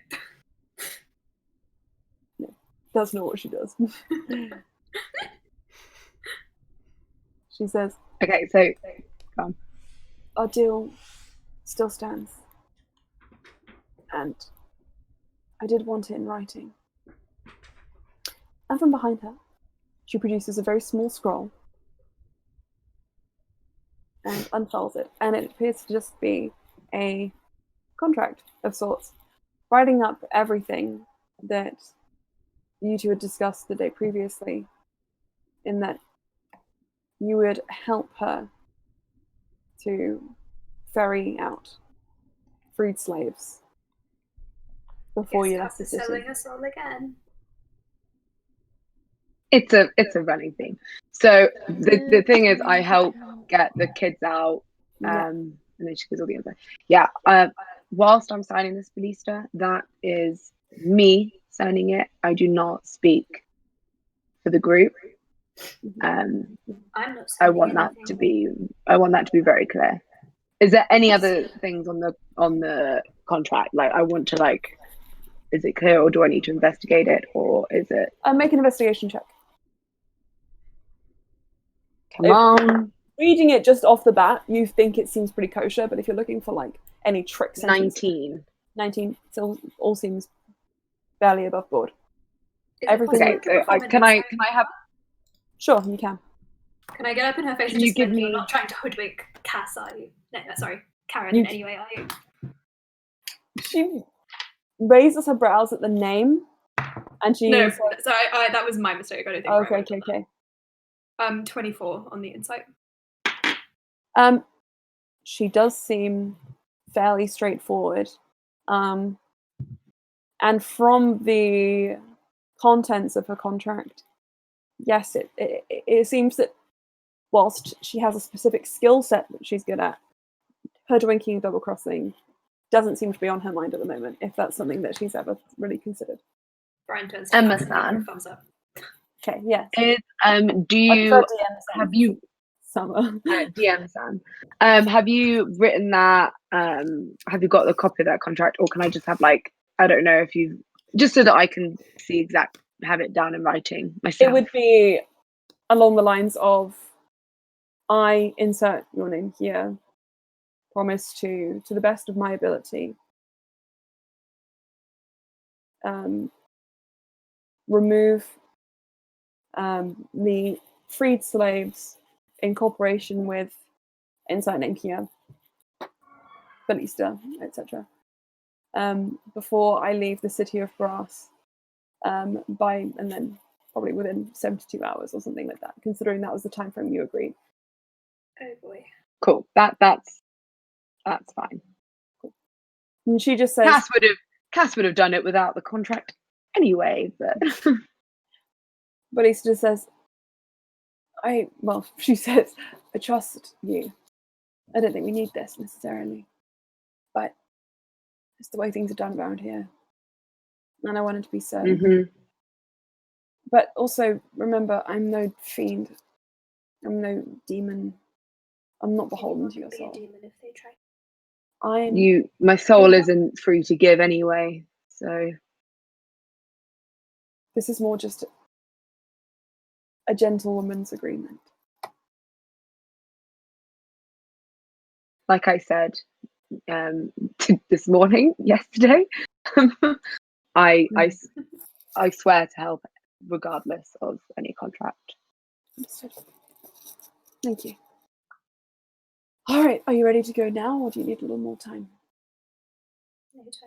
That's not what she does. She says, Okay, so go on. our deal still stands. And I did want it in writing. And from behind her, she produces a very small scroll and unfolds it. And it appears to just be a contract of sorts, writing up everything that you two had discussed the day previously, in that you would help her to ferry out freed slaves before you left the city. Selling us all again. It's a running theme. So the thing is, I help get the kids out, and then she goes all the other. Yeah. Whilst I'm signing this Ballista, that is me signing it. I do not speak for the group. I'm not I want that to be very clear. Is there any other things on the contract? Like, I want to like, is it clear, or do I need to investigate it, or is it? Make an investigation check. Come on. Reading it just off the bat, you think it seems pretty kosher, but if you're looking for like any tricks, 19. 19 still all seems barely above board. Everything. Okay, so can I have? Sure, you can. Can I get up in her face Can and you just give give me? me- You're not trying to hoodwink Cass, are you? No, sorry, Karen. In any way, are you? She raises her brows at the name, and she No, says, sorry, that was my mistake. I don't think. okay. 24 on the insight. She does seem fairly straightforward. And from the contents of her contract, yes, it seems that whilst she has a specific skill set that she's good at, her drinking and double crossing doesn't seem to be on her mind at the moment, if that's something that she's ever really considered. Brian turns to Emma Cass and gives her a San. thumbs up. Okay, yes. Do you have you Summer? DM Sam? Have you written that? Have you got the copy of that contract, or can I just have like, I don't know if you, just so that I can see have it down in writing myself. It would be along the lines of, I insert your name here, promise to the best of my ability, remove the freed slaves in cooperation with insert name here, Ballista, etc. Before I leave the city of Brass, and then probably within 72 hours or something like that, considering that was the time frame you agreed. Oh boy. Cool. That's fine. Cool. And she just says, Cass would have done it without the contract anyway, but Ballista just says, she says, I trust you. I don't think we need this necessarily, but it's the way things are done around here. And I wanted to be certain. Mm-hmm. But also, remember, I'm no fiend. I'm no demon. I'm not beholden to your Be a soul. demon if they try. My soul isn't free to give anyway, so This is more just a gentlewoman's agreement. like I said, yesterday, I swear to help regardless of any contract. Understood. Thank you. All right, are you ready to go now, or do you need a little more time?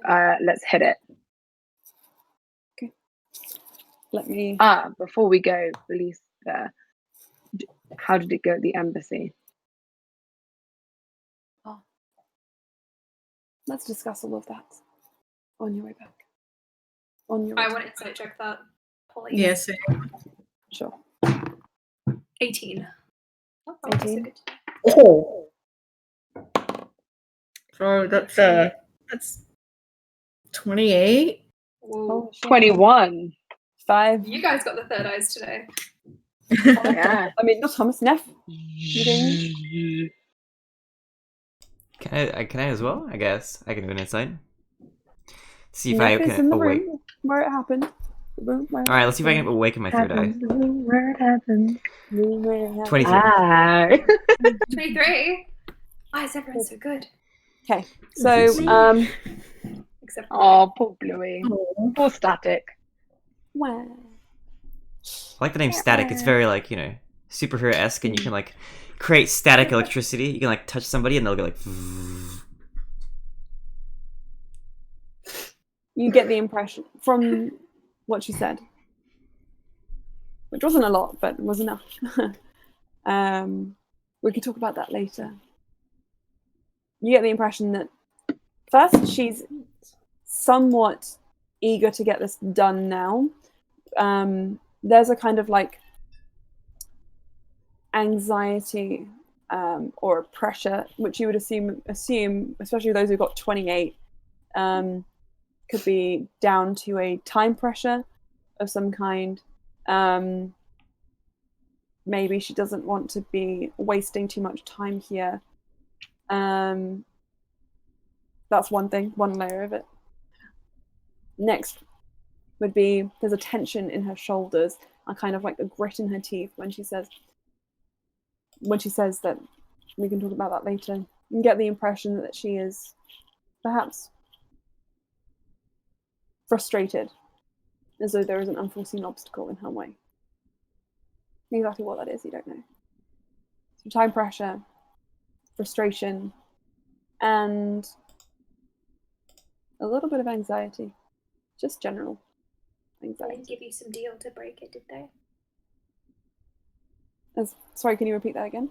Let's hit it. Okay. Let me. Before we go, release how did it go at the embassy? Let's discuss all of that on your way back. On your way I back. want to insight check that. Please. Yes. Sure. 18. Oh, 18. Oh. So that's 28. Whoa. 21. 5. You guys got the third eyes today. Yeah. I mean, not Thomas Neff. Can I as well? I guess I can do an insight. See if Neff I is can. in the Oh wait. room where it happened. All right, let's see if I can awaken my third eye. Word happens. 23. Ah. 23. Why is everyone so good? Okay, so Except Oh, poor Bluey. Poor Static. wow. I like the name Static. It's very like, you know, superhero-esque, and you can like create static electricity. You can like touch somebody and they'll go like. You get the impression from what she said, which wasn't a lot, but was enough. We could talk about that later. You get the impression that first she's somewhat eager to get this done now. There's a kind of like anxiety or pressure, which you would assume, especially those who got 28, could be down to a time pressure of some kind. Maybe she doesn't want to be wasting too much time here. That's one thing, one layer of it. Next would be there's a tension in her shoulders, a kind of like a grit in her teeth when she says that we can talk about that later. You can get the impression that she is perhaps frustrated, as though there is an unforeseen obstacle in her way. Exactly what that is, you don't know. Some time pressure, frustration, and a little bit of anxiety. Just general They anxiety. didn't give you some deal to break it, did they? Sorry, can you repeat that again?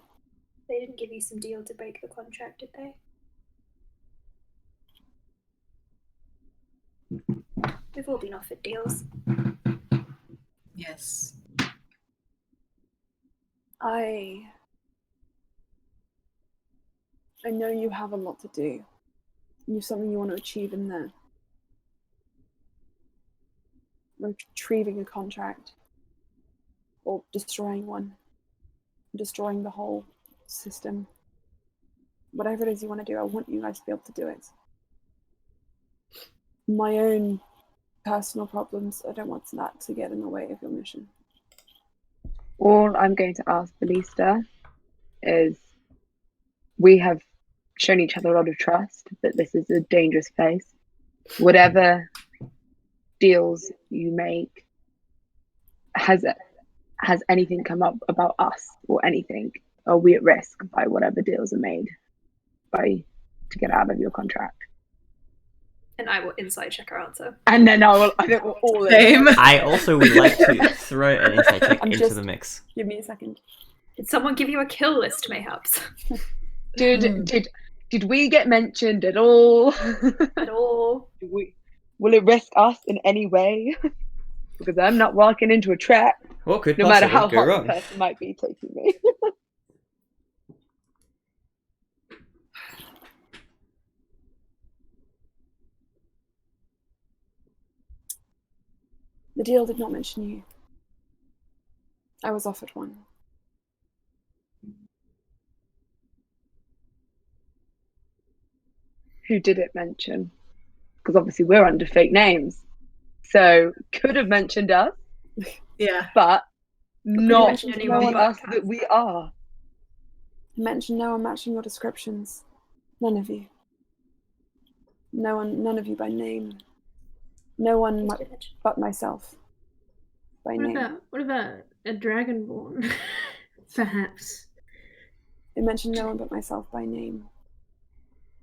They didn't give you some deal to break the contract, did they? We've all been offered deals. Yes. I know you have a lot to do. You have something you want to achieve in there. Retrieving a contract or destroying one, destroying the whole system. Whatever it is you want to do, I want you guys to be able to do it. My own personal problems, I don't want that to get in the way of your mission. All I'm going to ask Ballista is we have shown each other a lot of trust, but this is a dangerous place. Whatever deals you make, has anything come up about us or anything? Are we at risk by whatever deals are made to get out of your contract? And I will inside check her answer. And then I think we're all Same. I also would like to throw an insight check into the mix. Give me a second. Did someone give you a kill list, mayhaps? Did we get mentioned at all? At all? Will it risk us in any way? Because I'm not walking into a trap, What could no matter possibly how go hot wrong? the person might be taking me. The deal did not mention you. I was offered one. Who did it mention? Because obviously we're under fake names. So could have mentioned us, Yeah. but not mention anyone the but us Kat? that we are. Mention no one matching your descriptions. None of you. None of you by name. No one but myself by name. What about a dragonborn? Perhaps. They mentioned no one but myself by name.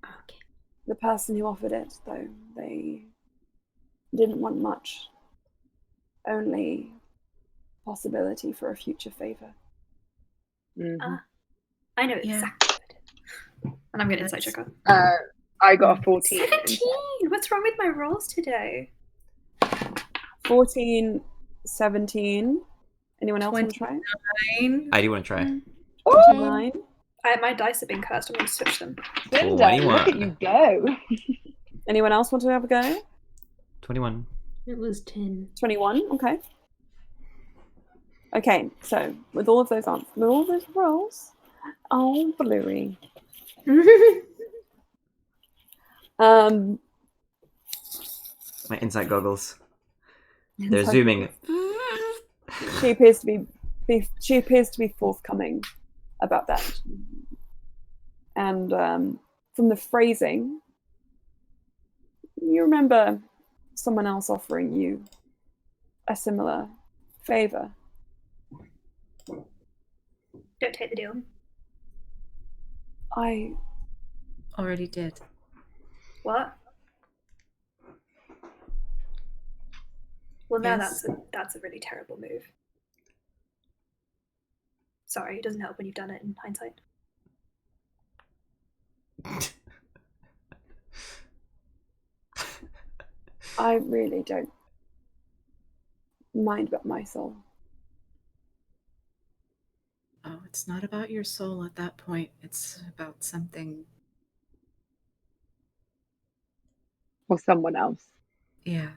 Okay. The person who offered it, though, they didn't want much. Only possibility for a future favor. Mm-hmm. I know Yeah. exactly what it is. And I'm going to inside check her. I got a 14. 17! What's wrong with my rolls today? 14, 17. Anyone else want to try it? 9. I do want to try. 9. My dice have been cursed. I'm going to switch them. Cinder, look at you go. Anyone else want to have a go? 21. It was 10. 21. Okay. Okay. So with all of those answers, with all those rolls, oh, Bluey. My insight goggles. They're It's like- zooming. She appears to be forthcoming about that. And from the phrasing, you remember someone else offering you a similar favor. Don't take the deal. I Already did. What? Well, now Yes. that's a really terrible move. Sorry, it doesn't help when you've done it in hindsight. I really don't mind about my soul. Oh, it's not about your soul at that point. It's about something. Or someone else. Yeah.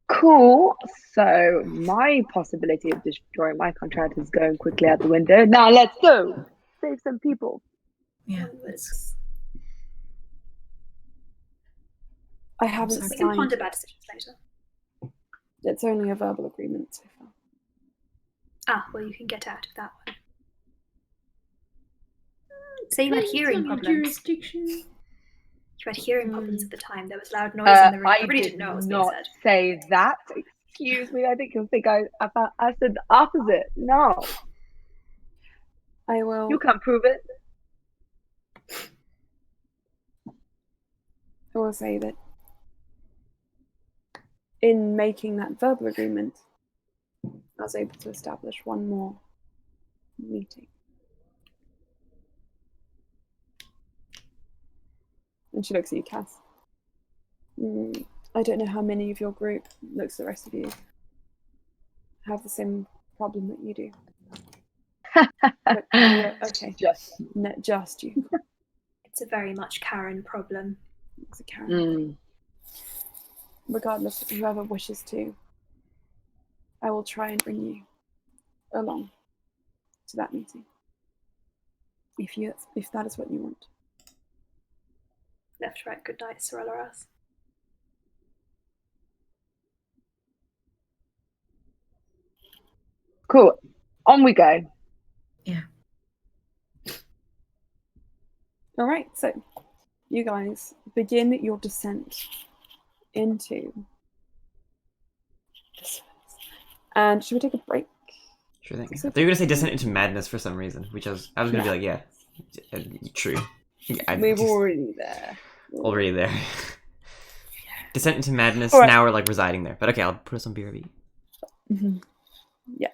Cool. So my possibility of destroying my contract is going quickly out the window. Now let's go. Save some people. Yeah. Onwards. I haven't sorry. We can signed. ponder bad decisions later. It's only a verbal agreement so far. Ah, well, you can get out of that one. Say you had hearing problems. Jurisdiction. You had hearing problems at the time. There was loud noise in the room. I really didn't know what was being not said. say that. Excuse me. I think you'll think I said the opposite. No, I will. you can't prove it. I will say that in making that verbal agreement, I was able to establish one more meeting. And she looks at you, Cass. I don't know how many of your group, looks at the rest of you, have the same problem that you do. But, okay, just you. It's a very much Karen problem. It's a Karen. Mm. Regardless of whoever wishes to, I will try and bring you along to that meeting. If that is what you want. Left, right, good night, Sorella Ras. Cool. On we go. Yeah. All right, so you guys begin your descent into the surface. And should we take a break? Sure thing. I thought you were gonna say descent into madness for some reason, which I was gonna be like, yeah, true. We're already there. Already there. Descent into madness. All right. Now we're like residing there. But okay, I'll put us on BRB. Yeah.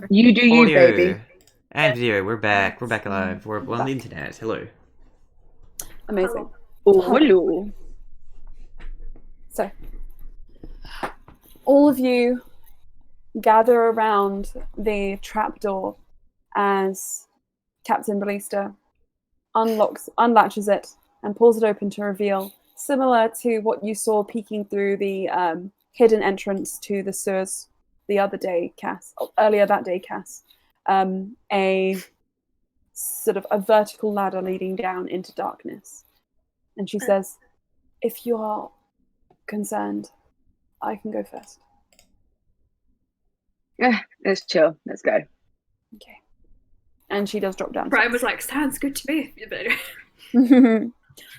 You do you, Audio. baby. And video, we're back. We're back alive. We're on the internet. Hello. Amazing. Oh, hello. So, all of you gather around the trapdoor as Captain Ballista unlatches it, and pulls it open to reveal, similar to what you saw peeking through the hidden entrance to the sewers earlier that day, Cass, a sort of a vertical ladder leading down into darkness. And she says, if you are concerned, I can go first. Yeah, let's chill. Let's go. Okay. And she does drop down. Brian was like, sounds good to me.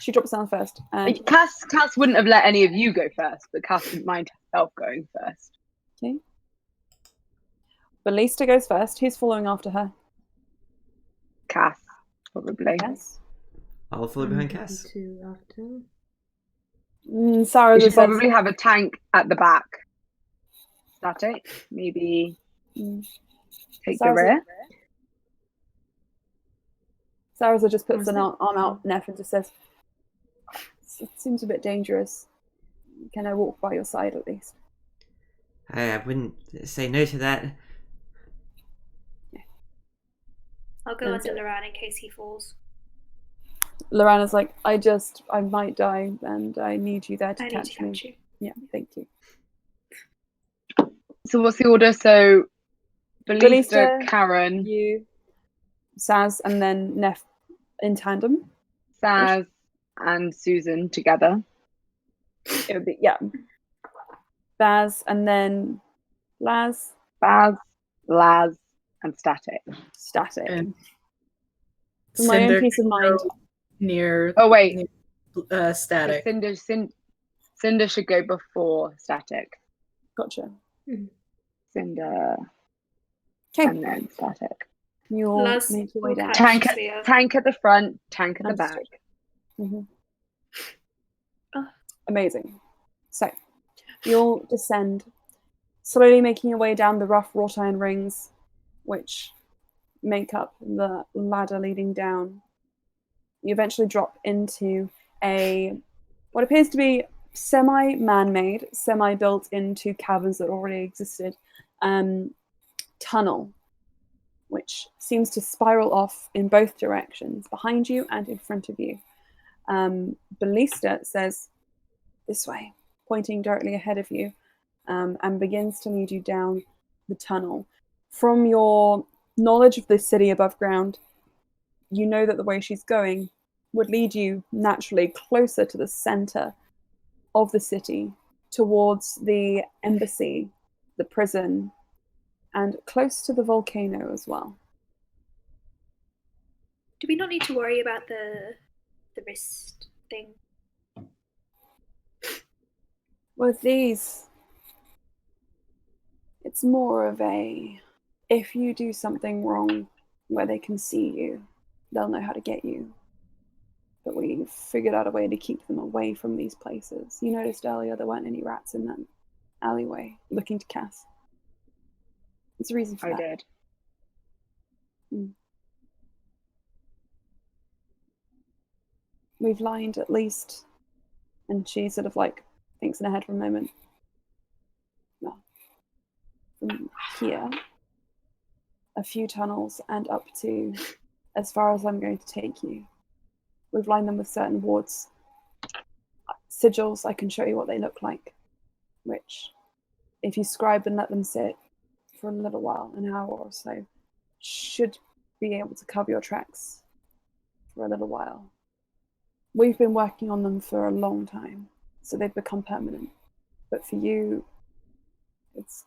She drops down first. And Cass wouldn't have let any of you go first, but Cass didn't mind herself going first. okay. Ballista goes first. Who's following after her? Cass, probably. Cass. I'll follow behind Cass. Two after. Sarah We should just says, probably have a tank at the back. Static, maybe take the Sarah's rear. Sarah just puts an arm out Neff and just says, it seems a bit dangerous. Can I walk by your side at least? I wouldn't say no to that. I'll go under Loran in case he falls. Lorana's like, I might die and I need you there to catch me. You. Yeah, thank you. So what's the order? So Ballista, Karen, you, Saz, and then Neff in tandem. Saz, and Susan together. It would be, Baz, and then Laz. Baz, Laz, and Static. Static. And For my own Cinder peace of mind. near Oh wait, Static. Cinder should go before Static. Gotcha. Cinder, Okay. and then Static. You'll Laz make your way will down. catch- Tank at the front, tank at the back. Understood. Mhm. Oh. Amazing. So, you'll descend, slowly making your way down the rough wrought iron rings, which make up the ladder leading down. You eventually drop into what appears to be semi-man-made, semi-built into caverns that already existed, tunnel, which seems to spiral off in both directions, behind you and in front of you. Ballista says, this way, pointing directly ahead of you, and begins to lead you down the tunnel. From your knowledge of this city above ground, you know that the way she's going would lead you naturally closer to the center of the city, towards the embassy, the prison, and close to the volcano as well. Do we not need to worry about the wrist thing? With these, it's more of a, if you do something wrong where they can see you, they'll know how to get you. But we've figured out a way to keep them away from these places. You noticed earlier there weren't any rats in that alleyway looking to Cass. There's a reason for that. I did. We've lined at least, and she sort of like thinks in her head for a moment. No. From here, a few tunnels and up to as far as I'm going to take you. We've lined them with certain wards. Sigils, I can show you what they look like, which, if you scribe and let them sit for a little while, an hour or so, should be able to cover your tracks for a little while. We've been working on them for a long time, so they've become permanent. But for you, it's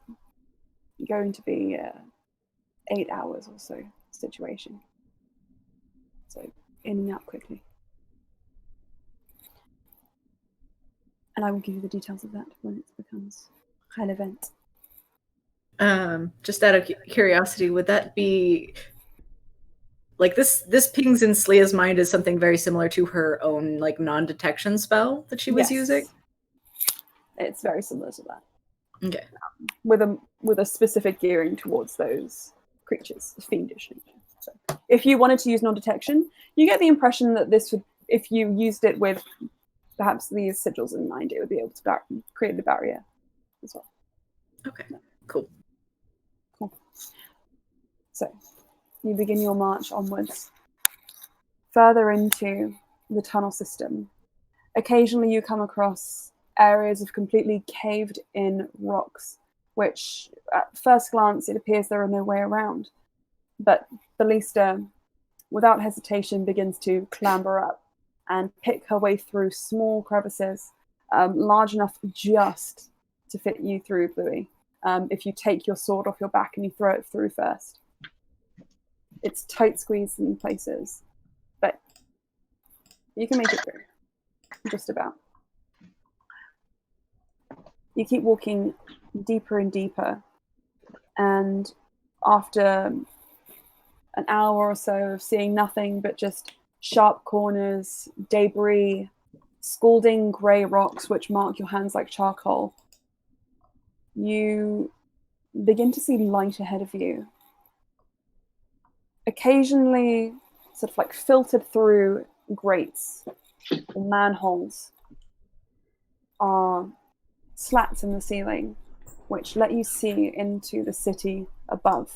going to be 8 hours or so situation. So in and out quickly. And I will give you the details of that when it becomes relevant. Just out of curiosity, would that be like this pings in Slea's mind as something very similar to her own like non-detection spell that she was using? It's very similar to that. Okay. With a specific gearing towards those creatures, fiendish nature. So if you wanted to use non-detection, you get the impression that this would, if you used it with perhaps these sigils in mind, it would be able to create a barrier as well. Okay. Cool. So you begin your march onwards, further into the tunnel system. Occasionally you come across areas of completely caved in rocks, which at first glance it appears there are no way around. But Ballista, without hesitation, begins to clamber up and pick her way through small crevices, large enough just to fit you through, Bluey, if you take your sword off your back and you throw it through first. It's tight squeezed in places, but you can make it through, just about. You keep walking deeper and deeper, and after an hour or so of seeing nothing but just sharp corners, debris, scalding grey rocks which mark your hands like charcoal, you begin to see light ahead of you. Occasionally, sort of like filtered through grates or manholes, are slats in the ceiling which let you see into the city above.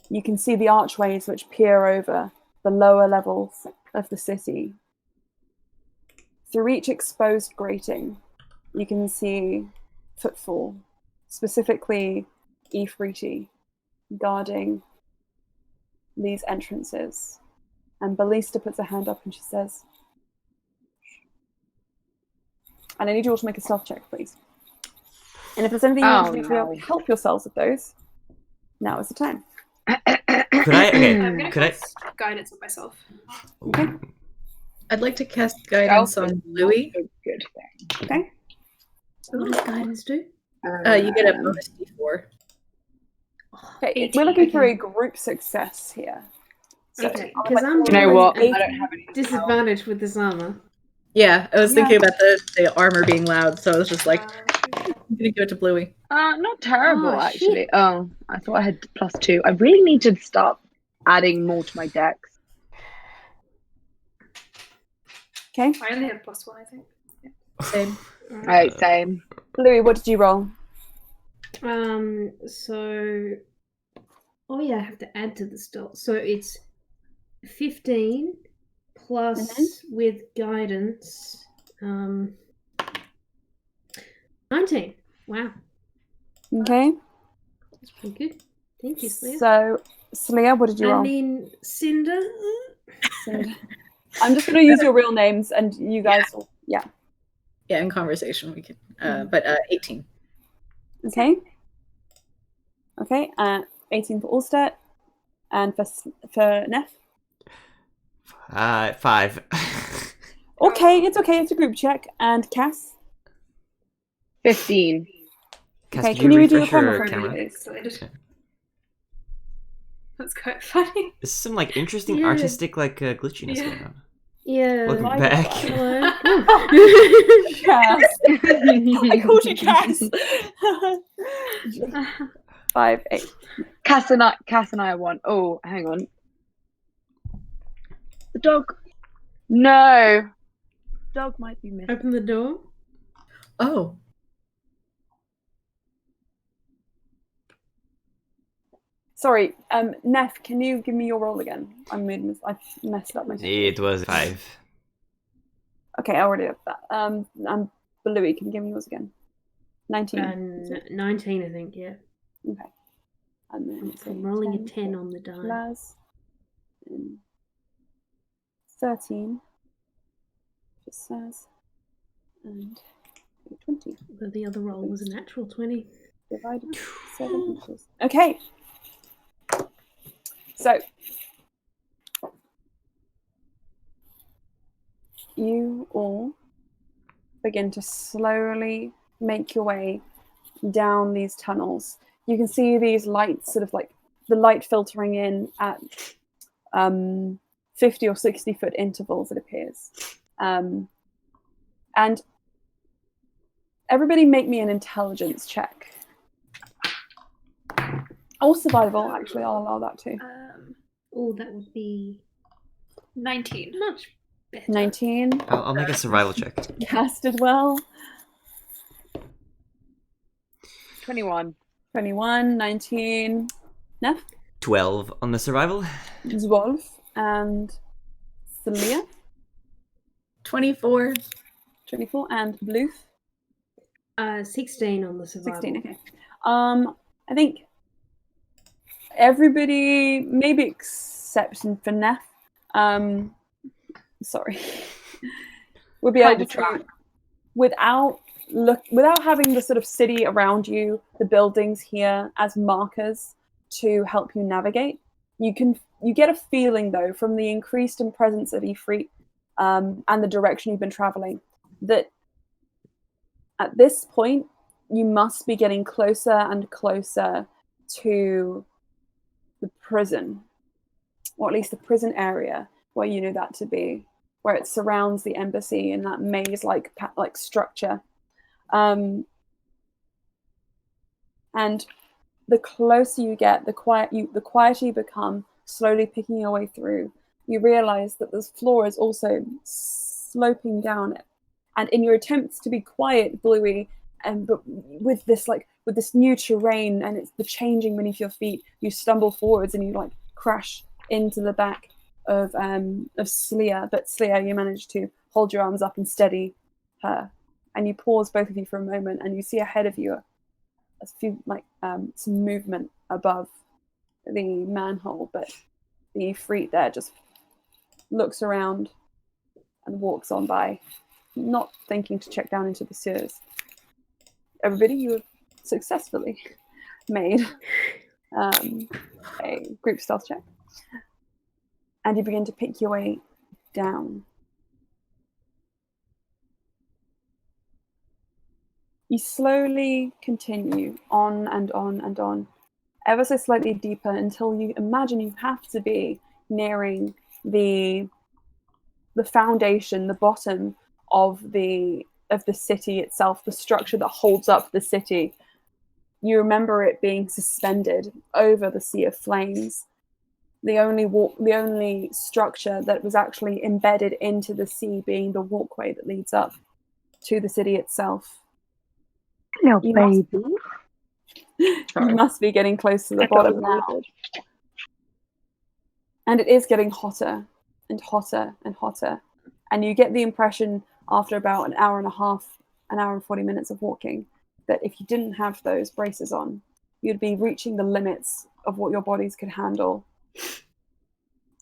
You can see the archways which peer over the lower levels of the city. Through each exposed grating, you can see footfall, specifically Ifriti, guarding these entrances. And Ballista puts her hand up and she says, and I need you all to make a stealth check, please. And if there's anything you want to do to help yourselves with those, now is the time. Could I? Okay. I'm gonna Could I? cast guidance on myself. Okay. I'd like to cast guidance on Bluey. Good thing. Okay. So what does guidance do? You get a bonus d4. Okay. We're looking for a group success here. So Okay, because I'm You know what? rolling I don't have any disadvantage with this armor. Yeah, I was Yeah. thinking about the armor being loud, so I was just like, I'm gonna give it to Bluey. Not terrible, Oh, actually. shit. Oh, I thought I had +2. I really need to start adding more to my decks. Okay. I only have +1, I think. Same. Right, same. Louis, what did you roll? So, oh yeah, I have to add to the stealth. So it's 15 plus with guidance, 19. Wow, Okay. that's pretty good. Thank you, Slayer. So, Celia, what did you I roll? mean, Cinder. I'm just going to use your real names, and you guys will. Yeah. Yeah, in conversation we can. But 18. Okay. Okay. 18 for Allstat, and for Neff. 5. Okay, it's okay. It's a group check. And Cass. 15. Cass, Okay, could can you redo your refresh camera your for me, camera? please? Excited. That's quite funny. There's some like interesting Yeah. artistic like glitchiness Yeah. going on. Yeah. Welcome like back. Hello. Cass. I called you Cass. 5, 8. Cass and I are one. Oh, hang on. The dog. No. Dog might be missing. Open the door. Oh. Sorry, Neff, can you give me your roll again? I messed up my. It was 5. Okay, I already have that. And Louis, can you give me yours again? 19. And 19, I think. Yeah. Okay. And then it's I'm rolling a 10 for on the die. Laz. And 13 for Saz. And 20. But the other roll was a natural 20. Divided by 7 equals. Okay. So you all begin to slowly make your way down these tunnels. You can see these lights, sort of like the light filtering in at 50 or 60 foot intervals, it appears. And Everybody make me an intelligence check. Or survival, actually, I'll allow that too. Oh, that would be 19. much better. 19. I'll make a survival check. Casted well. 21. 21, 19. Neff, 12 on the survival. Zwolf, and Celia, 24. 24, and Bloof, 16 on the survival. 16. Okay. I think everybody, maybe exception for Neff, sorry, would be Kind able of track. without having the sort of city around you, the buildings here as markers to help you navigate. You get a feeling though from the increased in presence of Ifrit and the direction you've been traveling that at this point you must be getting closer and closer to the prison, or at least the prison area where you know that to be, where it surrounds the embassy in that maze-like structure. And the closer you get, the quieter you become, slowly picking your way through. You realize that this floor is also sloping down, and in your attempts to be quiet, Bluey, but with this new terrain and it's the changing beneath your feet, you stumble forwards and you crash into the back of Slia. But Slia, you manage to hold your arms up and steady her, and you pause, both of you, for a moment, and you see ahead of you a few some movement above the manhole, but the Ifrit there just looks around and walks on by, not thinking to check down into the sewers. Everybody, you have successfully made a group stealth check, and you begin to pick your way down. You slowly continue on and on and on, ever so slightly deeper, until you imagine you have to be nearing the foundation, the bottom of the city itself, the structure that holds up the city. You remember it being suspended over the sea of flames. The only structure that was actually embedded into the sea being the walkway that leads up to the city itself. No, You baby. You must be getting close to the bottom now. And it is getting hotter and hotter and hotter. And you get the impression after about an hour and a half, an hour and 40 minutes of walking, that if you didn't have those braces on, you'd be reaching the limits of what your bodies could handle.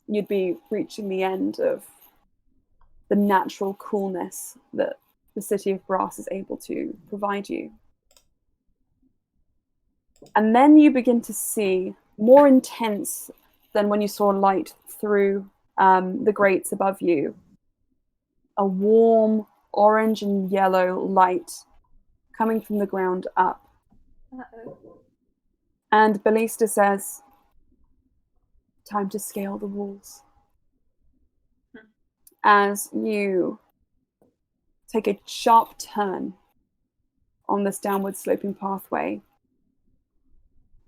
You'd be reaching the end of the natural coolness that the city of Brass is able to provide you. And then you begin to see, more intense than when you saw light through the grates above you, a warm orange and yellow light coming from the ground up. Uh-oh. And Ballista says, "Time to scale the walls." As you take a sharp turn on this downward sloping pathway,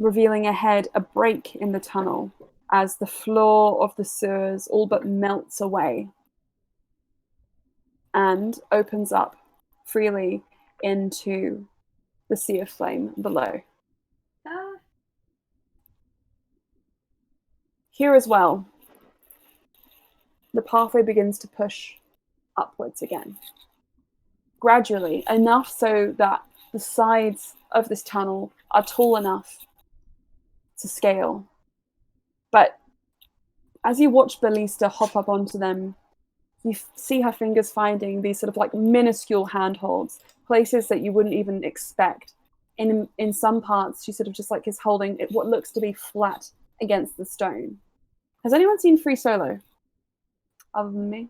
revealing ahead a break in the tunnel as the floor of the sewers all but melts away and opens up freely into the sea of flame below. Ah. Here as well, the pathway begins to push upwards again. Gradually, enough so that the sides of this tunnel are tall enough to scale. But as you watch Ballista hop up onto them, you see her fingers finding these sort of minuscule handholds, places that you wouldn't even expect. In some parts, she sort of just is holding it, what looks to be flat against the stone. Has anyone seen Free Solo? Other than me?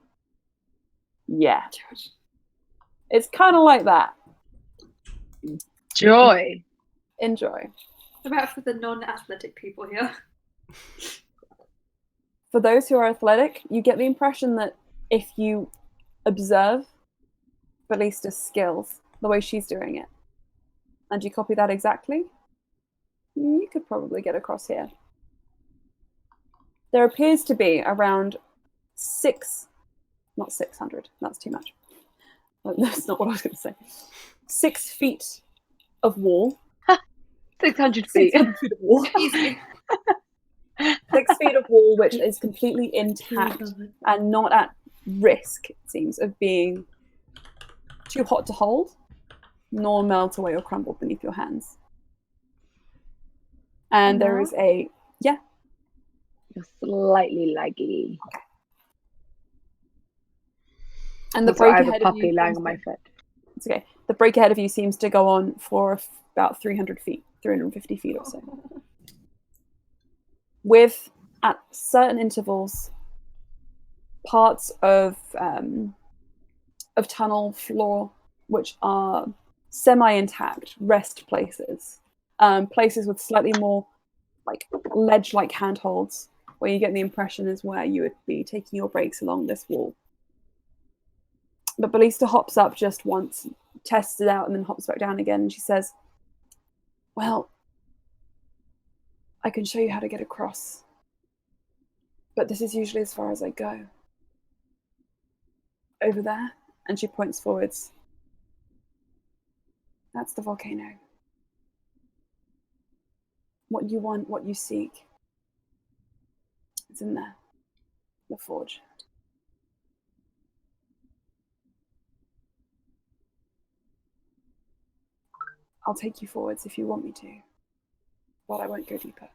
Yeah. It's kind of like that. Joy. Enjoy. What about for the non-athletic people here? For those who are athletic, you get the impression that if you observe Ballista's skills, the way she's doing it, and you copy that exactly, you could probably get across here. There appears to be around not 600, that's too much. That's not what I was going to say. 6 feet of wall. 600 feet. 600 feet of wall. Easy. 6 feet of wall, which is completely intact and not at risk, it seems, of being too hot to hold, nor melt away or crumble beneath your hands. And there is a You're slightly laggy. and the Also, I break have a ahead of puppy you. lying on my foot. It's okay. The break ahead of you seems to go on for about 300 feet, 350 feet or so. With, at certain intervals, parts of tunnel floor which are semi-intact rest places, places with slightly more like ledge-like handholds, where you get the impression is where you would be taking your breaks along this wall. But Ballista hops up just once, tests it out, and then hops back down again, and she says, well, I can show you how to get across, but this is usually as far as I go. Over there, and she points forwards. That's the volcano. What you want, what you seek, it's in there. The forge. I'll take you forwards if you want me to, but I won't go deeper.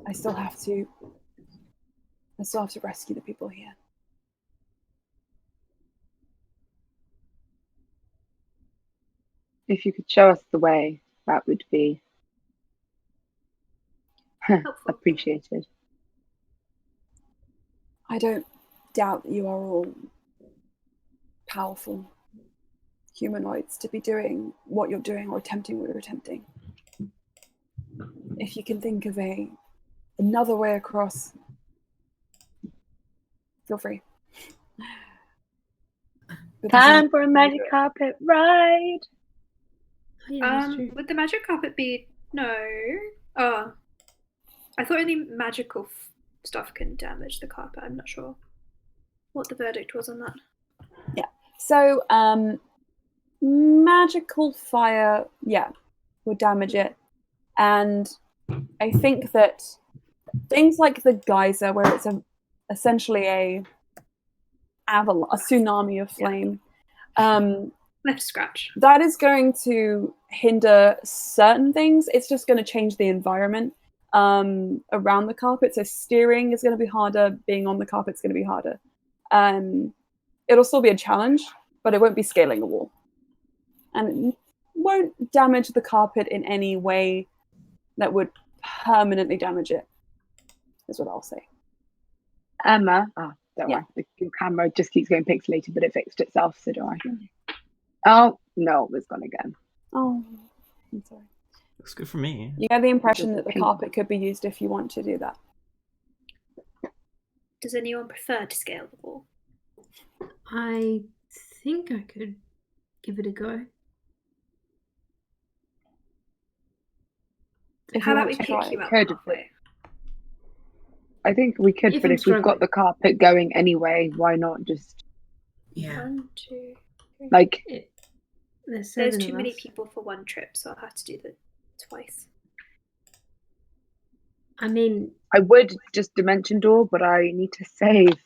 I still have to rescue the people here. If you could show us the way, that would be appreciated. I don't doubt that you are all powerful humanoids to be doing what you're doing or attempting what you're attempting. If you can think of another way across, feel free. Time for a magic carpet ride. Would the magic carpet be no? Oh, I thought only magical stuff can damage the carpet. I'm not sure what the verdict was on that. Yeah. So, magical fire, would damage it, and I think that things like the geyser, where it's essentially a tsunami of flame, Left scratch. that is going to hinder certain things. It's just going to change the environment around the carpet. So steering is going to be harder. Being on the carpet is going to be harder. It'll still be a challenge, but it won't be scaling a wall. And it won't damage the carpet in any way that would permanently damage it, is what I'll say. Emma, don't worry. Your camera just keeps going pixelated, but it fixed itself, so don't worry. Oh, no, it's gone again. Oh, I'm sorry. Looks good for me. You get the impression that the carpet could be used if you want to do that. Does anyone prefer to scale the wall? I think I could give it a go. How about we pick you up halfway? I think we could, If but I'm if we've got the carpet going anyway, why not just... Yeah. 1, 2, 3. Like... There's too many people for one trip, so I'll have to do that twice. I mean... I would just dimension door, but I need to save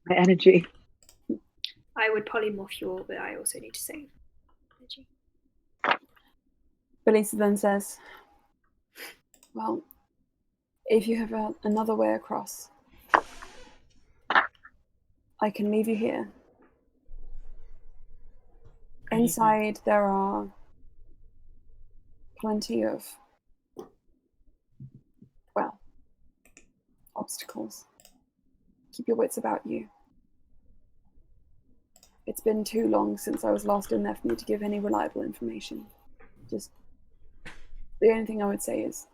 my energy. I would polymorph you all, but I also need to save energy. Belisa then says, well, if you have another way across, I can leave you here. Inside there are plenty of, obstacles. Keep your wits about you. It's been too long since I was last in there for me to give any reliable information. Just, the only thing I would say is,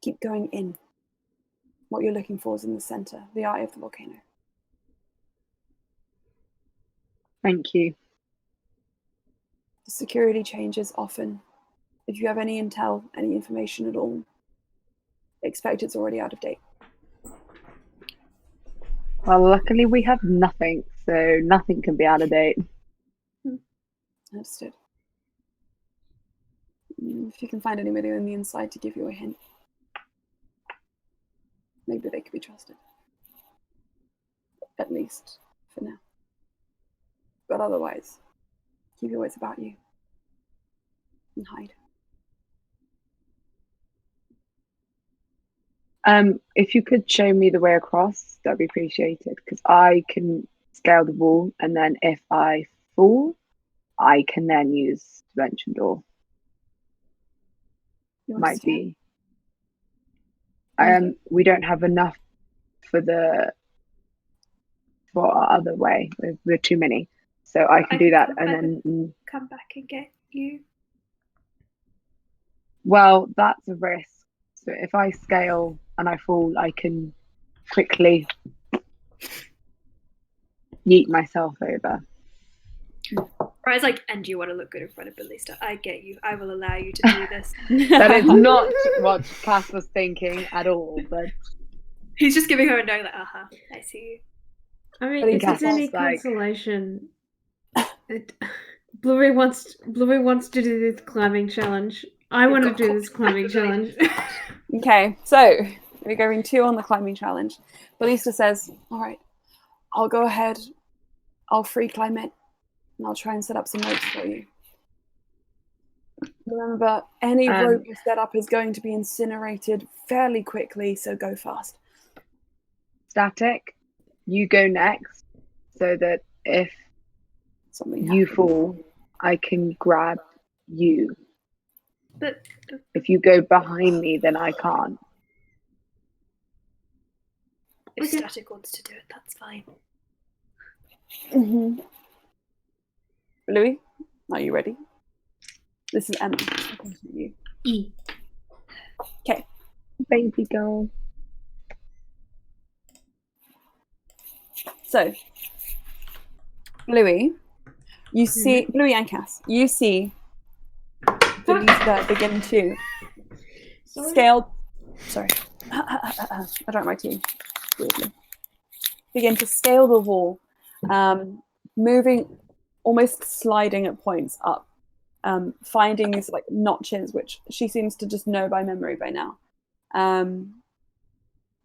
keep going in. What you're looking for is in the center, the eye of the volcano. Thank you. The security changes often. If you have any intel, any information at all, expect it's already out of date. Well, luckily we have nothing, so nothing can be out of date. Understood. If you can find anybody on the inside to give you a hint, maybe they could be trusted. At least for now. But otherwise, keep your wits about you and hide. If you could show me the way across, that'd be appreciated, because I can scale the wall, and then if I fall, I can then use dimension door. You Might understand? be. We don't have enough for our other way. We're too many, so I can do that, and then come back and get you. well, that's a risk. So if I scale and I fall, I can quickly yeet myself over. Brian's like, and you want to look good in front of Ballista. I get you. I will allow you to do this. That is not what Cass was thinking at all, but He's just giving her a no, like, I see you. I mean, But if Cass it's any is like- consolation, Bluey wants to do this climbing challenge. I want to got do caught this climbing challenge. Okay, so we're going 2 on the climbing challenge. Ballista says, all right, I'll go ahead, I'll free climb it, and I'll try and set up some ropes for you. Remember, any rope you set up is going to be incinerated fairly quickly, so go fast. Static, you go next, so that if Something you happens. fall, I can grab you. But If you go behind me, then I can't. if Okay. Static wants to do it, that's fine. Mm-hmm. Louis, are you ready? This is Emma. You. E. Okay. Baby girl. So, Louis, you see Louis and Cass. You see Ballista begin to scale. Sorry, I drank my tea. Weirdly, begin to scale the wall, moving, almost sliding at points up, finding these like notches, which she seems to just know by memory by now.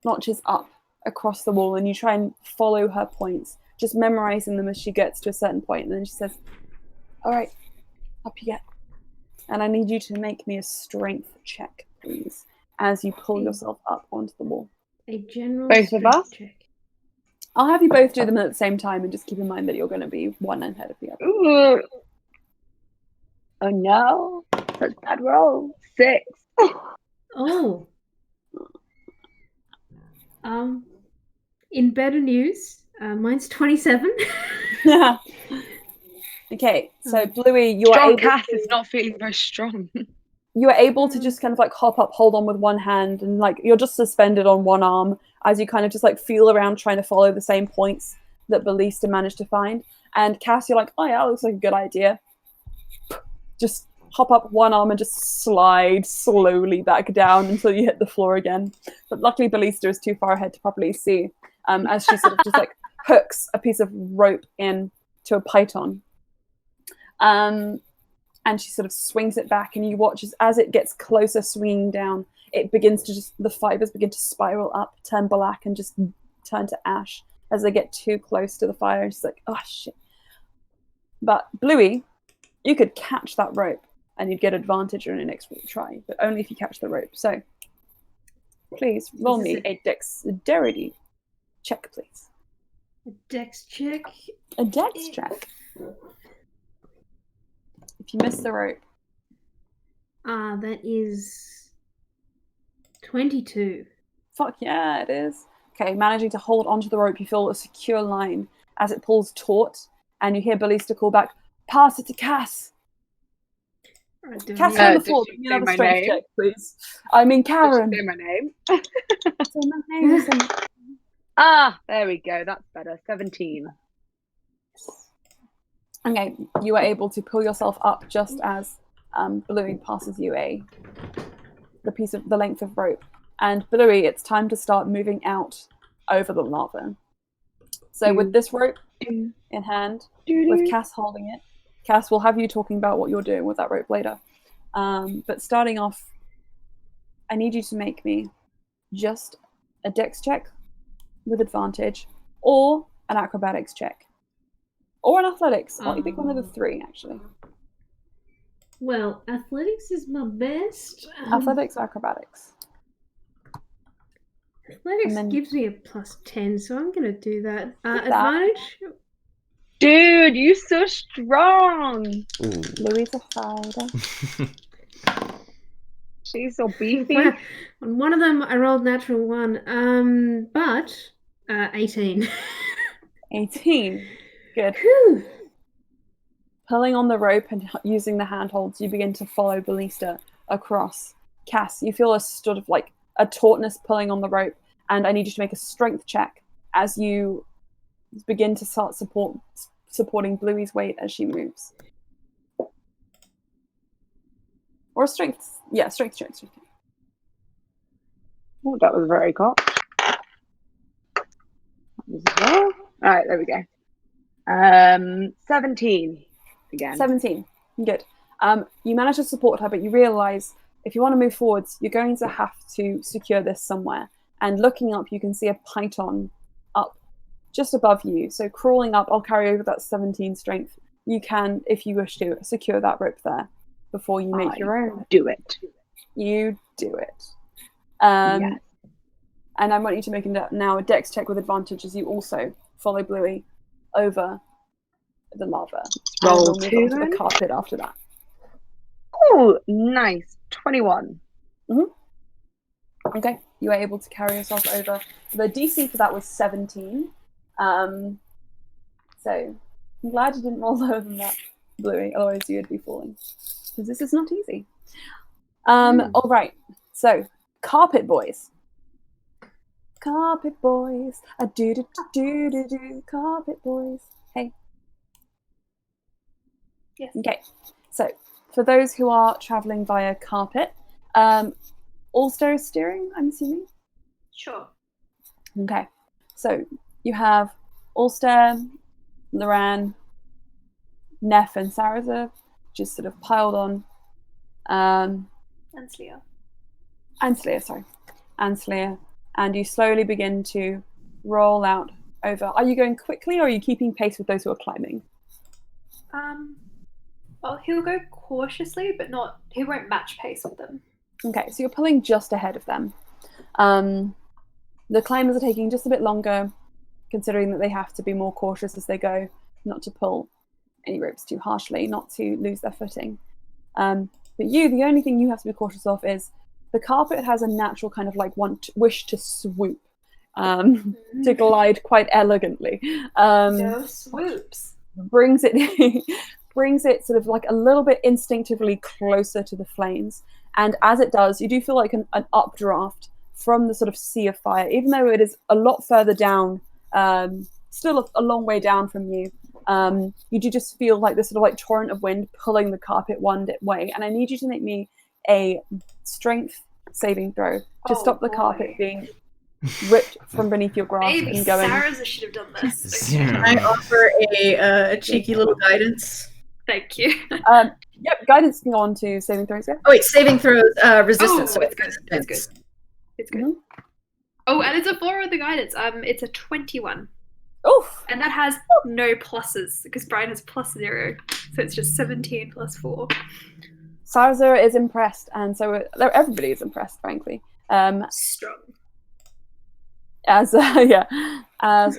Notches up across the wall, and you try and follow her points, just memorizing them as she gets to a certain point, and then she says, all right, up you get, and I need you to make me a strength check, please, as you pull yourself up onto the wall. A general Both of strength us? check. I'll have you both do them at the same time, and just keep in mind that you're going to be one ahead of the other. Ooh. Oh no, that's a bad roll. 6. Oh. In better news, mine's 27. Okay, so Bluey, you are Strong able Cass to, is not feeling very strong. you are able to just kind of like hop up, hold on with one hand, and like you're just suspended on one arm as you kind of just like feel around trying to follow the same points that Ballista managed to find. And Cass, you're like, oh yeah, that looks like a good idea. Just hop up one arm and just slide slowly back down until you hit the floor again. But luckily Ballista is too far ahead to properly see, as she sort of just like hooks a piece of rope in to a python. And she sort of swings it back, and you watch as it gets closer swinging down, it begins to just, the fibers begin to spiral up, turn black, and just turn to ash as they get too close to the fire. And she's like, oh shit. But Bluey, you could catch that rope and you'd get advantage on your next try, but only if you catch the rope. So please roll me a dexterity check, please. A dex check. A dex check. If you miss the rope. That is 22. Fuck yeah, it is. Okay, managing to hold onto the rope, you feel a secure line as it pulls taut, and you hear Ballista call back, pass it to Cass. Right, do Cass I- on the did floor, she give me say another my strength name? check, please. I mean, Karen. Say my name. Say my name, say my- Ah, there we go. That's better. 17. Okay, you are able to pull yourself up just as Bluey passes you the length of rope. And Bluey, it's time to start moving out over the lava. So with this rope in hand, with Cass holding it, Cass will have you talking about what you're doing with that rope later. But starting off, I need you to make me just a dex check with advantage, or an acrobatics check, or an athletics. What do you think? One of the three, actually. Well, athletics is my best. Athletics or acrobatics? Athletics then- gives me a +10, so I'm gonna do that. that. Advantage? Dude, you're so strong. Ooh. Louise a fighter. She's so beefy. Well, on one of them, I rolled natural 1. But 18. 18. Good. Whew. Pulling on the rope and using the handholds, you begin to follow Ballista across. Cass, you feel a sort of like a tautness pulling on the rope, and I need you to make a strength check as you begin to start supporting Bluey's weight as she moves. Or strength. Yeah, strength check. Oh, that was very cool. All right, there we go. 17 again. 17. Good. You manage to support her, but you realize if you want to move forwards, you're going to have to secure this somewhere. And looking up, you can see a python up just above you. So crawling up, I'll carry over that 17 strength. You can, if you wish to, secure that rope there before you make your own. Do it. You do it. Yes. And I want you to make now a dex check with advantage as you also follow Bluey over the lava. Roll and we'll 2 move on to then. the carpet after that. Oh, nice. 21. Okay, you are able to carry yourself over. The DC for that was 17. So I'm glad you didn't roll lower than that, Bluey, otherwise you'd be falling. Because this is not easy. All right, so carpet boys. Carpet boys, a do do do do do. Carpet boys. Hey. Yes. Okay, so for those who are traveling via carpet, Ulster is steering, I'm assuming. Sure. Okay, so you have Ulster, Loran, Neff, and Saraza just sort of piled on. And Sleer. And Sleer. And you slowly begin to roll out over. Are you going quickly, or are you keeping pace with those who are climbing? Well, he'll go cautiously, but not. He won't match pace with them. Okay, so you're pulling just ahead of them. The climbers are taking just a bit longer, considering that they have to be more cautious as they go, not to pull any ropes too harshly, not to lose their footing. But the only thing you have to be cautious of is the carpet has a natural kind of like wish to swoop, to glide quite elegantly. No swoops. Brings it sort of like a little bit instinctively closer to the flames. And as it does, you do feel like an updraft from the sort of sea of fire, even though it is a lot further down, still a long way down from you. You do just feel like this sort of like torrent of wind pulling the carpet one way. And I need you to make me a strength saving throw to stop the carpet being ripped from beneath your grasp Maybe and going. Sarah's should have done this. Zero. Can I offer a cheeky little guidance? Thank you. Yep, guidance can go on to saving throws. Yeah. Oh wait, saving throws resistance. Oh, so it's good. It's good. It's good. Oh, and it's a 4 with the guidance. It's a 21. Oof. And that has no pluses because Brian has +0, so it's just 17 + 4. Sarazar is impressed, and so everybody is impressed, frankly. Strong. As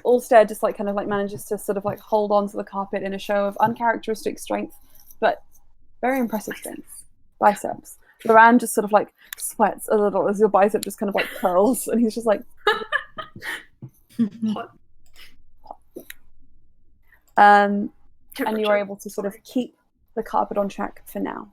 Ulster just like kind of like manages to sort of like hold on to the carpet in a show of uncharacteristic strength, but very impressive strength. Biceps. Loran just sort of like sweats a little as your bicep just kind of like curls, and he's just like. Hot. And you are able to sort of keep the carpet on track for now.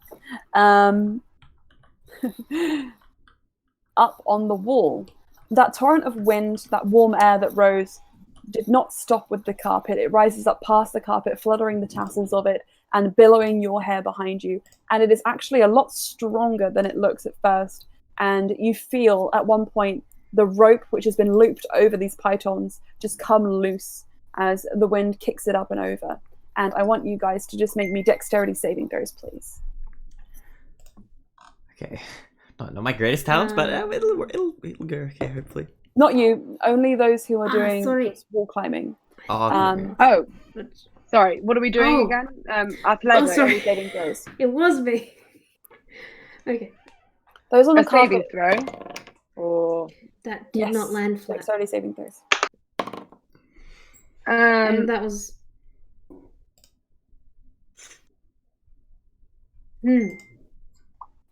Up on the wall, that torrent of wind, that warm air that rose, did not stop with the carpet. It rises up past the carpet, fluttering the tassels of it and billowing your hair behind you. And it is actually a lot stronger than it looks at first. And you feel at one point the rope, which has been looped over these pythons, just come loose as the wind kicks it up and over. And I want you guys to just make me dexterity saving throws, please. Okay. Not my greatest talents, but it'll go okay, hopefully. Not you, only those who are doing sorry. this wall climbing. Oh, okay. Oh, sorry. What are we doing again? Athletics. sorry. Saving throws. It was me. Okay. Those on A the saving carpet. throw. Or That did not land flat. Dexterity saving throws. And that was.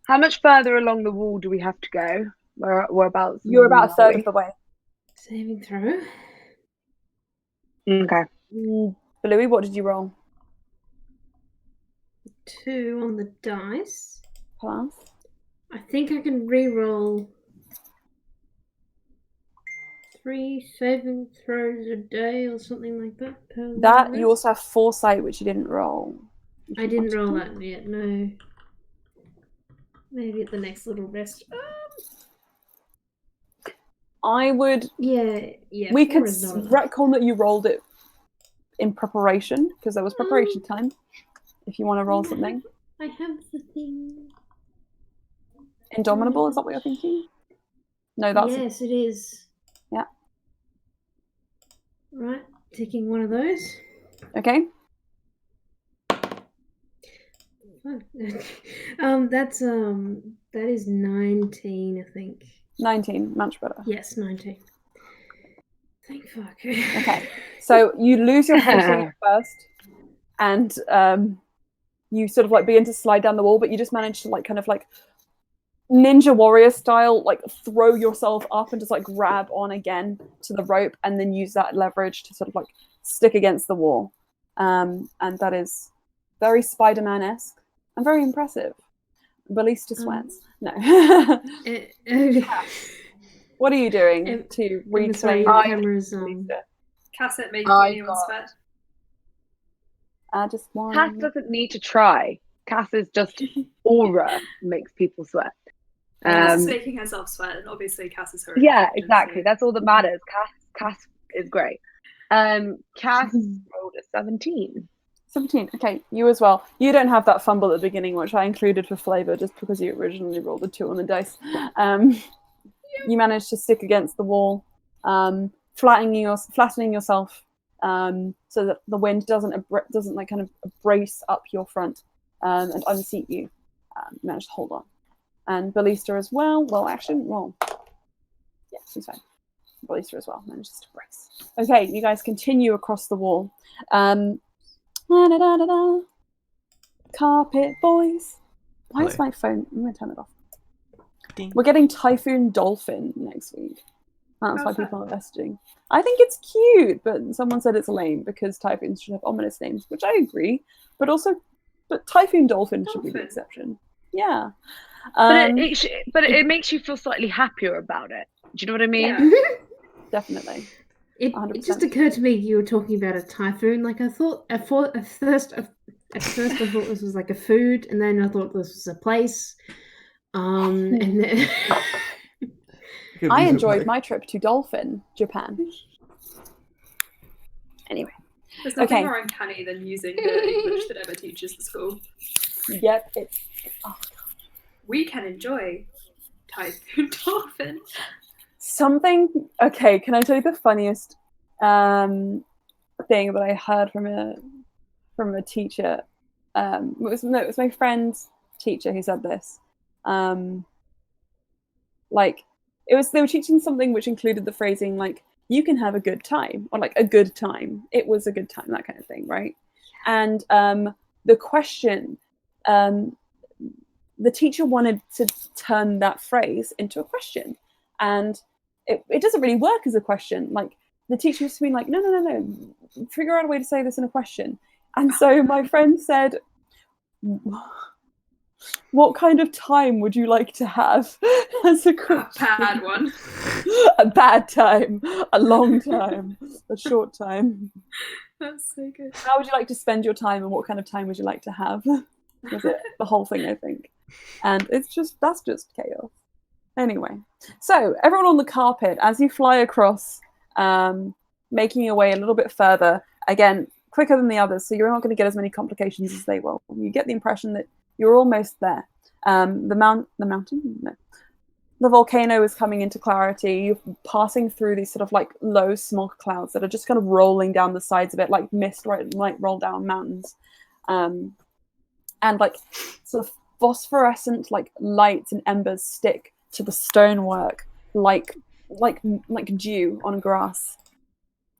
How much further along the wall do we have to go? Whereabouts? You're about a third of the way. Saving throw. Okay. Louis, what did you roll? 2 on the dice. Pass. I think I can re-roll 3 saving throws a day or something like that. That, you also have foresight, which you didn't roll. I didn't roll that yet, no. Maybe at the next little rest. I would. Yeah. We could 4 is not enough. retcon that you rolled it in preparation, because there was preparation time. If you want to roll something. I have the thing. Indomitable, is that what you're thinking? No, that's. Yes, it is. Yeah. Right, taking one of those. Okay. That is 19, I think. 19, much better. Yes, 19. Thank fuck. Okay. So you lose your footing first, and you sort of like begin to slide down the wall, but you just manage to like kind of like ninja warrior style, like throw yourself up and just like grab on again to the rope, and then use that leverage to sort of like stick against the wall. And that is very Spider-Man-esque and very impressive. Ballista sweats. No. What are you doing to reclaim your cameras Cass at making anyone sweat. just one. Cass doesn't need to try. Cass's just aura makes people sweat. Cass is making herself sweat, and obviously Cass is her. Yeah, exactly. That's all that matters. Cass is great. Cass rolled a 17. 17. Okay, you as well. You don't have that fumble at the beginning, which I included for flavor, just because you originally rolled a 2 on the dice. You managed to stick against the wall, flattening yourself so that the wind doesn't like kind of brace up your front and unseat you. You managed to hold on. And Ballista as well. Well, actually, yeah, she's fine. Ballista as well manages to brace. Okay, you guys continue across the wall. Carpet boys. Why is my phone? I'm going to turn it off. Ding. We're getting Typhoon Dolphin next week. That's why people are messaging. I think it's cute, but someone said it's lame because typhoons should have ominous names, which I agree. But Typhoon Dolphin should be the exception. Yeah. But it makes you feel slightly happier about it. Do you know what I mean? Yeah. Definitely. It just occurred to me you were talking about a typhoon. Like at first I thought this was like a food, and then I thought this was a place. And then I enjoyed my trip to Dolphin, Japan. Anyway. There's nothing more uncanny than using the English that ever teaches the school. Yep, We can enjoy Typhoon Dolphin. Okay, can I tell you the funniest thing that I heard from a teacher? It was my friend's teacher who said this. They were teaching something which included the phrasing like, you can have a good time, or like a good time. It was a good time, that kind of thing, right? And the question, the teacher wanted to turn that phrase into a question. And it doesn't really work as a question. Like, the teacher was being like, no, figure out a way to say this in a question. And so my friend said, What kind of time would you like to have as a A Christian? bad one. A bad time, a long time, a short time. That's so good. How would you like to spend your time, and what kind of time would you like to have? Was it the whole thing, I think. And that's just chaos. Anyway, so everyone on the carpet, as you fly across, making your way a little bit further, again, quicker than the others, so you're not going to get as many complications as they will. You get the impression that you're almost there. The mountain? No. The volcano is coming into clarity. You're passing through these sort of like low smoke clouds that are just kind of rolling down the sides of it, like mist, right, like roll down mountains. And like sort of phosphorescent like lights and embers stick to the stonework like dew on grass,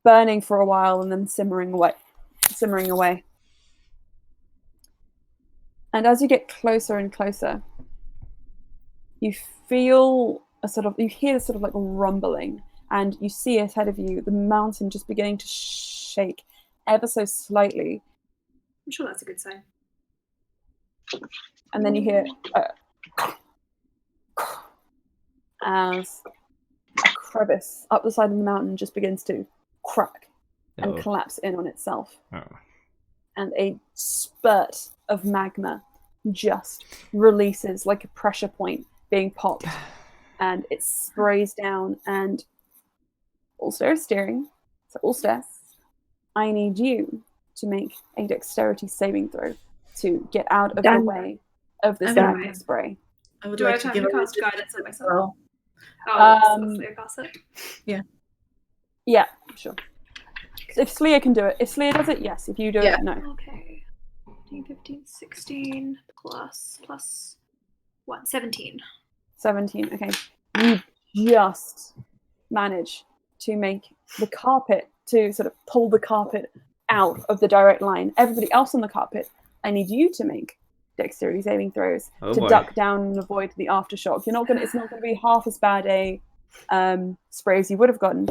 burning for a while and then simmering away. And as you get closer and closer, you feel you hear a sort of like rumbling, and you see ahead of you the mountain just beginning to shake ever so slightly. I'm sure that's a good sign. And then you hear as a crevice up the side of the mountain just begins to crack and collapse in on itself. And a spurt of magma just releases like a pressure point being popped, and it sprays down. And Ulster is steering, so Ulster, I need you to make a dexterity saving throw to get out of the way of this magma spray. I would Do I like have to time give to a cast guidance on myself? roll. Oh, so cast it. Yeah, sure. If Sleer can do it. If Sleer does it, yes. If you do it, no. Okay. 14, 15, 16 plus 1, 17. 17, okay. You just manage to make the carpet, to sort of pull the carpet out of the direct line. Everybody else on the carpet, I need you to make dexterity saving throws to duck down and avoid the aftershock. It's not gonna be half as bad a spray as you would have gotten.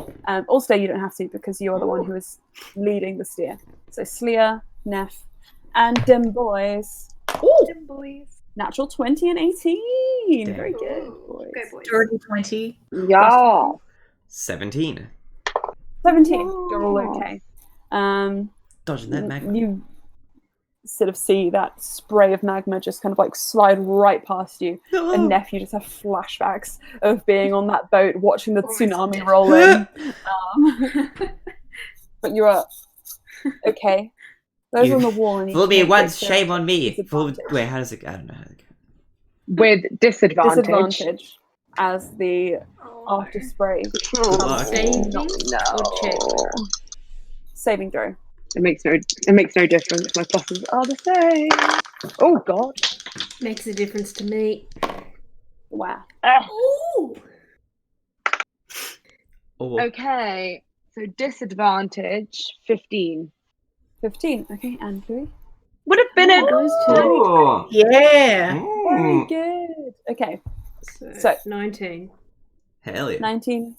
Also, you don't have to, because you're the one who is leading the steer. So Sleer, Neff, and Dim Boys. Ooh! Dim Boys. Natural 20 and 18. Damn. Very good, Ooh, boys. Good boys. Dirty 20. Yeah. 17. 17. You're all okay. Dodging that magma. You sort of see that spray of magma just kind of like slide right past you. And Neff, you just have flashbacks of being on that boat, watching the tsunami roll in. But you're okay. Those on the wall. And fool me once, shame on me. Wait, how does it? I don't know. How to go. With disadvantage. Disadvantage as the after spray. Saving No. or check? Saving throw. It makes no difference. My pluses are the same. Oh god. Makes a difference to me. Wow. Ooh! Oh, Okay. So disadvantage 15. 15. Okay, and Louis? Would have been a Goes to oh. Yeah. Very good. Okay, So- 19. Hell yeah. 19,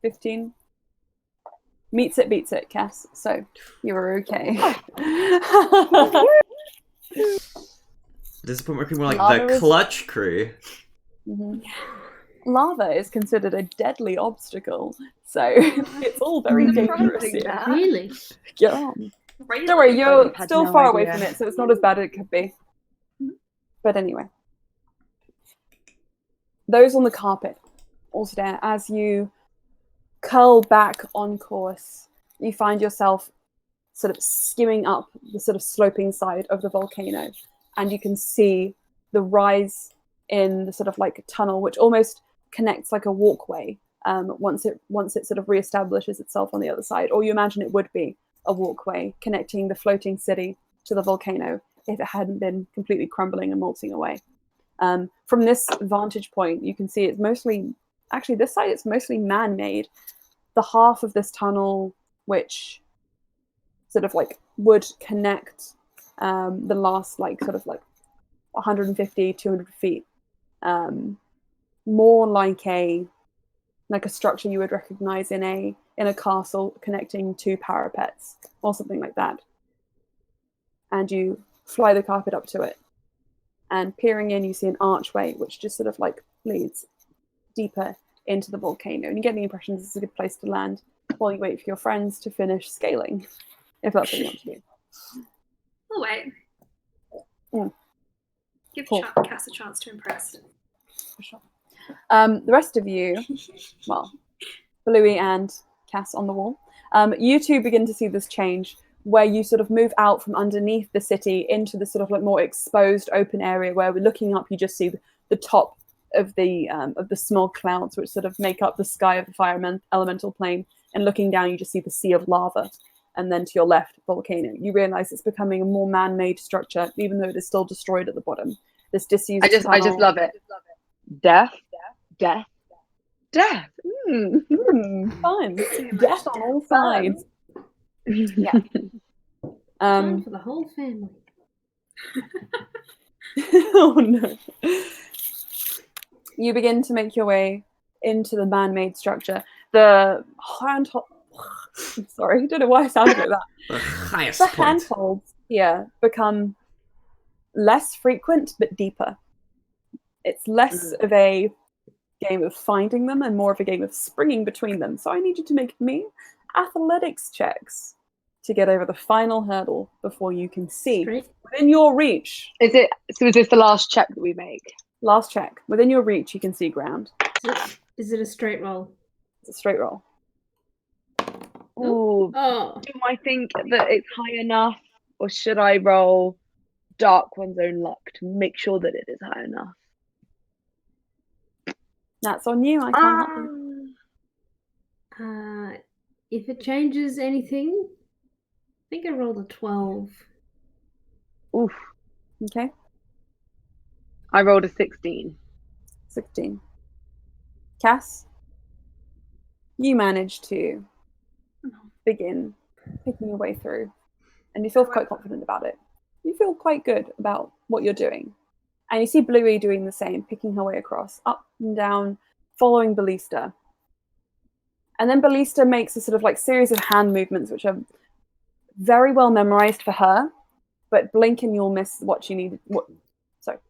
15. Meets it, beats it, Cass. So you're okay. This is more like Lava the is- clutch crew. Mhm. Lava is considered a deadly obstacle, so it's all very dangerous Surprising here. that. Really? Yeah. Really? Don't worry, you're had still no far away idea. from it, so it's not as bad as it could be. But anyway. Those on the carpet, also there, as you curl back on course, you find yourself sort of skimming up the sort of sloping side of the volcano, and you can see the rise in the sort of like tunnel, which almost connects like a walkway once it sort of reestablishes itself on the other side, or you imagine it would be a walkway connecting the floating city to the volcano if it hadn't been completely crumbling and melting away. From this vantage point, you can see it's mostly, actually this side, it's mostly man-made. The half of this tunnel, which sort of like would connect the last like sort of like 150, 200 feet, more like a structure you would recognize in a castle connecting two parapets or something like that. And you fly the carpet up to it. And peering in, you see an archway which just sort of like leads deeper into the volcano. And you get the impression this is a good place to land while you wait for your friends to finish scaling, if that's what you want to do. We'll wait. Mm. Give Cool. Cass a chance to impress. For sure. The rest of you, well, Bluey and Cass on the wall, you two begin to see this change where you sort of move out from underneath the city into the sort of like more exposed open area where we're looking up, you just see the top of the smog clouds which sort of make up the sky of the fire elemental plane, and looking down you just see the sea of lava, and then to your left, volcano. You realize it's becoming a more man-made structure, even though it is still destroyed at the bottom. This disused I just tunnel. love it. Death. Fun. Too much Death on all sides. Yeah. Fun for the whole family. Oh no. You begin to make your way into the man-made structure. The sorry, I don't know why I sounded like that. The highest The point. handholds here become less frequent but deeper. It's less of a game of finding them and more of a game of springing between them. So I need you to make me athletics checks to get over the final hurdle before you can see Straight. within your reach. Is this the last check that we make? Last check. Within your reach, you can see ground. Is it a straight roll? It's a straight roll. Ooh. Oh, Do I think that it's high enough, or should I roll Dark One's Own Luck to make sure that it is high enough? That's on you. I can't help you. if it changes anything, I think I rolled a 12. Oof. Okay. I rolled a 16. 16. Cass, you manage to begin picking your way through, and you feel quite confident about it. You feel quite good about what you're doing. And you see Bluey doing the same, picking her way across, up and down, following Ballista. And then Ballista makes a sort of like series of hand movements, which are very well memorized for her, but blink and you'll miss what you need.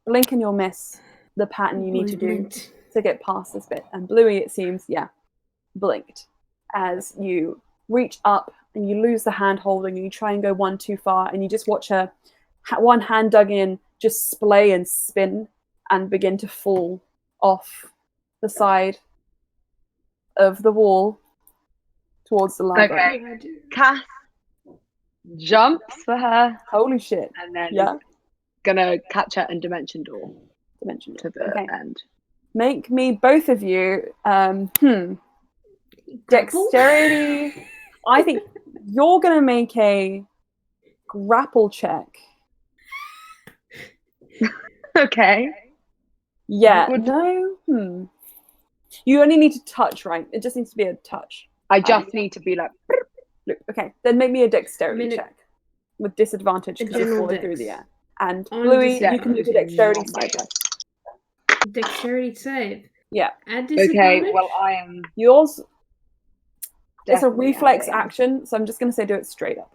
Blink and you'll miss the pattern you need to do Blinked. to get past this bit. And Bluey, it seems, blinked as you reach up and you lose the hand holding and you try and go one too far, and you just watch her, one hand dug in, just splay and spin and begin to fall off the side of the wall towards the library. Okay. Cass jumps for her, Holy shit. and then Yeah. is gonna catch her and dimension door Dimension to the Okay. end. Make me, both of you, dexterity. I think you're going to make a grapple check. Okay. Yeah. Would- No. You only need to touch, right? It just needs to be a touch. I just need to be like, Look, okay. Then make me a dexterity I mean, check with disadvantage a because you're general falling through dex. the air. And On Bluey, you disadvantage. can make a dexterity Not my save. best. Dexterity save. Yeah. Add disadvantage. Okay, well, I am. Yours, it's a definitely reflex adding. action, so I'm just going to say do it straight up.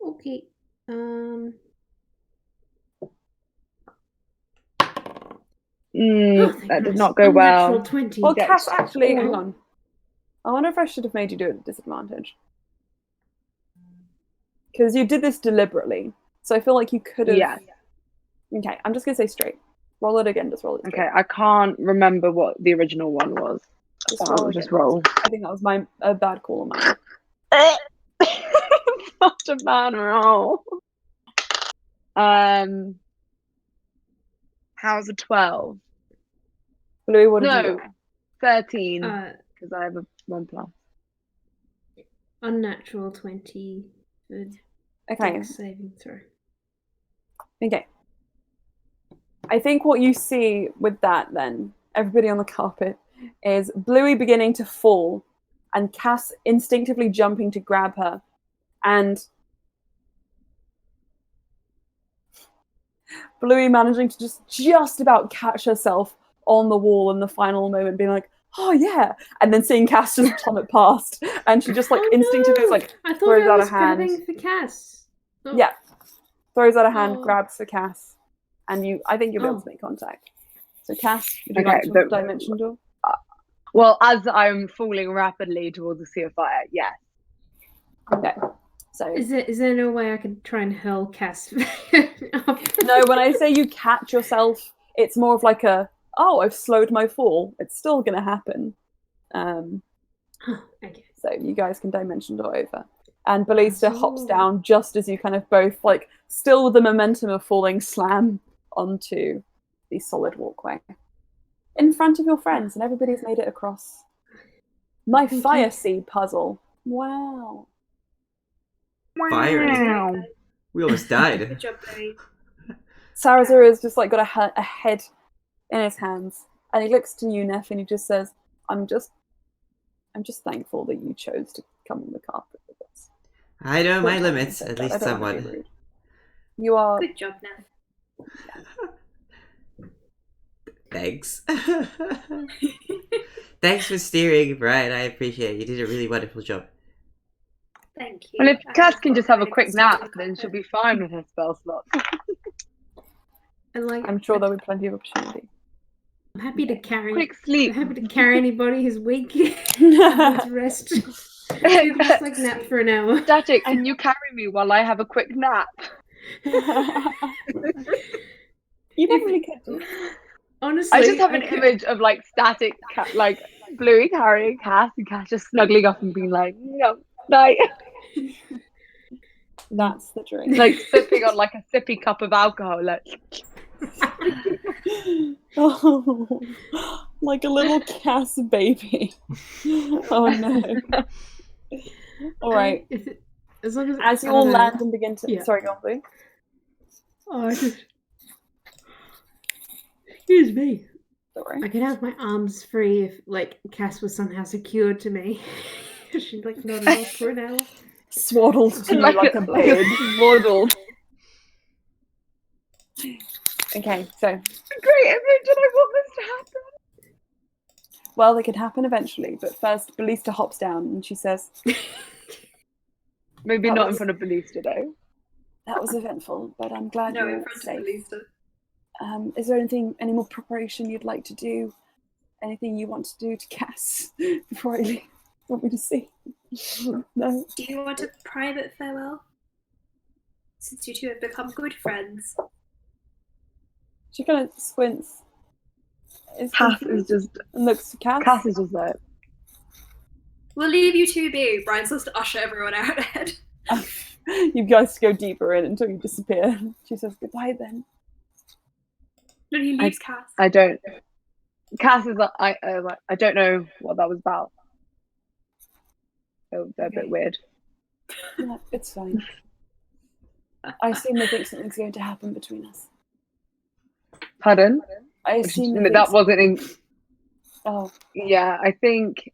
Okay. Oh, thank That did goodness. not go Unnatural well. 20. Well, Dex- Cass, actually, Oh. hang on. I wonder if I should have made you do it at disadvantage. Because you did this deliberately. So I feel like you could have. Yeah. Okay, I'm just going to say straight. Roll it again, just roll it straight. Okay, I can't remember what the original one was. Just So roll I'll again. just roll. I think that was a bad call on mine. Such a bad roll. How's a 12? Bluey, what did you No, roll? 13. Because I have a 1+. Unnatural 20. For Okay. Dex saving throw. Okay. I think what you see with that, then, everybody on the carpet, is Bluey beginning to fall and Cass instinctively jumping to grab her. And Bluey managing to just about catch herself on the wall in the final moment, being like, oh yeah, and then seeing Cass just plummet past, and she just like instinctively like I thought throws I out was a hand. grabbing for Cass. Oh. Yeah, throws out a hand, Oh. grabs for Cass, and I think you'll be able to make contact. So Cass, would you Okay, like to dimension door? Well, as I'm falling rapidly towards the sea of fire, yes. Okay. So Is there no way I could try and hurl Cass up? no, when I say you catch yourself, it's more of like I've slowed my fall. It's still gonna happen. Okay. So you guys can dimension door over. And Ballista hops Ooh. down just as you kind of both, like, still with the momentum of falling, slam onto the solid walkway. In front of your friends, and everybody's made it across. My Thank fire you. seed puzzle. Wow. Fire. We almost died. Good job, Chloe. Sarazar has just like got a head in his hands, and he looks to you, Neff, and he just says, I'm just thankful that you chose to come on the carpet with us. I know my Don't limits, say at that. least I don't wanna somewhat. be rude. You are Good job, Neff. Thanks. Thanks for steering, Brian. I appreciate it. You did a really wonderful job. Thank you. Well, if I Cass have can got just have a really quick good nap, stuff to then look she'll at. be fine with her spell slot. I'm sure there'll be plenty of opportunity. I'm happy to carry. Quick I'm sleep. happy to carry anybody who's weak. Needs rest. You can just like nap for an hour. Static, can you carry me while I have a quick nap? You probably could do. Honestly, I just have an could- image of like Static, like Bluey carrying Cass and Cass just snuggling up and being like, no, night. That's the drink. Like sipping on like a sippy cup of alcohol. Like, Oh, like a little Cass baby. Oh no. All right. As long As you I all don't know. land and begin to. Yeah. Sorry, go on, Blue. Oh, I just. Excuse me. Don't worry. I could have my arms free if, like, Cass was somehow secured to me. She'd, like, nodded off for an hour. Swaddled to you like a babe. model. Okay, so Great image, and I want this to happen. well, it could happen eventually, but first, Ballista hops down and she says, Maybe That not in was- front of Ballista though. "That was eventful, but I'm glad No, you're in front of safe. Lisa. Is there any more preparation you'd like to do? Anything you want to do to Cass before I leave? Want me to see? No. Do you want a private farewell? Since you two have become good friends. She kind of squints. Cass is just And looks to Cass. Cass is just like, We'll leave you two be. Brian supposed to usher everyone out ahead. You guys go deeper in until you disappear. She says goodbye then. No, he leaves Cass. I don't. Cass is like, I don't know what that was about. They're a Okay. bit weird. No, it's fine. I assume they think something's going to happen between us. Pardon? I assume they think That wasn't in. Oh, Yeah, I think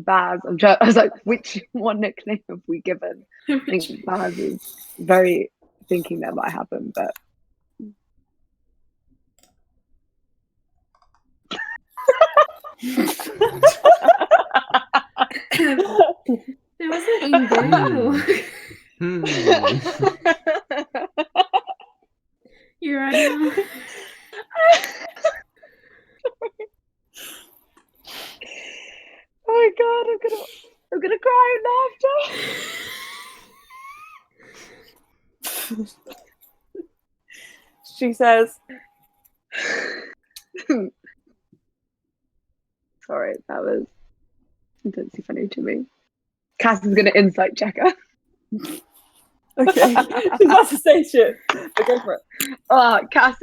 Baz. I was like, which one nickname have we given? I think Baz is very thinking that might happen, but Now, was that in bed or you're right now? Oh my god, I'm gonna cry in laughter. she says, Sorry, that was intensely funny to me. Cass is gonna insight check her. okay. She's about to say shit. But go for it. Cass,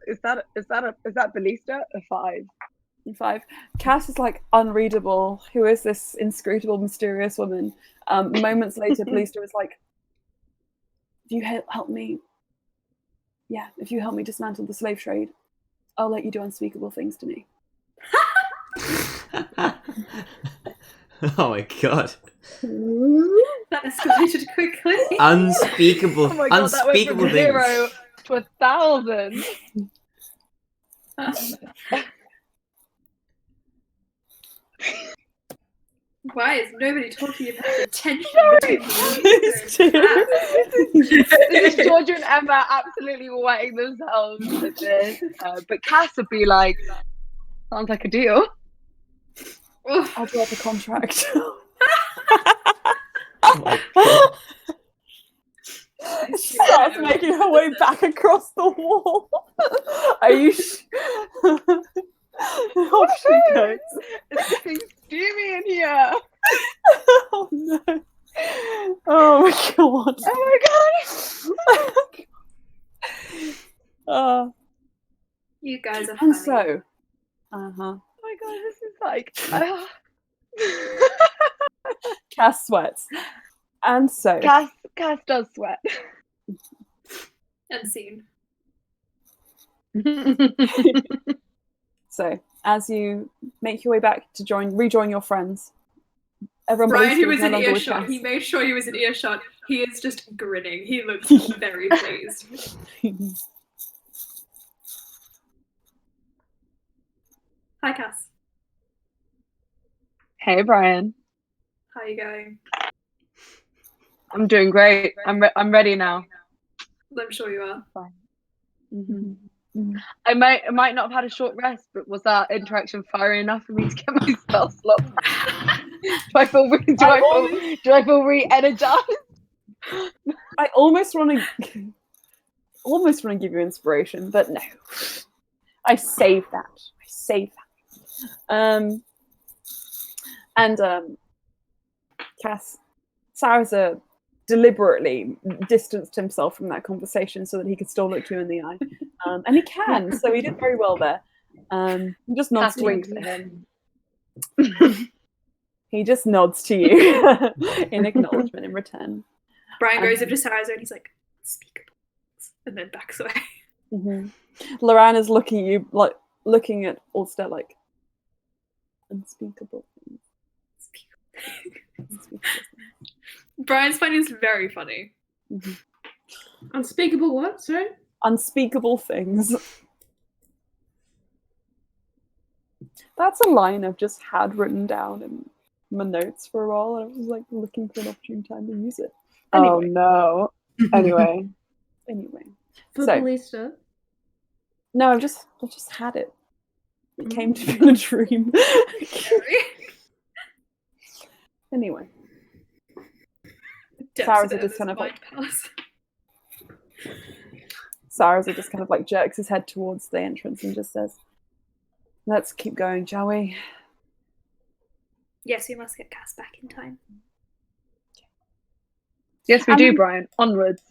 is that Ballista? A 5. 5. Cass is like unreadable. Who is this inscrutable, mysterious woman? Moments later, Ballista was like, if you help me, if you help me dismantle the slave trade, I'll let you do unspeakable things to me. Oh my god. That escalated quickly. Unspeakable, Oh my god, that went unspeakable from things. 0 to 1,000. Why is nobody talking about the tension between These two. This is Georgia and Emma absolutely wetting themselves at this. But Cass would be like, sounds like a deal. I'll drop the contract. Oh my god. Starts making her way back across the wall. Are you? Off she goes. It's getting steamy in here. Oh no! Oh my god! Oh my god. You guys are And funny. so, Oh my god, this is like. Cass sweats, and so Cass does sweat. Unseen. So, as you make your way back to rejoin your friends, everyone Brian, believes who was no in longer with earshot, Cass. he made sure he was in earshot. He is just grinning. He looks very pleased. Hi, Cass. Hey, Brian. How you going? I'm doing great. I'm ready now. I'm sure you are. I might not have had a short rest, but was that interaction fiery enough for me to get my spell slot? Do I feel re-energized? I almost want to give you inspiration, but no. I saved that. Cass Sarza deliberately distanced himself from that conversation so that he could still look you in the eye. And he can, so he did very well there. He just nods Cass to winks you. at him. He just nods to you in acknowledgement in return. Brian goes up to Sarah and he's like, unspeakable. And then backs away. Loran is looking at you, like looking at Ulster like unspeakable things. Unspeakable things. Brian's finding this very funny. Unspeakable what? Sorry? Unspeakable things. That's a line I've just had written down in my notes for a while. I was like looking for an opportune time to use it. Oh Anyway. no. Anyway. For So- Ballista? No, I've just had it. It came to me in a dream. Anyway. Sarah's just kind of like Sarah's just kind of like jerks his head towards the entrance and just says, "Let's keep going, shall we?" Yes, we must get Cass back in time. Yes, we do, Brian. Onwards.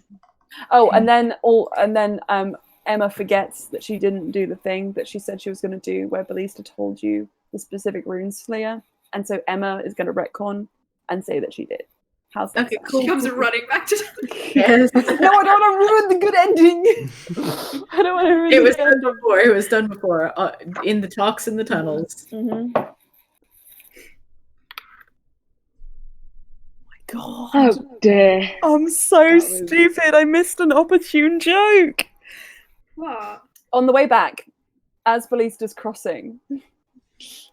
Oh, and then Emma forgets that she didn't do the thing that she said she was going to do, where Ballista told you the specific rune slayer, and so Emma is going to retcon and say that she did. How's that? Okay, sound? cool. She comes running back to Yes. No, I don't want to ruin the good ending. I don't want to ruin It the was good done ending. before. It was done before. In the talks in the tunnels. Mm-hmm. God. Oh dear. I'm so That was- stupid. I missed an opportune joke. what? On the way back, as Ballista's crossing,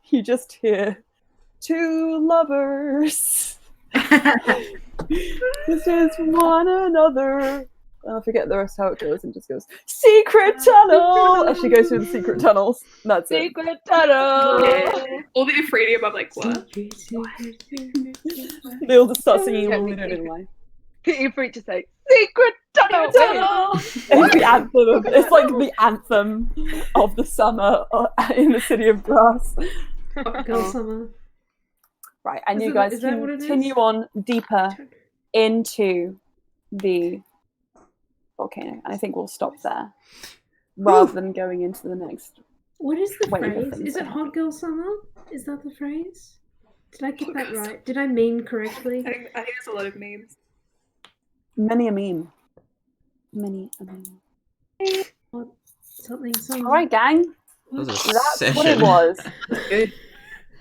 you just hear two lovers. This is one another. I forget the rest how it goes and just goes, secret tunnel! As she goes through the secret tunnels. That's it. Secret tunnel. All the Euphradia, I'm like, what? They all just start singing along, we don't know why. You free to say secret tunnel. It's the anthem. It's like the anthem of the summer in the city of brass. Girl summer. Right, and Is you it- guys is that what it is? continue on deeper into the volcano, and I think we'll stop there rather than going into the next. What is the Wait, the phrase? things Is it that hot girl summer? Is that the phrase? Did I get that right? Did I mean correctly? I think there's a lot of memes. Many a meme. Many a meme. Something summer. All right, gang. That was a That's session. what it was. Good.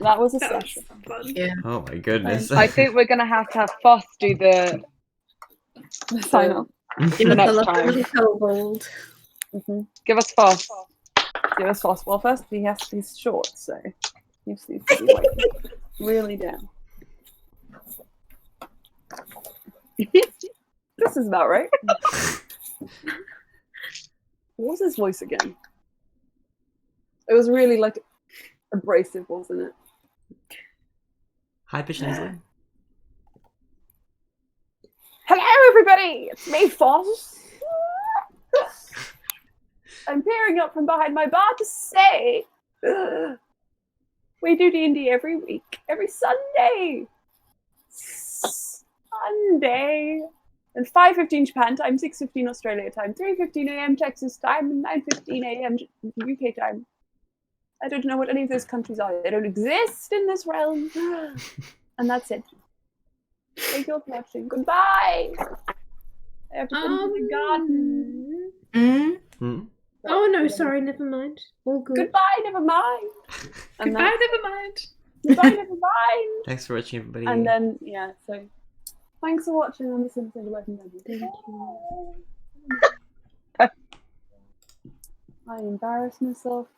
That was a That was session. fun. Yeah. Oh my goodness. I think we're gonna have Foss do the Sign up. Give us next a little time. kobold. Give us Foss. Give us fast. Well, first he's short, so he needs to be like really down. This is about right. What was his voice again? It was really like abrasive, wasn't it? High pitched nasally. Hello, everybody! It's me, Foss. I'm peering up from behind my bar to say we do D&D every week, every Sunday. Sunday. And 5:15 Japan time, 6:15 Australia time, 3:15 a.m. Texas time, and 9:15 a.m. UK time. I don't know what any of those countries are. They don't exist in this realm. And that's it. Thank you all for watching. Goodbye. I have to put into the garden. Mm? Oh no, sorry, never mind. All good. Goodbye, never mind. And Goodbye, never mind. Goodbye, never mind. Thanks for watching, everybody. And then, yeah, so thanks for watching on this episode of Working Memory. Thank you. I embarrassed myself.